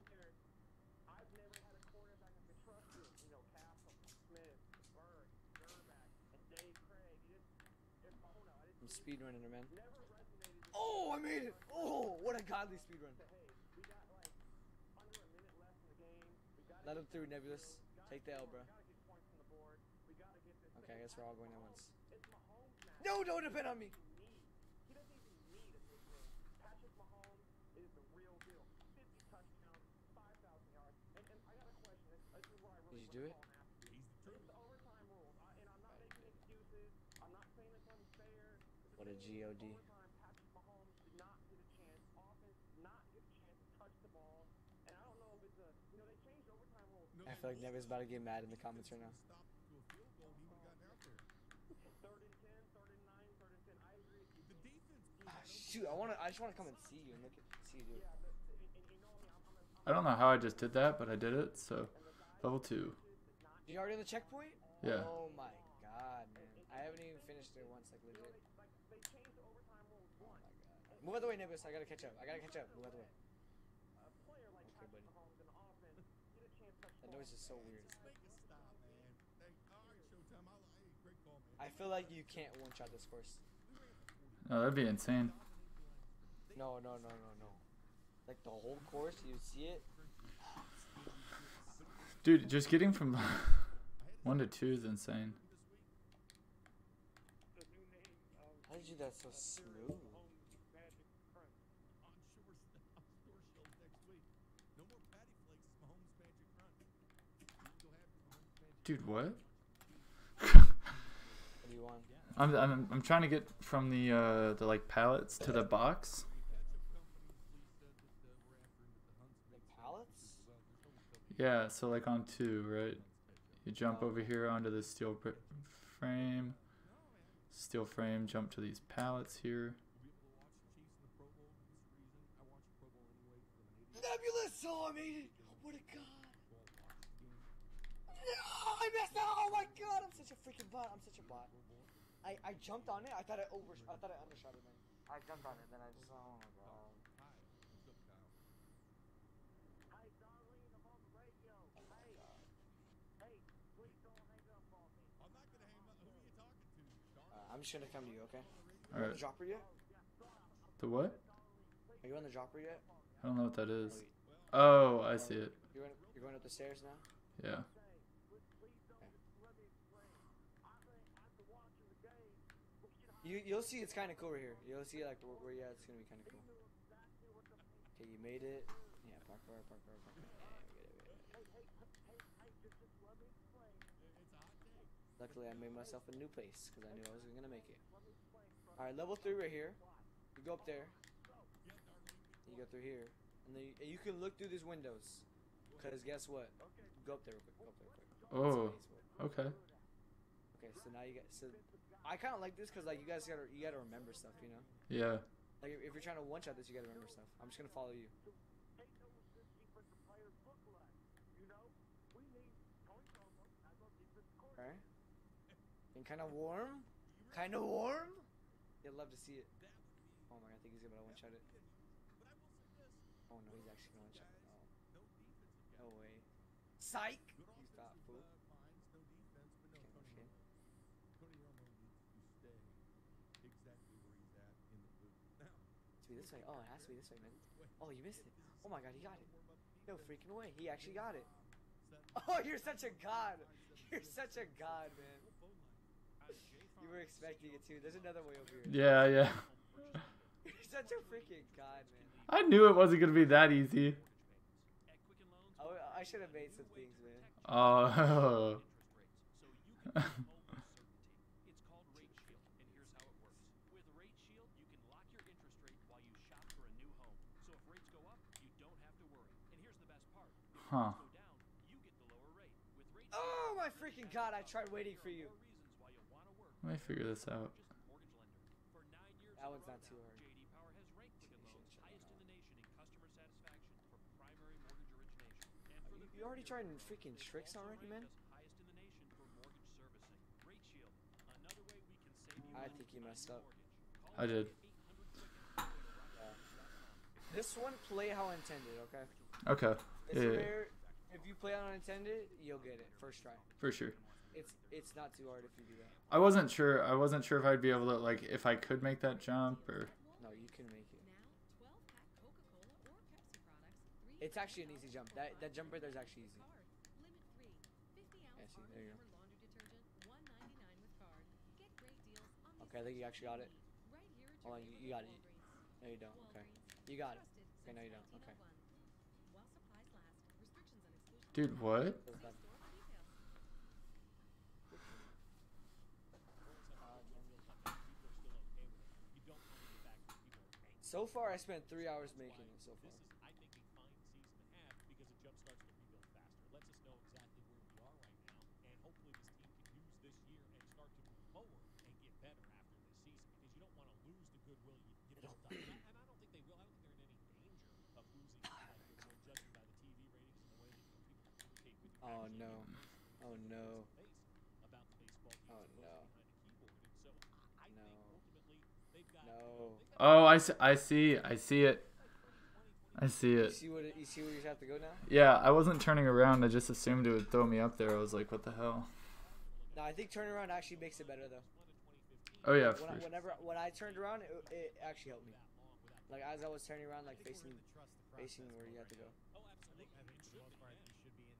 I'm speedrunning it, man. Oh, I made it! Oh, what a godly speedrun. Let him through, Nebulous. Take the L, bro. Okay, I guess we're all going at once. No, don't depend on me! Did you do it? What a G-O-D. I feel like Neva's about to get mad in the comments right now. Shoot, I just wanna come and see you and see you do it. I don't know how I just did that, but I did it. So, level 2. You already on the checkpoint? Yeah. Oh my god, man. I haven't even finished it once, like legit. Oh my god. Move out the way, Nibus. I gotta catch up. Move out the way. Okay, buddy. That noise is so weird. I feel like you can't one-shot this course. No, that'd be insane. No. Like the whole course, you see it? Dude, just getting from 1 to 2 is insane. How did you do that so smooth? Dude, what? What do you want? I'm trying to get from the like pallets to the box. The pallets? Yeah, so like on 2, right? You jump over here onto the steel frame. Steel frame, jump to these pallets here. Nebulous! Oh, I made it! What a god! No, I messed up! Oh my god! I'm such a freaking bot! I'm such a bot. I jumped on it. I thought I undershot it, man. I jumped on it, then I just oh my god. I'm just gonna come to you, okay? Are you on the dropper yet? The what? Are you on the dropper yet? I don't know what that is. Oh, I see it. You're going up the stairs now? Yeah. You'll see it's kind of cool right here. You'll see like where you're at, it's gonna be kind of cool. Okay, you made it. Yeah, parkour. Yeah, we get it. Luckily, I made myself a new place because I knew I was gonna make it. All right, level 3 right here. You go up there. You go through here, and then you can look through these windows. Cause guess what? Go up there real quick. Oh. Okay. Okay, so now you got I kind of like this because like you gotta remember stuff, you know. Yeah. Like if you're trying to one shot this, you gotta remember stuff. I'm just gonna follow you. Alright. And kind of warm. You'd love to see it. Oh my god, I think he's gonna one shot it. Oh no, he's actually gonna one shot it. Oh. No way. Psych! You stop, fool. This way. Oh, it has to be this way, man. Oh, you missed it. Oh my god, he got it. No freaking way. He actually got it. Oh, you're such a god. You're such a god, man. You were expecting it too. There's another way over here. Yeah. You're such a freaking god, man. I knew it wasn't gonna be that easy. I should have made some things, man. Oh. Huh. Oh my freaking god, I tried waiting for you. Let me figure this out. That one's not too hard. You already tried freaking tricks already, man? I think you messed up. I did. This one, play how intended, okay? Okay. Yeah. If you play how intended, you'll get it first try. For sure. It's not too hard if you do that. I wasn't sure if I'd be able to, like, if I could make that jump or. No, you can make it. It's actually an easy jump. That jump right there is actually easy. Yeah, see, there you go. Okay, I think you actually got it. Hold on, you got it. No, you don't. Okay. You got it. Okay, no, you don't. Okay. Dude, what? So far, I spent 3 hours making it so far. no. Oh no. Oh no. No. No. Oh, I see it. I see it. You see where you have to go now? Yeah, I wasn't turning around. I just assumed it would throw me up there. I was like, what the hell? No, I think turning around actually makes it better though. Oh yeah. When I turned around, it actually helped me. Like as I was turning around, like facing where you have to go. Oh, absolutely. I think for the most part, you should be in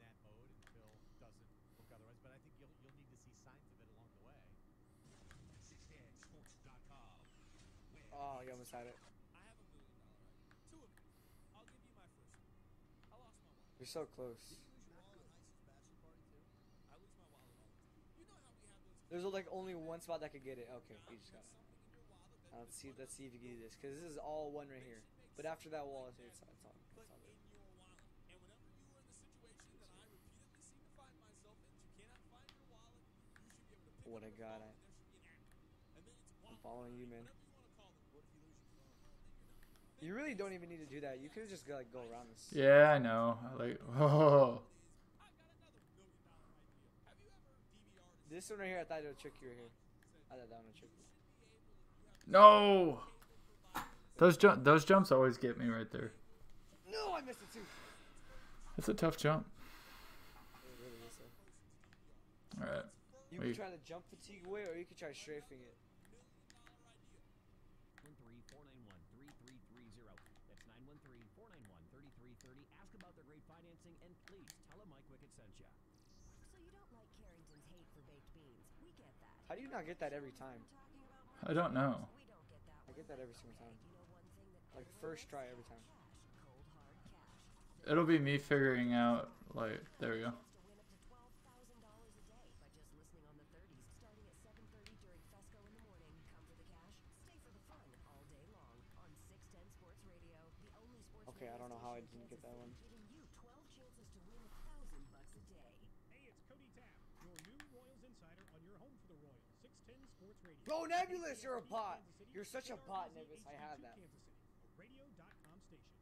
that mode until it doesn't look otherwise. But I think you'll need to see signs of it along the way. Oh, you almost had it. You're so close. There's like only one spot that could get it. Okay, you just got it. Let's see if you can do this, because this is all one right here. But after that wall, it's all good. What a god! I'm following you, man. You really don't even need to do that. You could just like go around this. Yeah, I know. Oh. This one right here, I thought it would trick you right here. I thought that one would trick you. No. Those jumps always get me right there. No, I missed it too. It's a tough jump. It really is, though. All right. You can try to jump fatigue away, or you can try strafing it. 913-491-3330. That's 913-491-3330. Ask about their great financing, and please tell them Mike Wickett sent you. So you don't like Carrington's hate for baked beans. We get that. How do you not get that every time? I don't know. I get that every single time. Like first try every time. It'll be me figuring out, like, there we go. Okay, I don't know how I didn't get that one. Hey, it's Cody Tapp, your new Royals insider on your home for the Royals. 610 Sports Radio. Bro, Nebulous, you're a bot. You're such a bot, Nebulous. I have that. Radio.com station.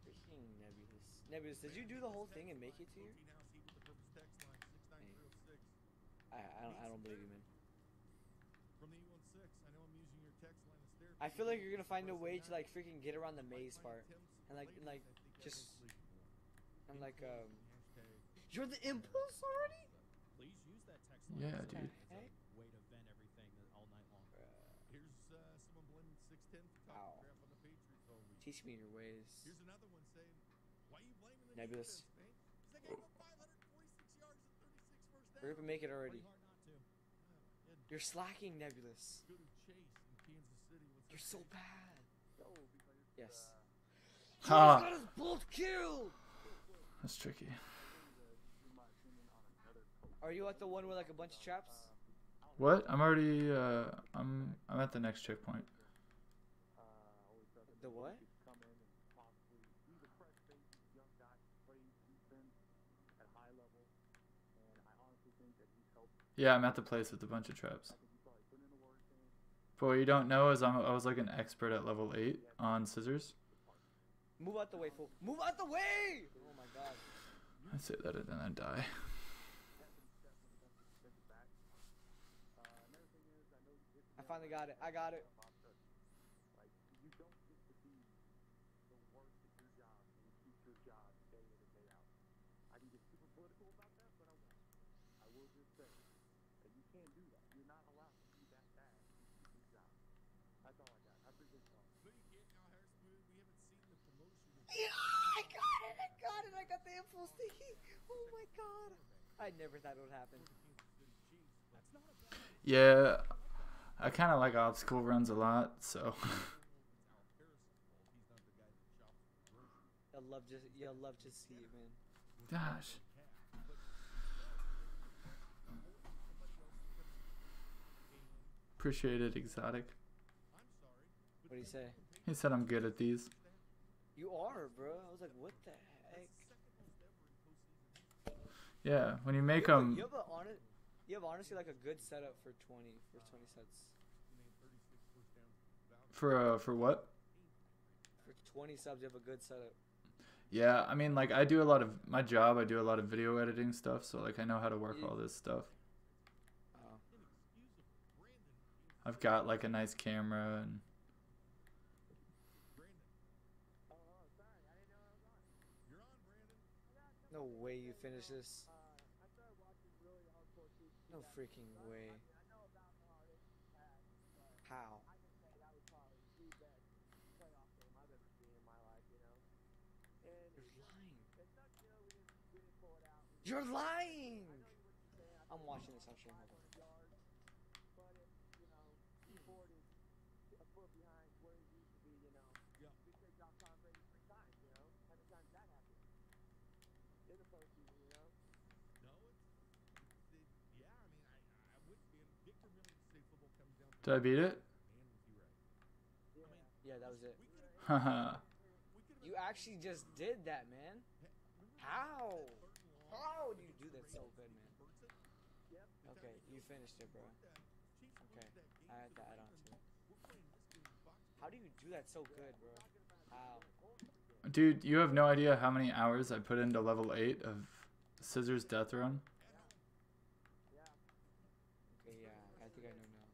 Freaking Nebulous. Nebulous, did you do the whole thing and make it to here? I don't believe you, man. I feel like you're gonna find a way to like freaking get around the maze part, and like just, I'm like you're the impulse already? Please use that text line. Yeah, dude. Way to vent everything all night long. Here's someone blaming 610 photograph on the Patriots all week. Teach me your ways. Here's another one saying, why are you blaming the Nebulous. defense, man? They gave up 546 yards and 36 first downs. We're gonna make it already. You're slacking, Nebulous. Go to Chase in Kansas City. You're so bad. Yes. Ha. He's got us both killed. That's tricky. Are you at the one with like a bunch of traps? What? I'm already. I'm at the next checkpoint. The what? Yeah, I'm at the place with a bunch of traps. But what you don't know is I was like an expert at level 8 on scissors. Move out the way, fool. Move out the way! Oh my god. I say that and then I die. I finally got it. I got it. Yeah, I got it. I got the impulse thingy. Oh my god. I never thought it would happen. Yeah, I kind of like obstacle runs a lot, so. You'll love to see it, man. Gosh. Appreciate it, Exotic. What do you say? He said I'm good at these. You are, bro. I was like, what the heck? Yeah, when you make them. You have honestly like a good setup for 20 sets. For what? For 20 subs, you have a good setup. Yeah, I mean, like, I do a lot of my job. I do a lot of video editing stuff, so like I know how to work all this stuff. I've got like a nice camera and. No way you finish this. No freaking way. How? You're lying! I'm watching this on stream. Did I beat it? Yeah, that was it. Haha. You actually just did that, man. How? How do you do that so good, man? Okay, you finished it, bro. Okay, I had to add on to it. How do you do that so good, bro? How? Dude, you have no idea how many hours I put into level 8 of Scissors Deathrun. Okay, yeah, I think I know now.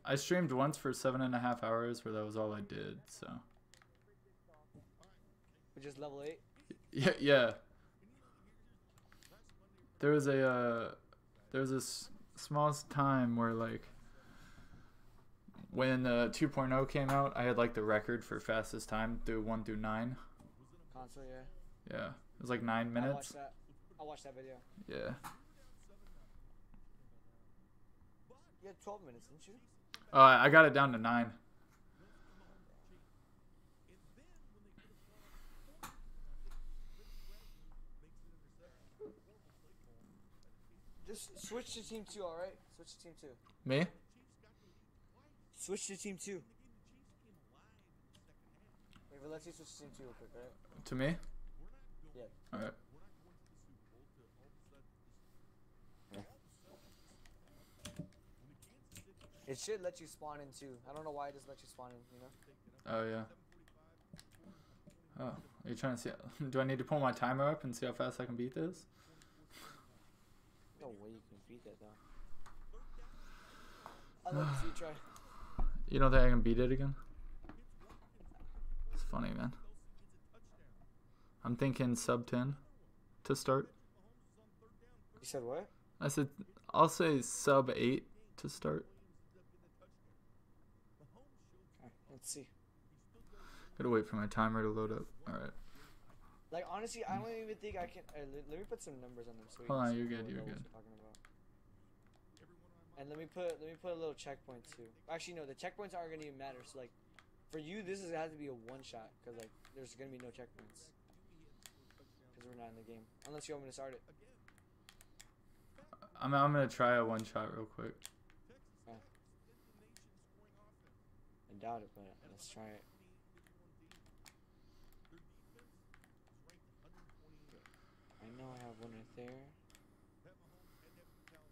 I streamed once for 7.5 hours where that was all I did, so. Which is level 8? Yeah, yeah. There was a small time where like when 2.0 came out, I had like the record for fastest time through 1 through 9. Console, yeah. Yeah, it was like 9 minutes. I watched that video. Yeah. You had 12 minutes, didn't you? I got it down to 9. Just switch to team 2, alright? Switch to team 2. Me? Switch to team 2. Wait, but let's see switch to team 2 real quick, alright? To me? Yeah. Alright. It should let you spawn in too. I don't know why it doesn't let you spawn in, you know? Oh, yeah. Oh, are you trying to see? Do I need to pull my timer up and see how fast I can beat this? No way you can beat that, though. I'd love to see you try. You don't think I can beat it again? It's funny, man. I'm thinking sub 10 to start. You said what? I said, I'll say sub 8 to start. Okay, let's see. Gotta wait for my timer to load up. Alright. Like, honestly, I don't even think I can. Let me put some numbers on them. So Hold on, see you're what good, you're levels good. we're talking about. And let me put a little checkpoint too. Actually, no, the checkpoints aren't gonna even matter. So like, for you, this has to be a one shot because like, there's gonna be no checkpoints because we're not in the game unless you want me to start it. I'm gonna try a one shot real quick. I doubt it, but let's try it. I know I have one right there. Okay,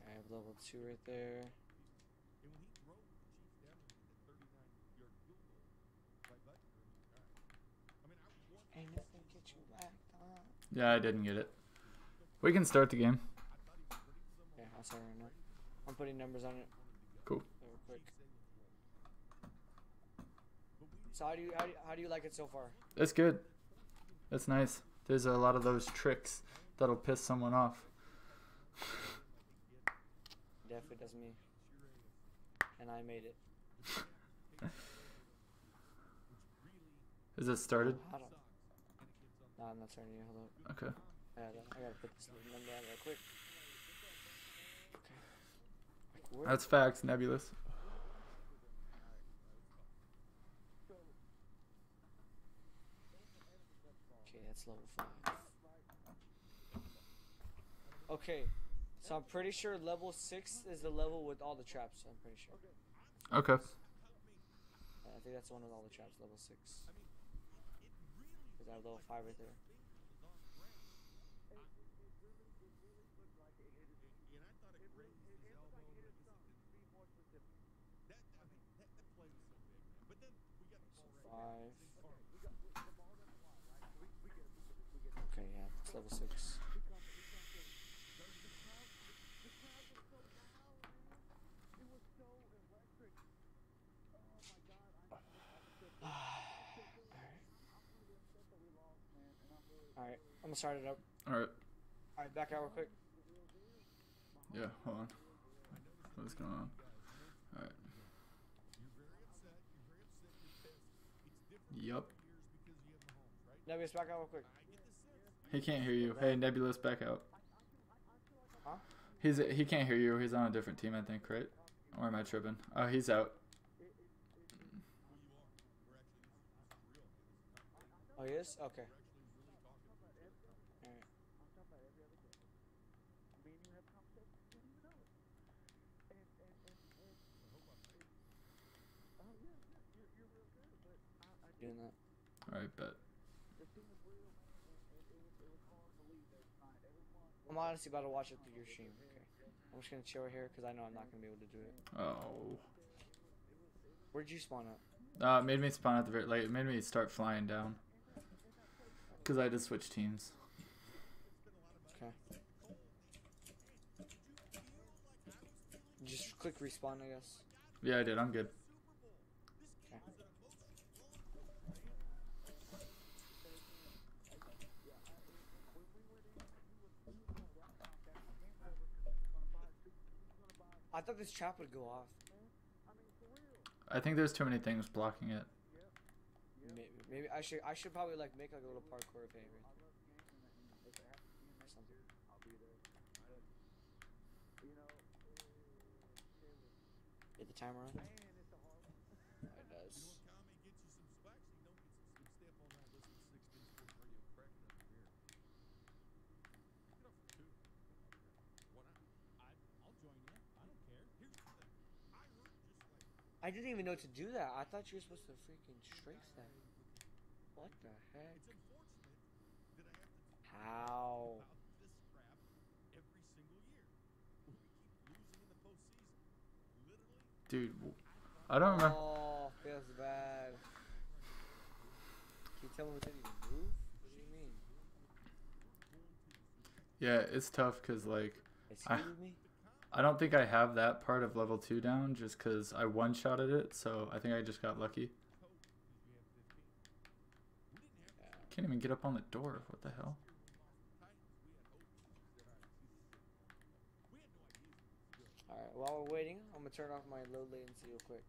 I have level 2 right there. Anything get you back on? Yeah, I didn't get it. We can start the game. Yeah, I'll start right now. I'm putting numbers on it. Cool. Real quick. So how do you like it so far? It's good. It's nice. There's a lot of those tricks that'll piss someone off. Definitely does me. And I made it. Is it started? No, I'm not starting yet. Hold up. Okay. I gotta put this little number on real quick. Okay. That's facts, Nebulous. Okay, that's level 5. Okay, so I'm pretty sure level 6 is the level with all the traps. I'm pretty sure. Okay. I think that's the one with all the traps, level 6. Because I have level 5 right there. So 5. level 6. Alright, I'm gonna start it up. Alright. Alright, back out real quick. Yeah, hold on. What's going on? Alright. Yup. Nebulous, back out real quick. He can't hear you. Hey, Nebulous, back out. Huh? He can't hear you. He's on a different team, I think, right? Or am I tripping? Oh, he's out. Oh, he is? Okay. Alright. Doing that. Alright, bet. I'm honestly about to watch it through your stream. Okay. I'm just gonna chill here because I know I'm not gonna be able to do it. Oh. Where'd you spawn at? It made me spawn at the very, like, it made me start flying down. Because I had to switch teams. Okay. Just click respawn, I guess. Yeah, I did. I'm good. Okay. I thought this trap would go off. I think there's too many things blocking it. Maybe I should probably like make like a little parkour thing. Something. Get the timer on. It does. I didn't even know to do that. I thought you were supposed to freaking strength that. What the heck? How? Dude, I don't remember. Oh, feels bad. Can you tell me what didn't even move? What do you mean? Yeah, it's tough because, like, Excuse me? I don't think I have that part of level 2 down just because I one-shotted it, so I think I just got lucky. Can't even get up on the door. What the hell? Alright, while we're waiting, I'm gonna turn off my low latency real quick.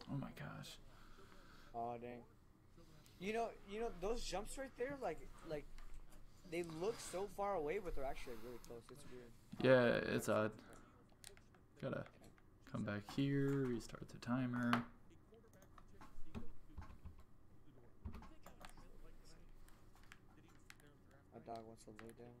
Oh my gosh. Oh dang. You know those jumps right there, like they look so far away, but they're actually really close. It's weird. Yeah, it's odd. Gotta come back here, restart the timer. My dog wants to lay down.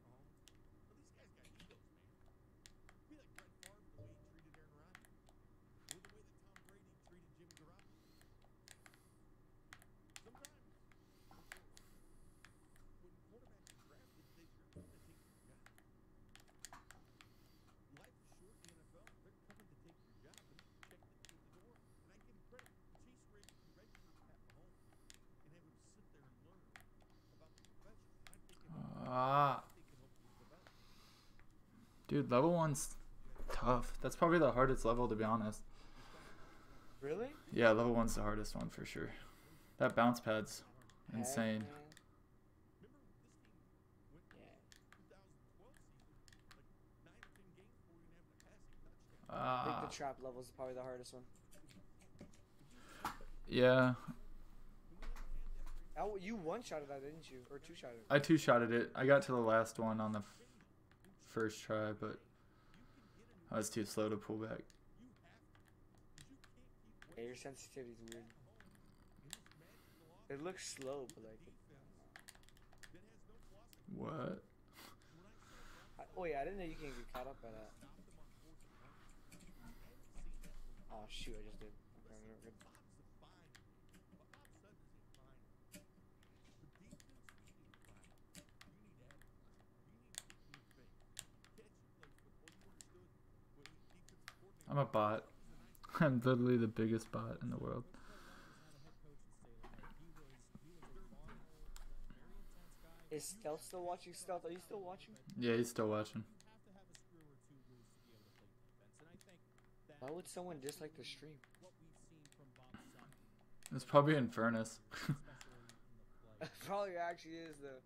Dude, level 1's tough. That's probably the hardest level, to be honest. Really? Yeah, level 1's the hardest one for sure. That bounce pad's insane. I think the trap level is probably the hardest one. Yeah. You one-shotted that, didn't you? Or two-shotted it? I two-shotted it. I got to the last one on the first try, but I was too slow to pull back. Yeah, your sensitivity's weird. It looks slow, but like... What? Oh yeah, I didn't know you can get caught up by that. Oh shoot, I just did. Okay, we're good. I'm a bot. I'm literally the biggest bot in the world. Is Stealth still watching? Stealth, are you still watching? Yeah, he's still watching. Why would someone dislike the stream? It's probably in Furnace. Probably actually is though.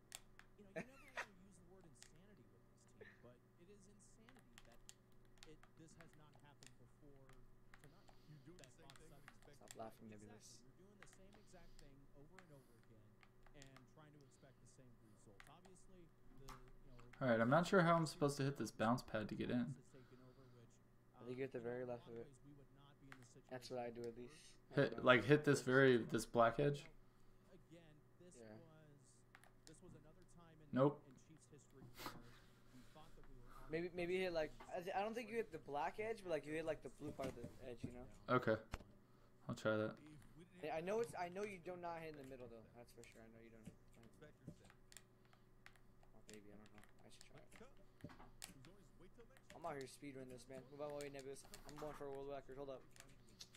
Stop laughing, Nebulous. You're doing the same exact thing over and over again and trying to expect the same results. Obviously, All right, I'm not sure how I'm supposed to hit this bounce pad to get in. I think you're at the very left of it. That's what I do at least. Hit this black edge. Yeah. Nope. Maybe hit like I don't think you hit the black edge, but like you hit like the blue part of the edge, you know. Okay, I'll try that. I know you do not hit in the middle though. That's for sure. I know you don't. Oh, maybe I don't know. I should try it. I'm out here speedrunning this, man. Move out of my way, Nebulous. I'm going for a world record. Hold up.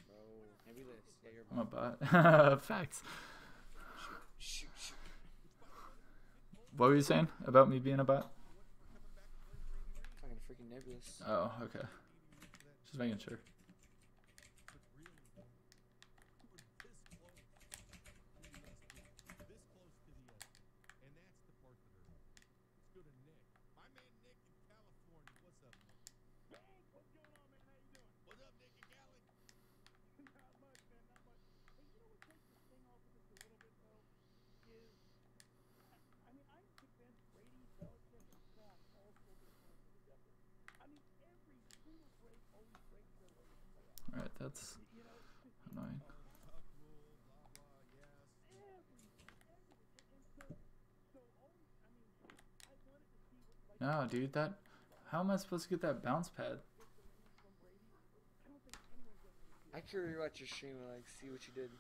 Bro, Nebulous. Yeah, you're. I'm a bot. Facts. Shoot. What were you saying about me being a bot? Fucking freaking Nebulous. Oh, okay. Just making sure. Alright, that's annoying. No, dude, how am I supposed to get that bounce pad? I could rewatch your stream and like see what you did.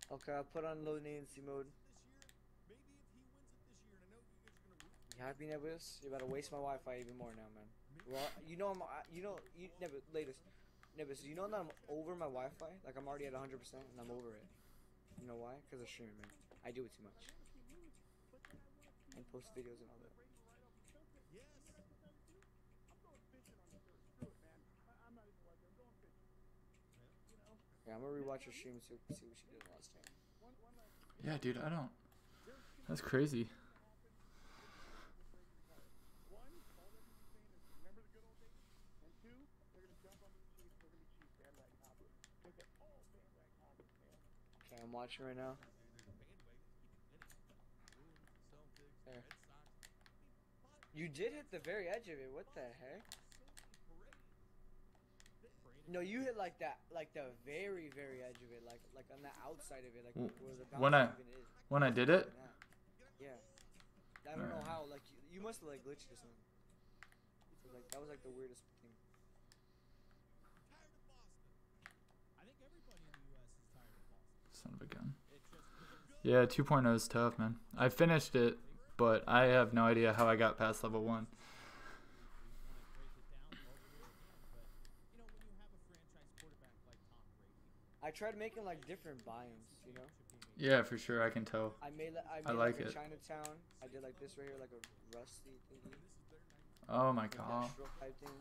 Okay, I'll put on low latency mode. You happy, Nebulous? You're about to waste my Wi-Fi even more now, man. Well, Nebulous, you know that I'm over my Wi-Fi? Like, I'm already at 100% and I'm over it. You know why? Because of streaming, man. I do it too much. And post videos and all that. Yeah, I'm gonna rewatch your stream and see what she did last time. Yeah, dude, I don't. That's crazy. Okay, I'm watching right now. There. You did hit the very edge of it. What the heck? No, you hit like that, like the very, very edge of it, like on the outside of it, like where the bounce even is. When I did it? Yeah. I don't know how. Like you must have like glitched or something. So, like that was like the weirdest thing. Son of a gun. Yeah, 2.0 is tough, man. I finished it, but I have no idea how I got past level 1. I tried making like different biomes, you know. Yeah, for sure. I can tell. I made like a it. Chinatown. I did like this right here, like a rusty thingy. Oh my Like god. that type thing.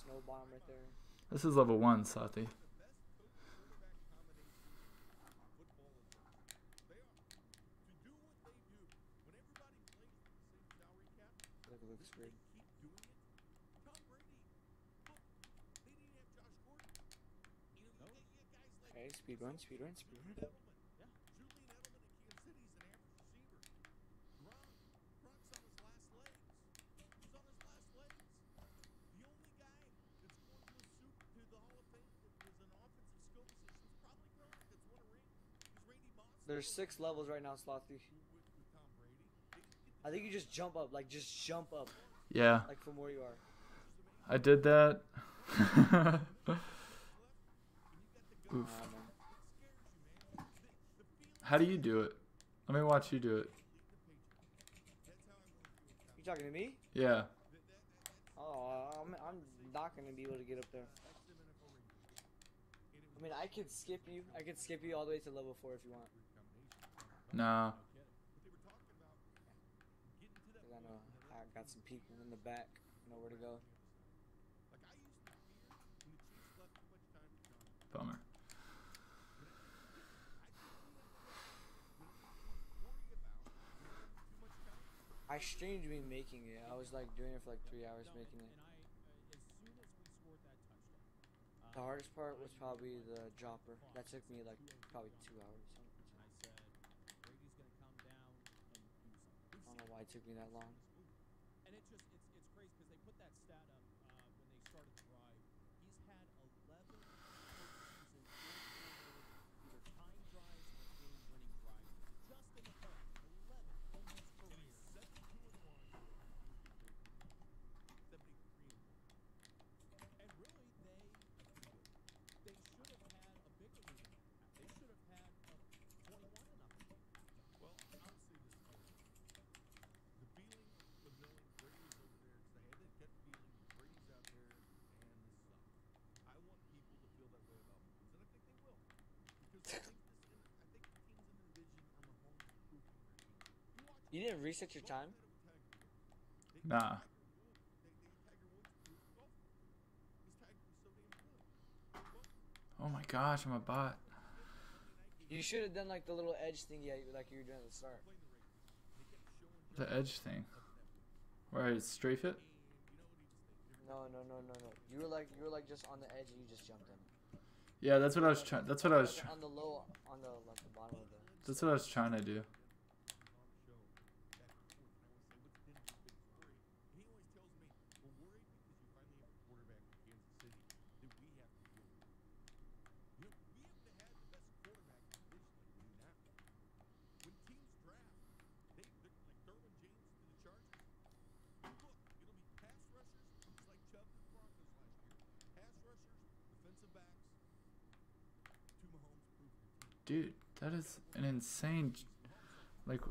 Snow bomb right there. This is level 1, Sati. Look, it looks weird. Okay, speedrun. There's 6 levels right now, Slothy. I think you just jump up, like just jump up. Yeah. Like from where you are. I did that. Oof. How do you do it? Let me watch you do it. You talking to me? Yeah. Oh, I'm not gonna be able to get up there. I mean, I could skip you. I could skip you all the way to level 4 if you want. Nah. 'Cause I know I got some people in the back. Know where to go. Bummer. I streamed me making it. I was like doing it for like 3 hours making it. The hardest part was probably the dropper. That took me like probably 2 hours. I don't know why it took me that long. And it's crazy because they put that stat up when they started the drive. He's had 11 postseason either time drives or game-winning drives. Just in the playoffs, 11 in his career. 72-1, 73-1. And really, they should have had a bigger lead than that. They should have had a 21-0. Well, I'll say this too. The feeling of knowing Brady is over there, because I had that gut feeling that Brady's out there and this sucks. I want people to feel that way about Mahomes, and I think they will. Because I think the teams in the division are Mahomes proofing their team. You didn't reset your time? Nah. Oh my gosh, I'm a bot. You should have done like the little edge thing, yeah, like you were doing at the start. The edge thing. Where I strafe it? No. You were like just on the edge and you just jumped in. Yeah, that's what I was trying. That's what I was. On the low, on the like the bottom of the. That's what I was trying to do. Dude, that is an insane. Like,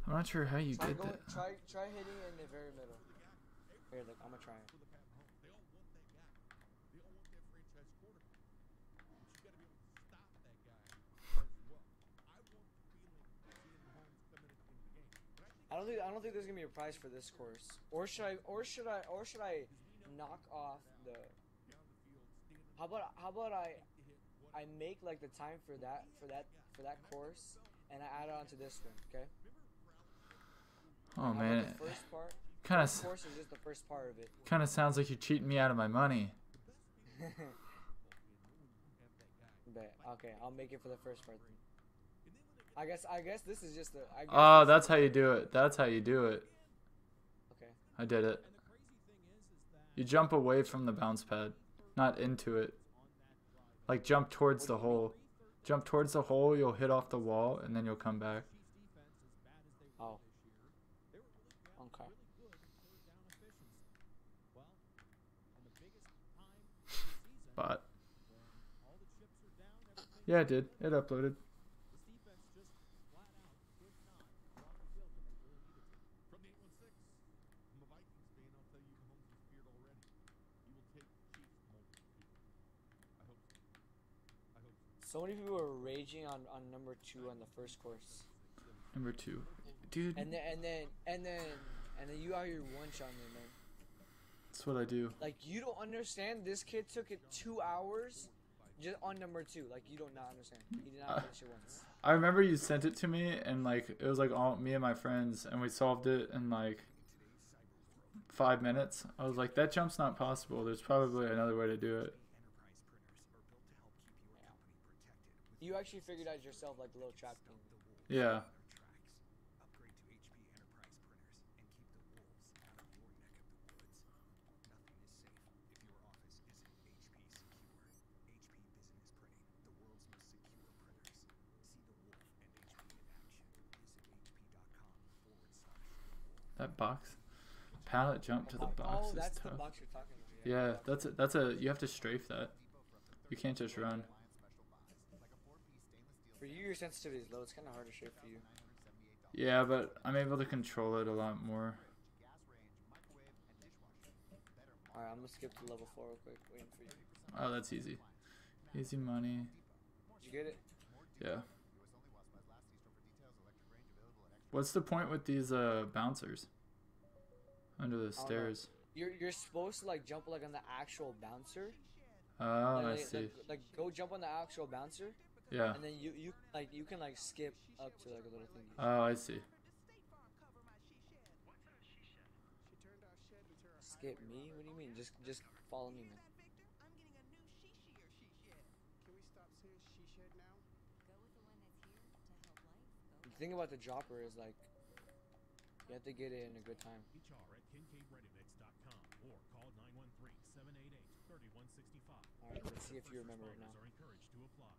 I'm not sure how you did that. Try hitting it in the very middle. Here, look, I'm gonna try it. I don't think there's gonna be a prize for this course. Or should I knock off the? How about I make like the time for that course, and I add it onto this one, okay? Oh man, the first part. Kind of. Course is just the first part of it. Kind of sounds like you're cheating me out of my money. Bet. Okay, I'll make it for the first part. Then. I guess this is just the. Oh, that's how you do it. That's how you do it. Okay. I did it. You jump away from the bounce pad, not into it. Like jump towards the hole. Jump towards the hole, you'll hit off the wall, and then you'll come back. Oh. Okay. But yeah, it did. It uploaded. So many people were raging on number 2 on the first course. Number 2, dude. And then you out here one-shotting me, man. That's what I do. Like you don't understand. This kid took it 2 hours, just on number 2. Like you do not understand. He did not finish it once. I remember you sent it to me, and like it was like all me and my friends, and we solved it in like 5 minutes. I was like, that jump's not possible. There's probably another way to do it. You actually figured out yourself like the little trap thing. Yeah. That box pallet jump to the box that's is tough. The box you're talking about. Yeah, that's a you have to strafe that. You can't just run. For you, your sensitivity is low. It's kind of hard to shape for you. Yeah, but I'm able to control it a lot more. Alright, I'm gonna skip to level 4 real quick, waiting for you. Oh, that's easy. Easy money. Did you get it? Yeah. What's the point with these bouncers under the stairs? You're supposed to like jump like on the actual bouncer. Oh, I like, see. Like go jump on the actual bouncer. Yeah. And then you can like skip up to like a little thing. Oh, I see. Skip me? What do you mean? Just follow me, man. The thing about the dropper is like you have to get it in a good time. HR at KincaidReadyMix.com or call 913-788-3165. Alright, let's see if you remember it now. Are encouraged to apply.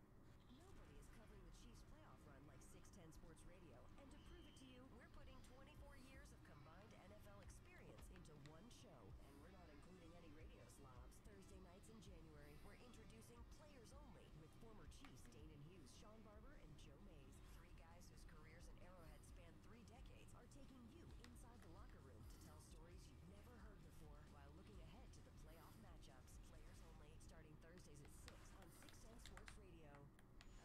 Nobody is covering the Chiefs playoff run like 610 Sports Radio. And to prove it to you, we're putting 24 years of combined NFL experience into one show. And we're not including any radio slobs. Thursday nights in January, we're introducing Players Only with former Chiefs Dane Hughes, Sean Barber, and Joe Mays. Three guys whose careers in Arrowhead span 3 decades are taking you inside the locker room to tell stories you've never heard before while looking ahead to the playoff matchups. Players Only, starting Thursdays at 6 on 610 Sports Radio.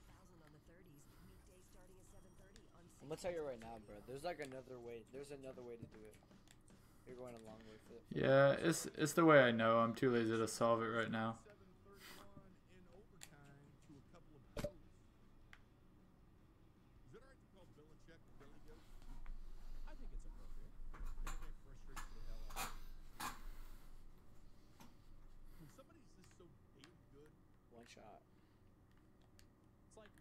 1,000 on the 30s, weekdays starting at 7:30 on 6. I'm gonna tell you right now, bro. There's like another way. There's another way to do it. You're going a long way for it. Yeah, it's the way I know. I'm too lazy to solve it right now. I think it's appropriate. One shot. It's like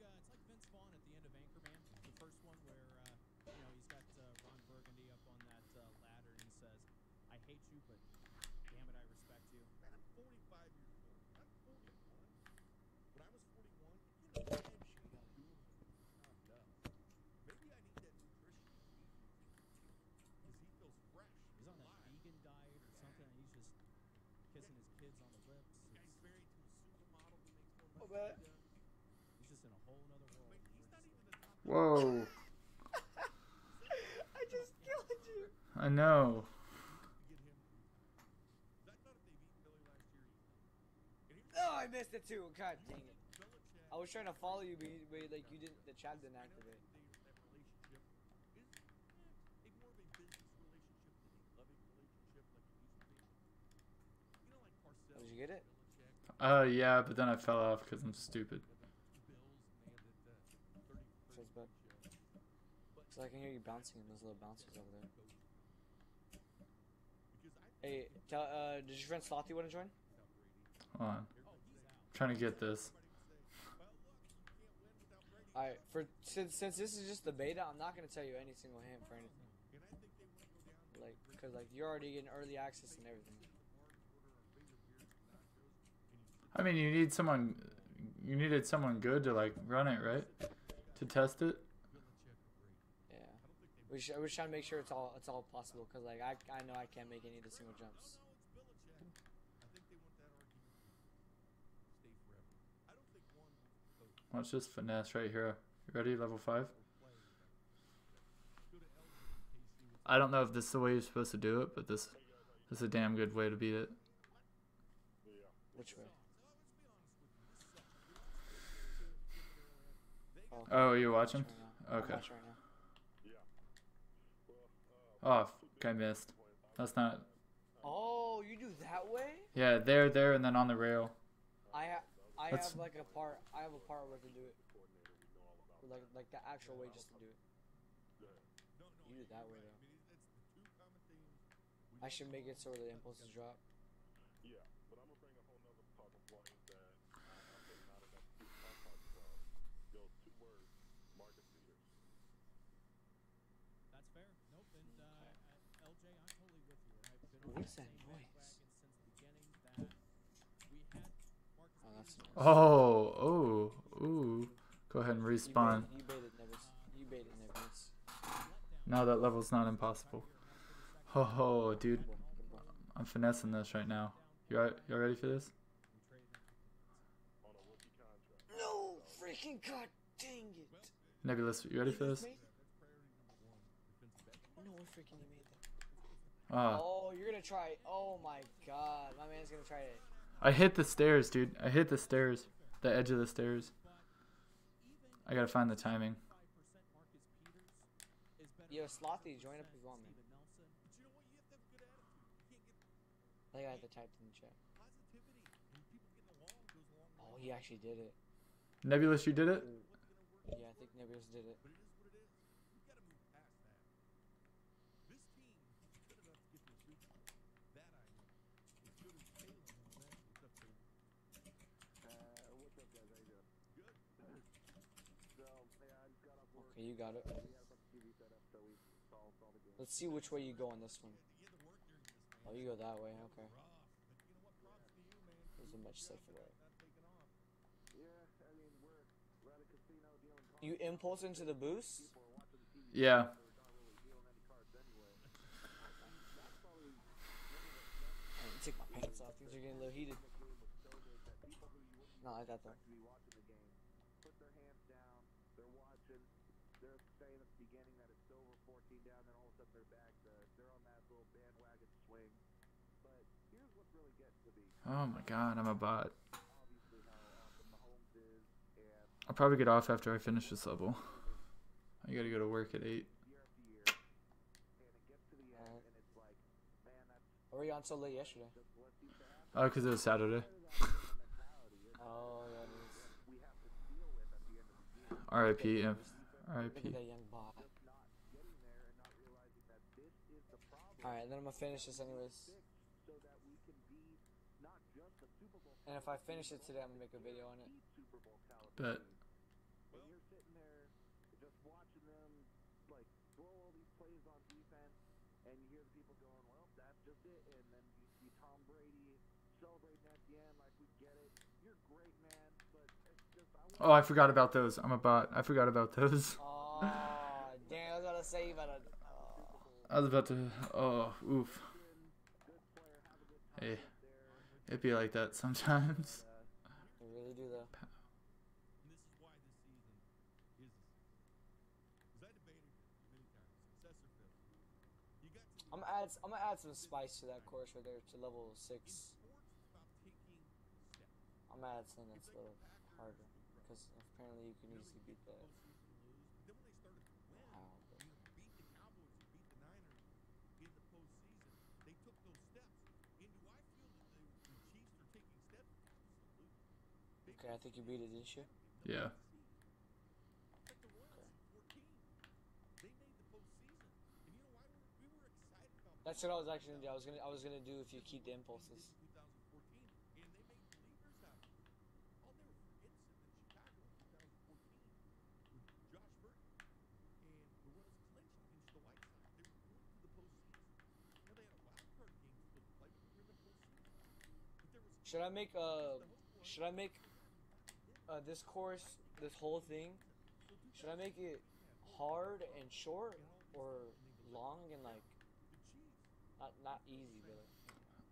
Vince Vaughn at the end of Anchorman, the first one where he's got Ron Burgundy up on that ladder and he says, "I hate you, but damn it, I respect you." Man, I'm 45 years old. I'm 41. When I was 41, you know damn shit I'm doing when I'm done. Maybe I need that nutrition because he feels fresh. He's on that vegan diet or something, and he's just kissing his kids on the lips. Guy's married to a supermodel who makes more money Oh, man. than he does. He's just in a whole nother world. He's not even the top. Whoa. I just killed you. I know. Oh, I missed it too. God dang it. I was trying to follow you, but like you didn't. The chat didn't activate. Oh, did you get it? Yeah, but then I fell off because I'm stupid. Feels bad. So I can hear you bouncing in those little bouncers over there. Hey, did your friend Slothy want to join? Hold on. I'm trying to get this. Alright, since this is just the beta, I'm not gonna tell you any single hint for anything. Like, cause like you're already getting early access and everything. I mean, you needed someone good to like run it, right? To test it. Yeah, we was trying to make sure it's all possible, cause like I know I can't make any of the single jumps. Watch this finesse right here. You ready? Level 5. I don't know if this is the way you're supposed to do it, but this is a damn good way to beat it. Which way? Oh, you're watching? Okay. I'm watching right now. Oh, I missed. That's not. Oh, you do that way? Yeah, there, and then on the rail. I have like a part. I have a part where I can do it. Like the actual way just to do it. You do it that way though. I should make it so the impulses drop. Yeah, but I'm gonna bring a whole nother talk of points that I think not enough goes 2 words, Marcus Peters. That's fair. Nope. And LJ, I'm totally with you. And I've been What on is the that same noise? bandwagon since the beginning that we had Marcus Peters. Ooh. Go ahead and respawn. You baited Nevis. You baited Nevis. No, that level's not impossible. Oh, dude. I'm finessing this right now. You ready for this? freaking god dang it. Nebulous, you ready for this? No way freaking you made that. Ah. Oh, you're gonna try it. Oh my god. My man's gonna try it. I hit the stairs, dude. I hit the stairs. The edge of the stairs. I gotta find the timing. Yo, Slothy, join up if you want, man. I think I had to type in the chat. Oh, he actually did it. Nebulous, you did it? Yeah, I think Nebulous did it. Okay, you got it. Let's see which way you go on this one. Oh, you go that way, okay. There's a much safer way. You impulse into the boost? Yeah. I'm gonna take my pants off. Things are getting a little heated. Not like that though. Oh my god, I'm a bot. I'll probably get off after I finish this level. I gotta go to work at 8. Were you on so late yesterday? Oh, because it was Saturday. Oh, yeah, it is. R.I.P. Yeah. Look R.I.P. at that young bot. Alright, then I'm gonna finish this anyways. And if I finish it today, I'm gonna make a video on it. Bet. Oh, I forgot about those. I'm a bot. I forgot about those. Oh, damn, I was about to say you better. I was about to. Oh, oof. Hey, it'd be like that sometimes. You really do though. I'm gonna add some spice to that course right there to level 6. I'm gonna add something that's a little harder because apparently you can easily beat that. Wow. Okay, I think you beat it, didn't you? Yeah. That's what I was actually gonna do. I was gonna do if you keep the impulses. Should I make this course, this whole thing, should I make it hard and short or long and like not easy, but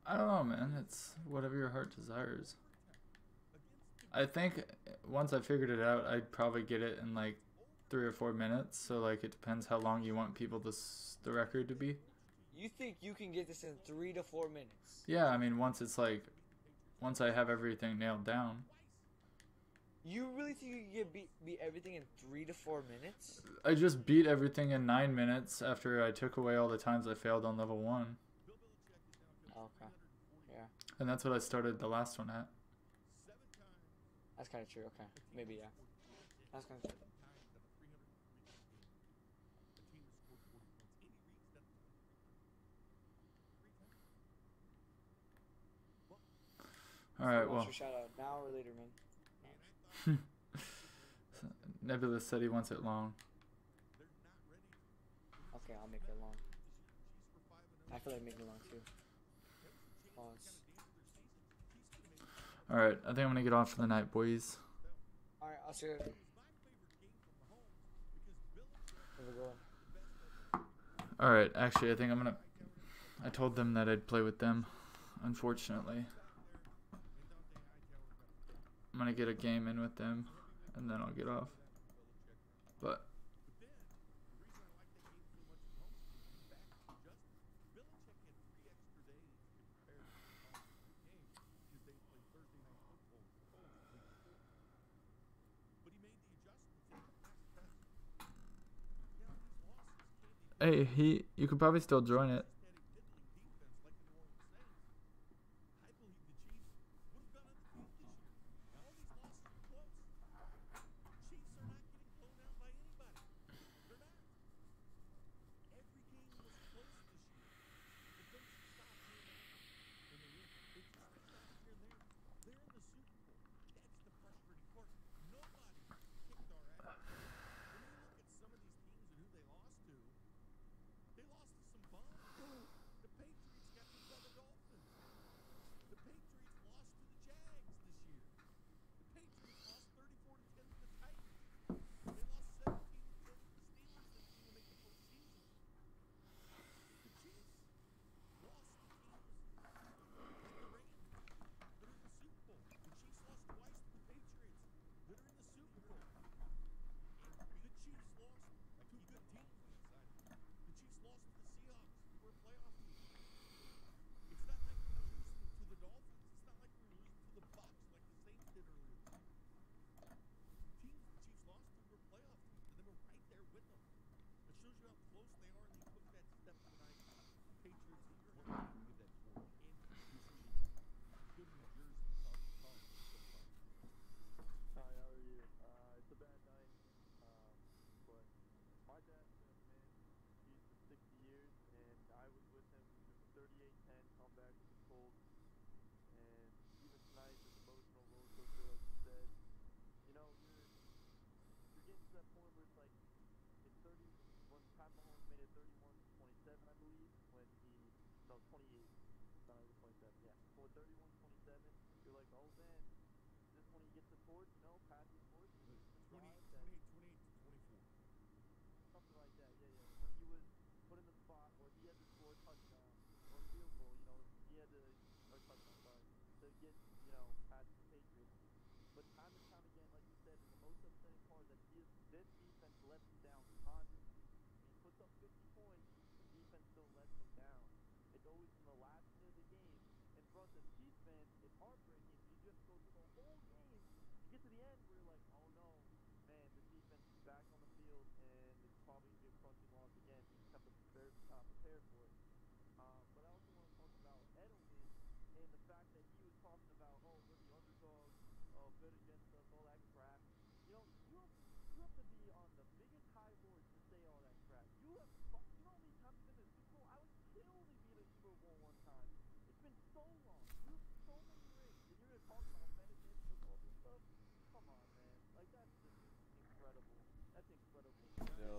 I don't know, man. It's whatever your heart desires. I think once I figured it out, I'd probably get it in like 3 or 4 minutes. So like it depends how long you want people the record to be. You think you can get this in 3 to 4 minutes? Yeah, I mean once I have everything nailed down. You really think you can get beat everything in 3 to 4 minutes? I just beat everything in 9 minutes after I took away all the times I failed on level 1. Okay. Yeah. And that's what I started the last one at. That's kind of true. Okay. Maybe, yeah. That's kind of true. Alright, well. Shout out now or later, man. Nebulous said he wants it long. Okay, I'll make it long. I feel like making it long too. Pause. Alright, I think I'm gonna get off for the night, boys. Alright, I'll see you later. Where we going? Alright, actually, I think I told them that I'd play with them, unfortunately. I'm gonna get a game in with them, and then I'll get off. But hey, you could probably still join it.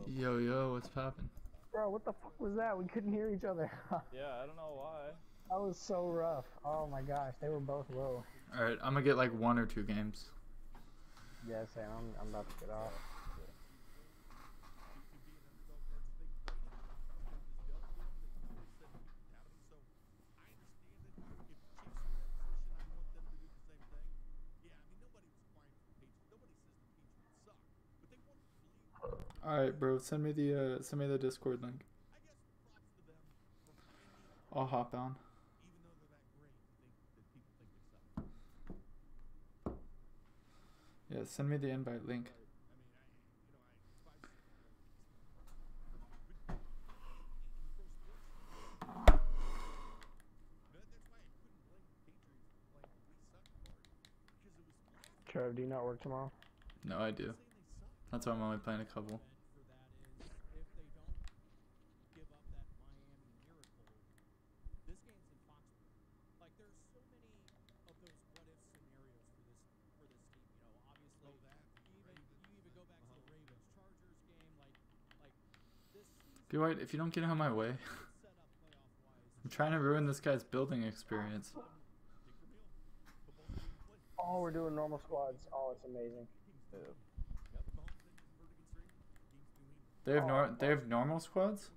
Yo, what's poppin'? Bro, what the fuck was that? We couldn't hear each other. Yeah, I don't know why. That was so rough. Oh my gosh, they were both low. Alright, I'm gonna get like 1 or 2 games. Yeah, Sam, I'm about to get off. Alright, bro, send me the Discord link. I'll hop on. Yeah, send me the invite link. Trev, do you not work tomorrow? No, I do. That's why I'm only playing a couple. Be white, if you don't get out of my way. I'm trying to ruin this guy's building experience. Oh, we're doing normal squads. Oh, it's amazing. They have normal squads?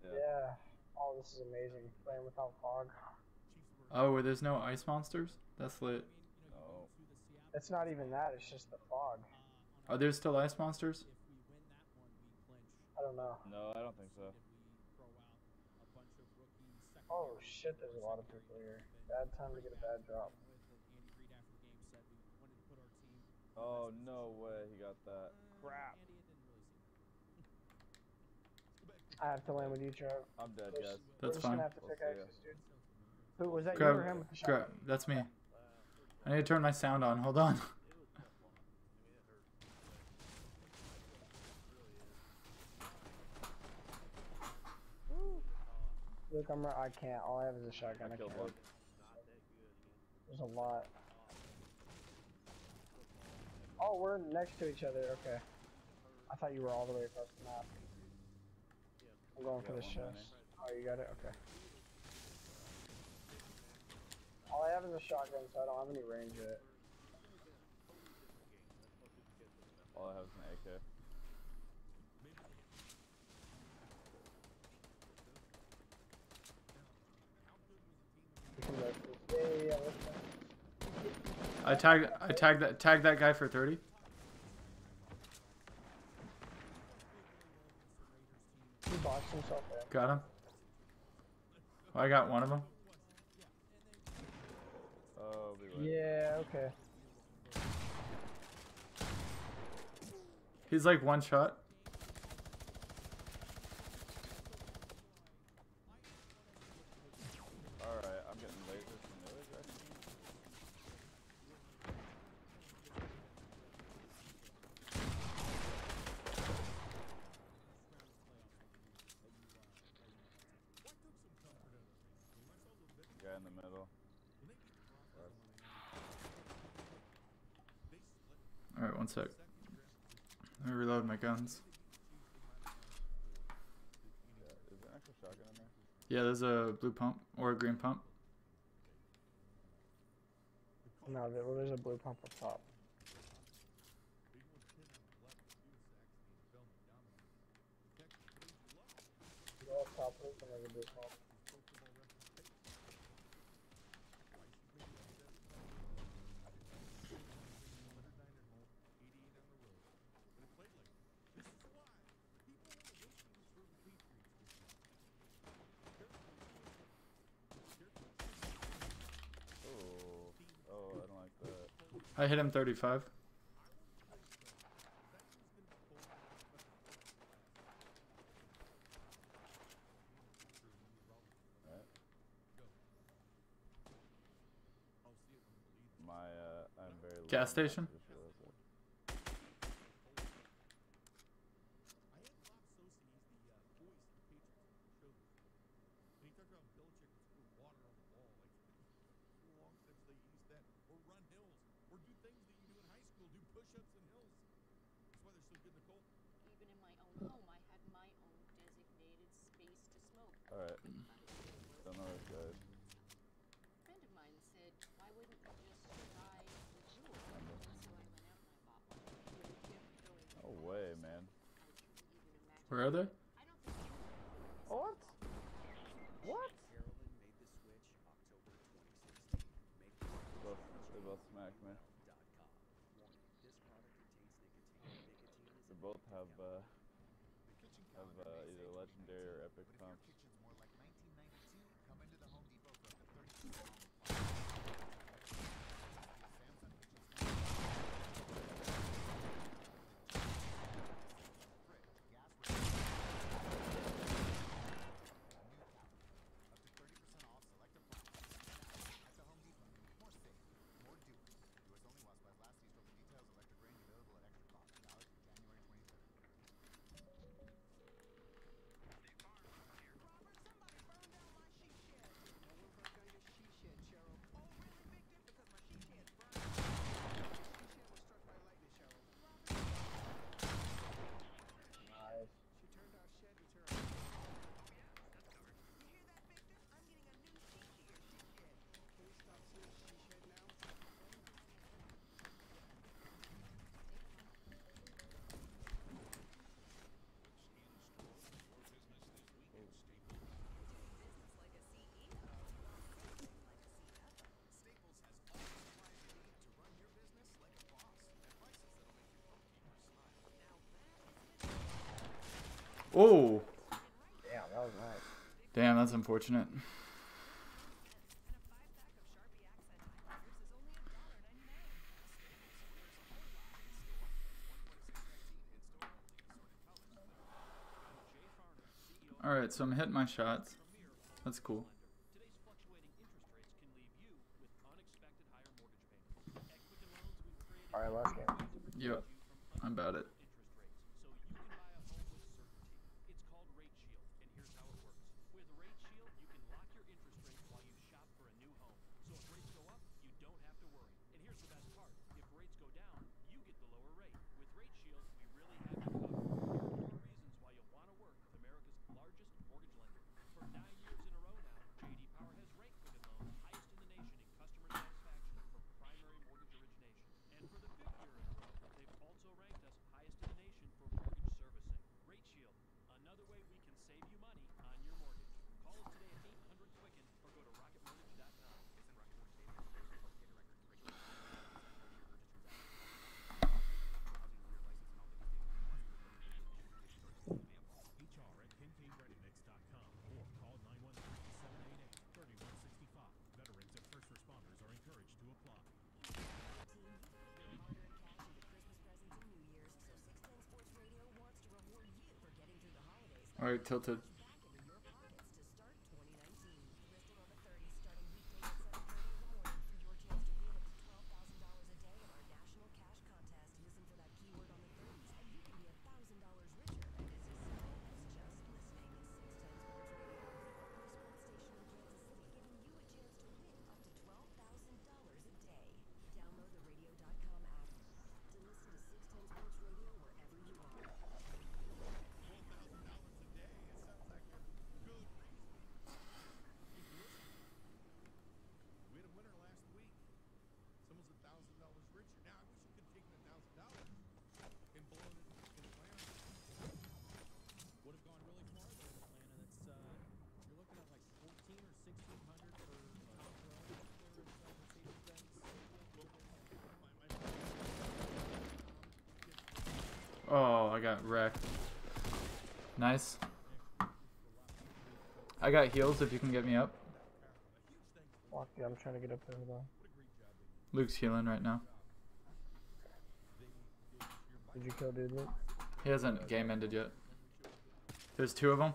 Yeah. Oh, this is amazing. Playing without fog. Oh, where there's no ice monsters? That's lit. It's not even that. It's just the fog. Are there still ice monsters? I don't know. No, I don't think so. Oh shit! There's a lot of people here. Bad time to get a bad drop. Oh no way, he got that. Crap. I have to land with you, Trev. I'm dead, guys. That's We're just fine. gonna have to pick axes, dude. Who was that? Grab, you or him with the shotgun? that's me. I need to turn my sound on. Hold on. Luke, I can't. All I have is a shotgun. I can't. There's a lot. Oh, we're next to each other. Okay. I thought you were all the way across the map. I'm going for the chest. Oh, you got it? Okay. All I have is a shotgun, so I don't have any range yet. All I have is an AK. Yeah, I tagged that guy for 30. He boxed himself in. Got him. I got one of them. Oh, yeah, okay. He's like one shot. Alright, I'm getting lasers from the other direction. Guy in the middle. Alright, one sec. Let me reload my guns. Yeah, is there an actual shotgun in there? Yeah, there's a blue pump or a green pump. No, there's a blue pump up top. Go up top, Luke, and there's a blue pump. Oh, I don't like that. I hit him 35. I'm very gas station. Even in my own home, I had my own designated space to smoke. Alright. Don't know those guys. A friend of mine said, why wouldn't you just try the jewel? So I went out and I bought one. With a gift going No way, man. Where are they? What? What? They both smacked me. They both have either legendary or epic pumps. Oh. Damn, that was nice. Damn, that's unfortunate. Alright, so I'm hitting my shots. That's cool. Alright, last game. Yep, I'm about it. Alright, tilted. Oh, I got wrecked. Nice. I got heals if you can get me up. Fuck yeah, I'm trying to get up there though. Luke's healing right now. Did you kill dude, Luke? He hasn't game ended yet. There's two of them.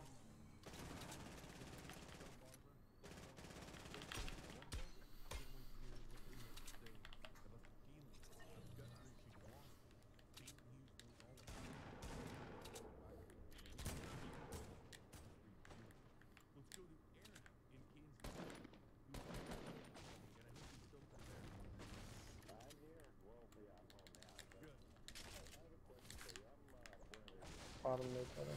Bottom mid better.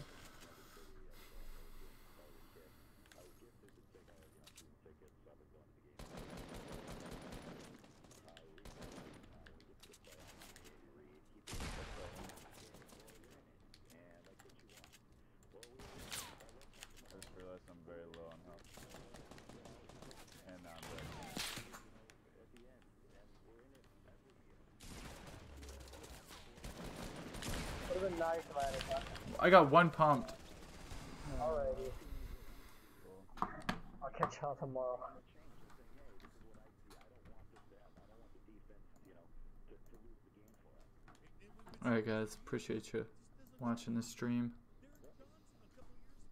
I just realized I'm very low on health. And now I'm dead. Would have been nice if I had a gun. I got one pumped. Alrighty. I'll catch y'all tomorrow. Alright guys, appreciate you watching the stream.